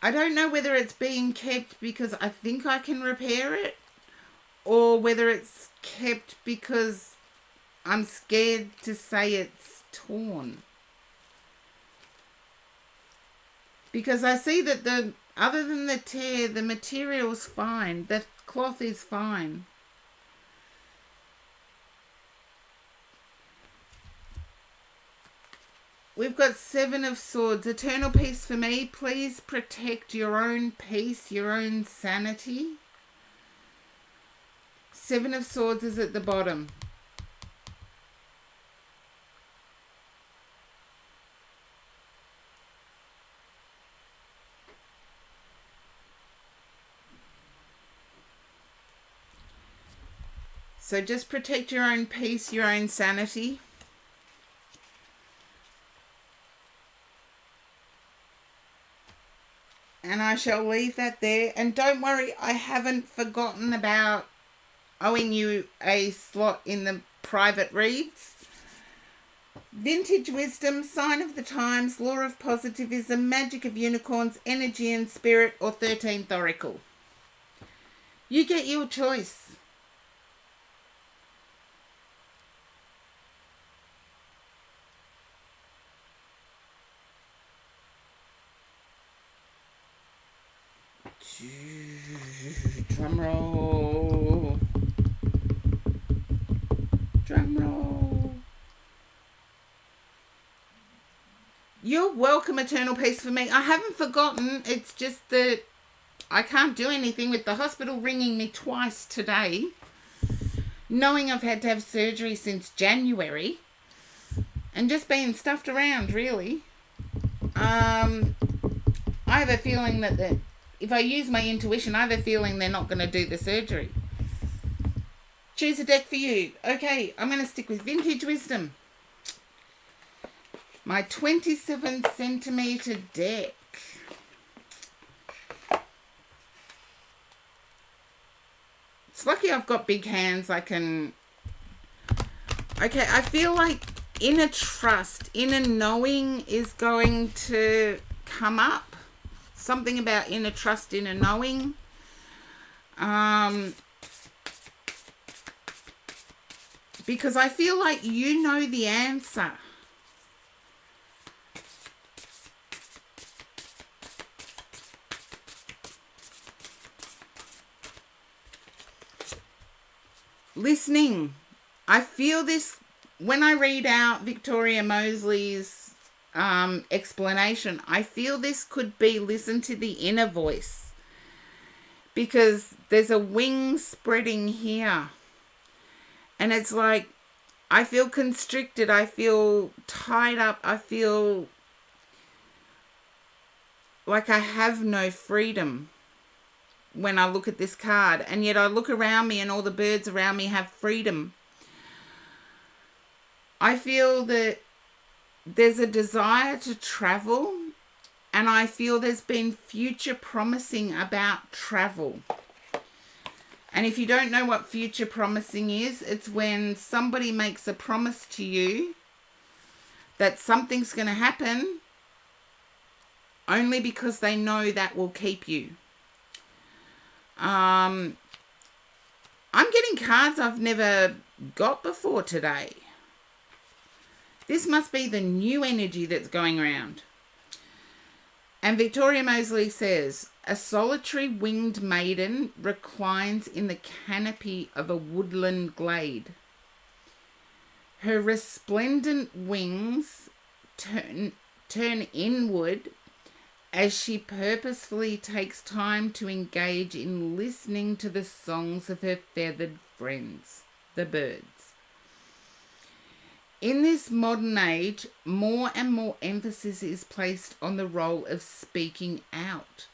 I don't know whether it's being kept because I think I can repair it, or whether it's kept because I'm scared to say it's torn. Because I see that other than the tear, the material's fine. The cloth is fine. We've got 7 of Swords. Eternal peace for me. Please protect your own peace, your own sanity. 7 of Swords is at the bottom. So just protect your own peace, your own sanity. And I shall leave that there. And don't worry, I haven't forgotten about owing you a slot in the private reads. Vintage wisdom, sign of the times, law of positivism, magic of unicorns, energy and spirit, or 13th oracle. You get your choice. Drum roll. Drum roll. You're welcome, eternal peace for me. I haven't forgotten. It's just that I can't do anything with the hospital ringing me twice today, knowing I've had to have surgery since January, and just being stuffed around, really. I have a feeling that if I use my intuition, I have a feeling they're not going to do the surgery. Choose a deck for you. Okay, I'm going to stick with Vintage Wisdom. My 27 centimetre deck. It's lucky I've got big hands. I can Okay, I feel like inner trust, inner knowing is going to come up. Something about inner trust, inner knowing. Because I feel like you know the answer. Listening. I feel this when I read out Victoria Mosley's explanation. I feel this could be listen to the inner voice, because there's a wing spreading here. And it's like, I feel constricted. I feel tied up. I feel like I have no freedom when I look at this card. And yet I look around me and all the birds around me have freedom. I feel that there's a desire to travel, and I feel there's been future promising about travel. And if you don't know what future promising is, it's when somebody makes a promise to you that something's going to happen only because they know that will keep you. I'm getting cards I've never got before today. This must be the new energy that's going around. And Victoria Mosley says, a solitary winged maiden reclines in the canopy of a woodland glade. Her resplendent wings turn inward as she purposefully takes time to engage in listening to the songs of her feathered friends, the birds. In this modern age, more and more emphasis is placed on the role of speaking out,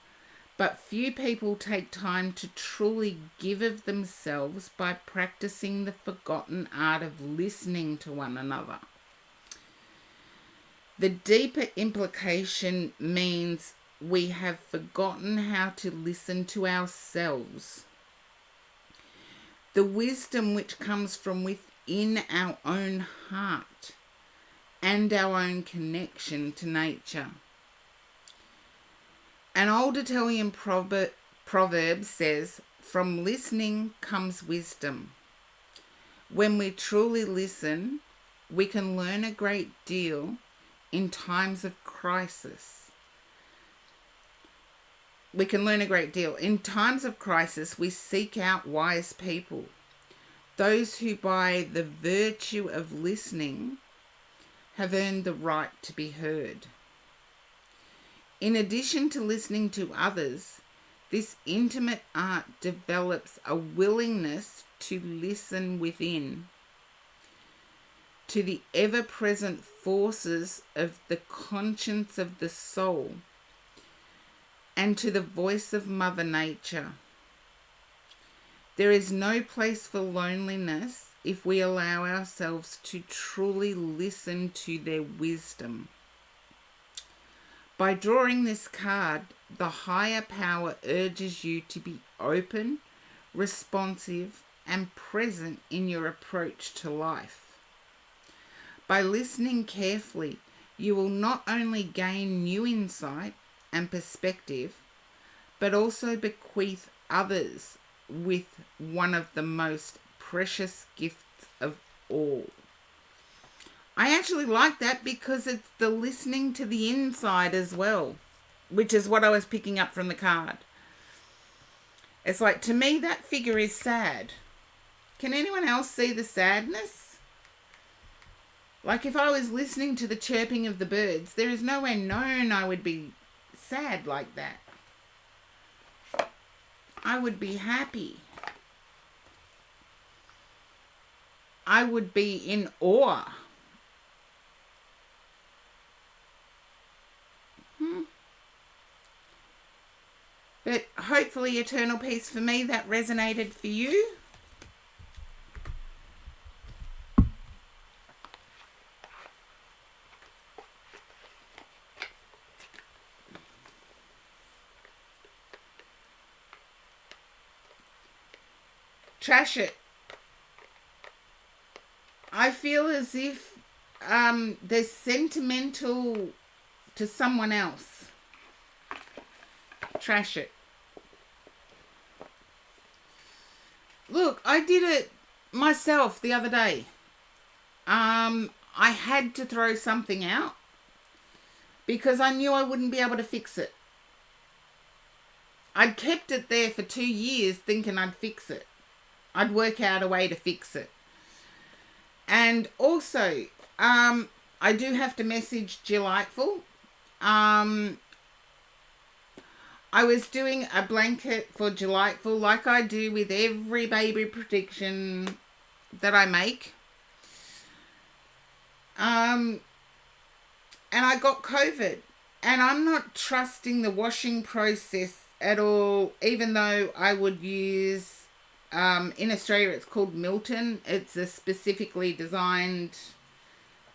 but few people take time to truly give of themselves by practicing the forgotten art of listening to one another. The deeper implication means we have forgotten how to listen to ourselves. The wisdom which comes from within our own heart and our own connection to nature. An old Italian proverb says, from listening comes wisdom. When we truly listen, we can learn a great deal in times of crisis. In times of crisis, we seek out wise people, those who by the virtue of listening have earned the right to be heard. In addition to listening to others, this intimate art develops a willingness to listen within, to the ever-present forces of the conscience of the soul, and to the voice of Mother Nature. There is no place for loneliness if we allow ourselves to truly listen to their wisdom. By drawing this card, the higher power urges you to be open, responsive, and present in your approach to life. By listening carefully, you will not only gain new insight and perspective, but also bequeath others with one of the most precious gifts of all. I actually like that because it's the listening to the inside as well, which is what I was picking up from the card. It's like, to me, that figure is sad. Can anyone else see the sadness? Like, if I was listening to the chirping of the birds, there is nowhere known I would be sad like that. I would be happy. I would be in awe. But hopefully, eternal peace for me, that resonated for you. Trash it. I feel as if they're sentimental to someone else. Trash it. Look, I did it myself the other day. I had to throw something out because I knew I wouldn't be able to fix it. I'd kept it there for 2 years thinking I'd fix it. I'd work out a way to fix it. And also, I do have to message Delightful. I was doing a blanket for Delightful like I do with every baby prediction that I make. And I got COVID. And I'm not trusting the washing process at all, even though I would use, in Australia it's called Milton. It's a specifically designed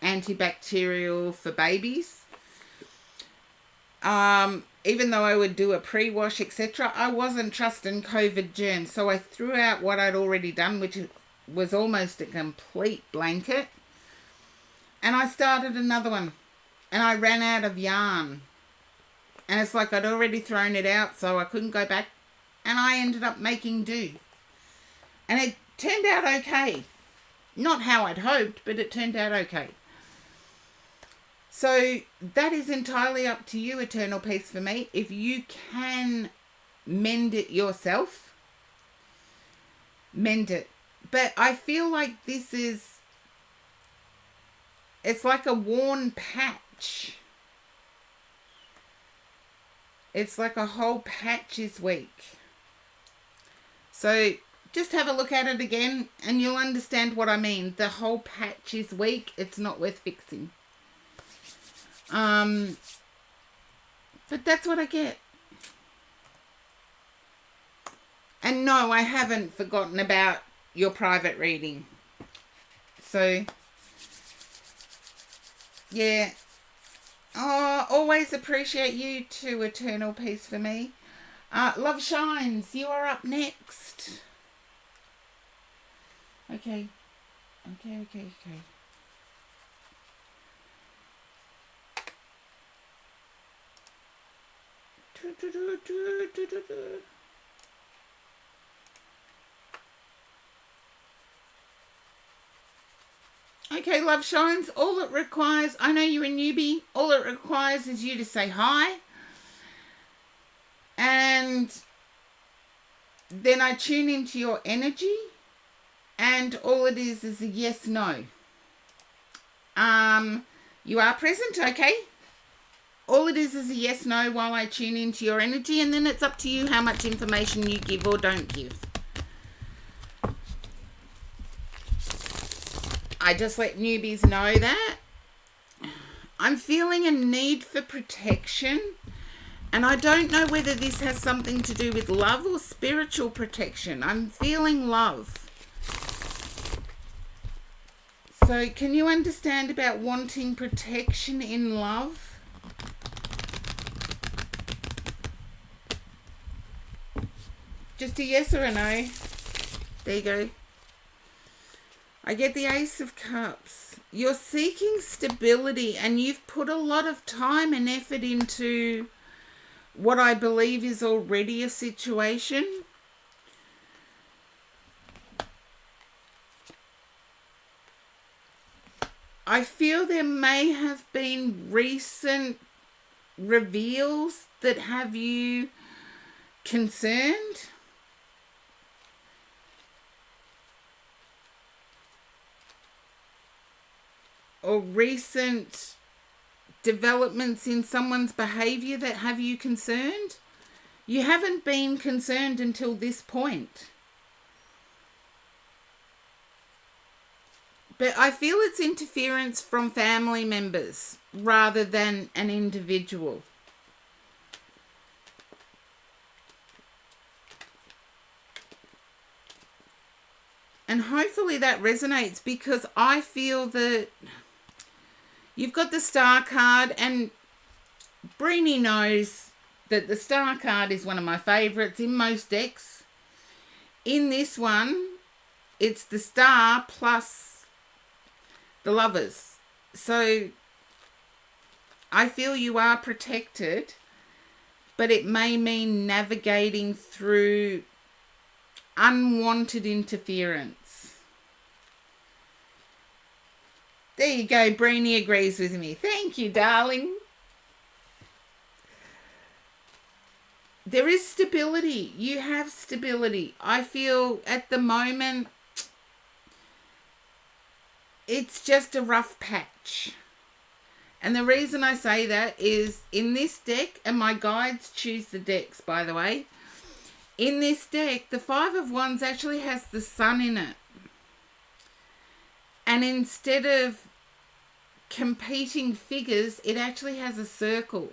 antibacterial for babies. Even though I would do a pre-wash, etc., I wasn't trusting COVID germs. So I threw out what I'd already done, which was almost a complete blanket. And I started another one. And I ran out of yarn. And it's like I'd already thrown it out, so I couldn't go back. And I ended up making do. And it turned out okay. Not how I'd hoped, but it turned out okay. So that is entirely up to you, Eternal Peace for me. If you can mend it yourself, mend it. But I feel like this is, it's like a worn patch. It's like a whole patch is weak. So just have a look at it again and you'll understand what I mean. The whole patch is weak. It's not worth fixing. But that's what I get. And no, I haven't forgotten about your private reading. So, yeah. Oh, always appreciate you too, Eternal Peace for me. Love Shines, you are up next. Okay. Okay, Love Shines, all it requires, I know you're a newbie, all it requires is you to say hi. And then I tune into your energy. And all it is a yes, no. You are present, okay? All it is a yes, no while I tune into your energy. And then it's up to you how much information you give or don't give. I just let newbies know that. I'm feeling a need for protection. And I don't know whether this has something to do with love or spiritual protection. I'm feeling love. So can you understand about wanting protection in love? Just a yes or a no. There you go. I get the Ace of Cups. You're seeking stability and you've put a lot of time and effort into what I believe is already a situation. I feel there may have been recent reveals that have you concerned. Or recent developments in someone's behavior that have you concerned. You haven't been concerned until this point. But I feel it's interference from family members rather than an individual. And hopefully that resonates because I feel that you've got the Star card, and Brini knows that the Star card is one of my favourites in most decks. In this one, it's the Star plus the Lovers. So I feel you are protected, but it may mean navigating through unwanted interference. There you go. Brainy agrees with me. Thank you, darling. There is stability. You have stability. I feel at the moment it's just a rough patch. And the reason I say that is in this deck, and my guides choose the decks, by the way. In this deck, the Five of Wands actually has the Sun in it. And instead of competing figures, it actually has a circle.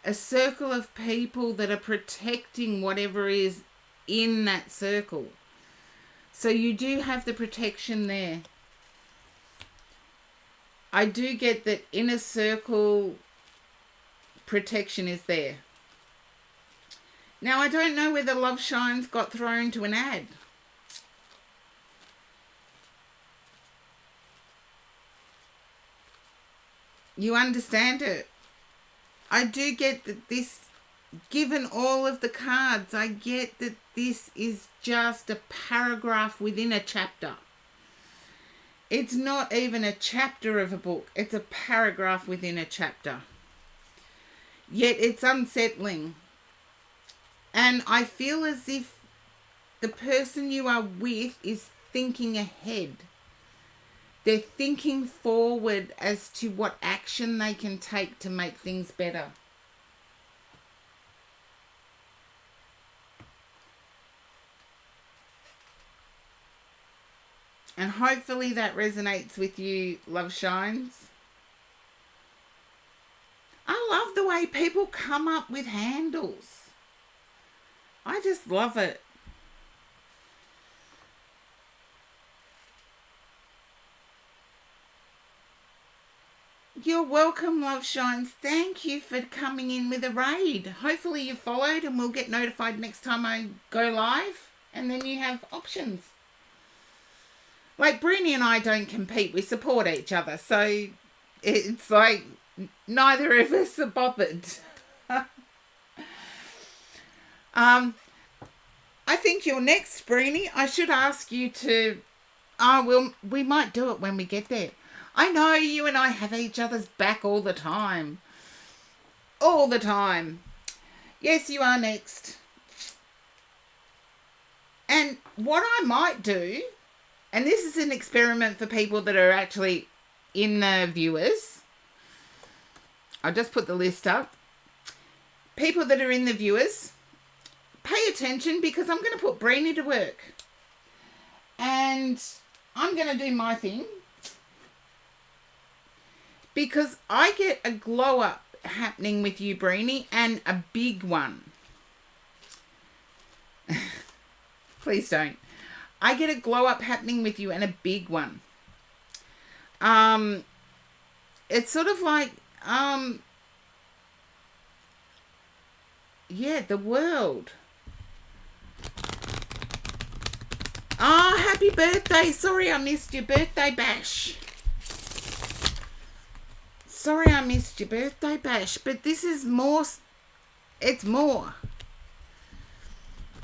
A circle of people that are protecting whatever is in that circle. So you do have the protection there. I do get that inner circle protection is there. Now, I don't know whether Love Shines got thrown to an ad. You understand it? I do get that this, given all of the cards, I get that this is just a paragraph within a chapter. It's not even a chapter of a book. It's a paragraph within a chapter. Yet it's unsettling. And I feel as if the person you are with is thinking ahead. They're thinking forward as to what action they can take to make things better. And hopefully that resonates with you, Love Shines. I love the way people come up with handles. I just love it. You're welcome, Love Shines. Thank you for coming in with a raid. Hopefully you followed and we'll get notified next time I go live. And then you have options. Like, Brini and I don't compete. We support each other. So it's like neither of us are bothered. I think you're next, Brini. I should ask you to... we might do it when we get there. I know you and I have each other's back all the time. All the time. Yes, you are next. And what I might do, and this is an experiment for people that are actually in the viewers. I'll just put the list up. People that are in the viewers, pay attention because I'm going to put Brini to work. And I'm going to do my thing. Because I get a glow up happening with you, Brini, and a big one. Please don't. I get a glow up happening with you and a big one. It's sort of like, yeah, the world. Oh, happy birthday. Sorry I missed your birthday bash. Sorry I missed your birthday bash, but this is more, it's more.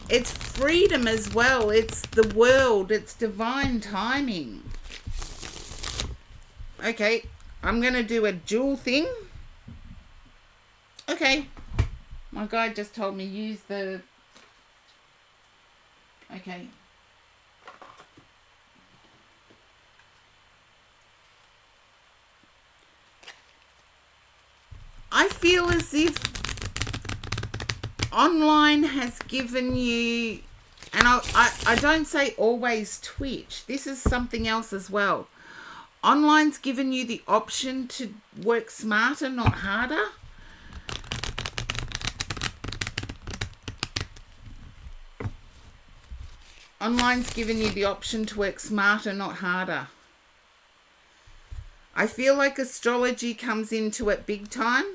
It's freedom as well. It's the world. It's divine timing. Okay, I'm going to do a dual thing. Okay, my guy just told me use the... Okay. I feel as if online has given you, and I don't say always Twitch, this is something else as well. Online's given you the option to work smarter, not harder. Online's given you the option to work smarter, not harder. I feel like astrology comes into it big time.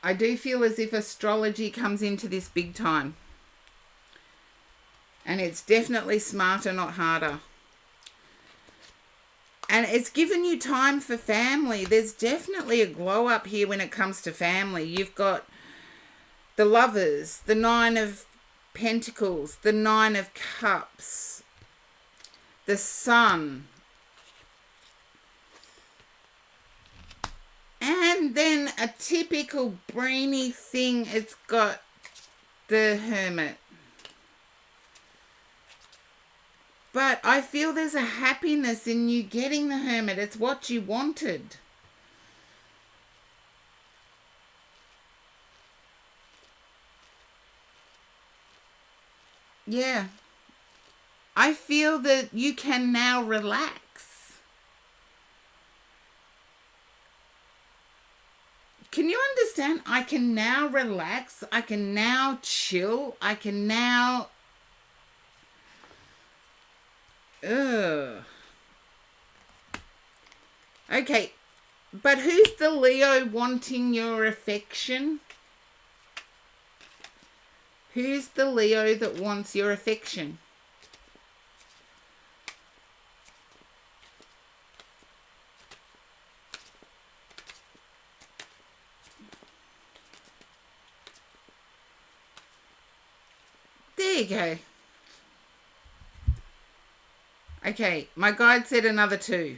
I do feel as if astrology comes into this big time. And it's definitely smarter, not harder. And it's given you time for family. There's definitely a glow up here when it comes to family. You've got the Lovers, the Nine of Pentacles, the Nine of Cups, the Sun. And then a typical brainy thing, it's got the Hermit. But I feel there's a happiness in you getting the Hermit. It's what you wanted. Yeah. I feel that you can now relax. Can you understand? I can now relax. I can now chill. I can now... Ugh. Okay, but who's the Leo wanting your affection? Who's the Leo that wants your affection? There you go. Okay, my guide said another 2.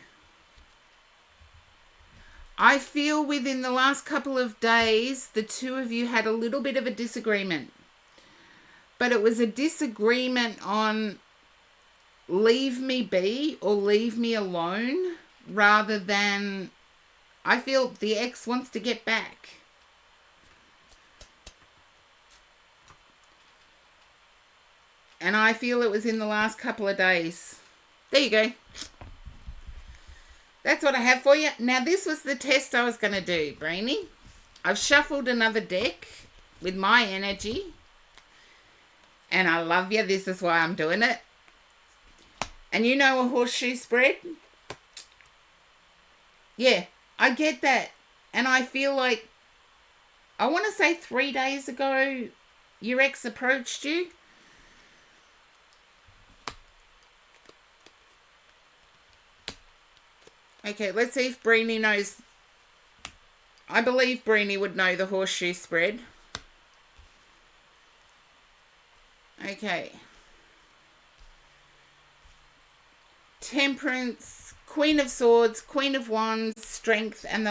I feel within the last couple of days, the 2 of you had a little bit of a disagreement. But it was a disagreement on leave me be or leave me alone rather than I feel the ex wants to get back. And I feel it was in the last couple of days. There you go. That's what I have for you. Now, this was the test I was going to do, Brainy. I've shuffled another deck with my energy. And I love you. This is why I'm doing it. And you know a horseshoe spread? Yeah, I get that. And I feel like, I want to say 3 days ago, your ex approached you. Okay, let's see if Breenie knows. I believe Breenie would know the horseshoe spread. Okay. Temperance, Queen of Swords, Queen of Wands, Strength, and the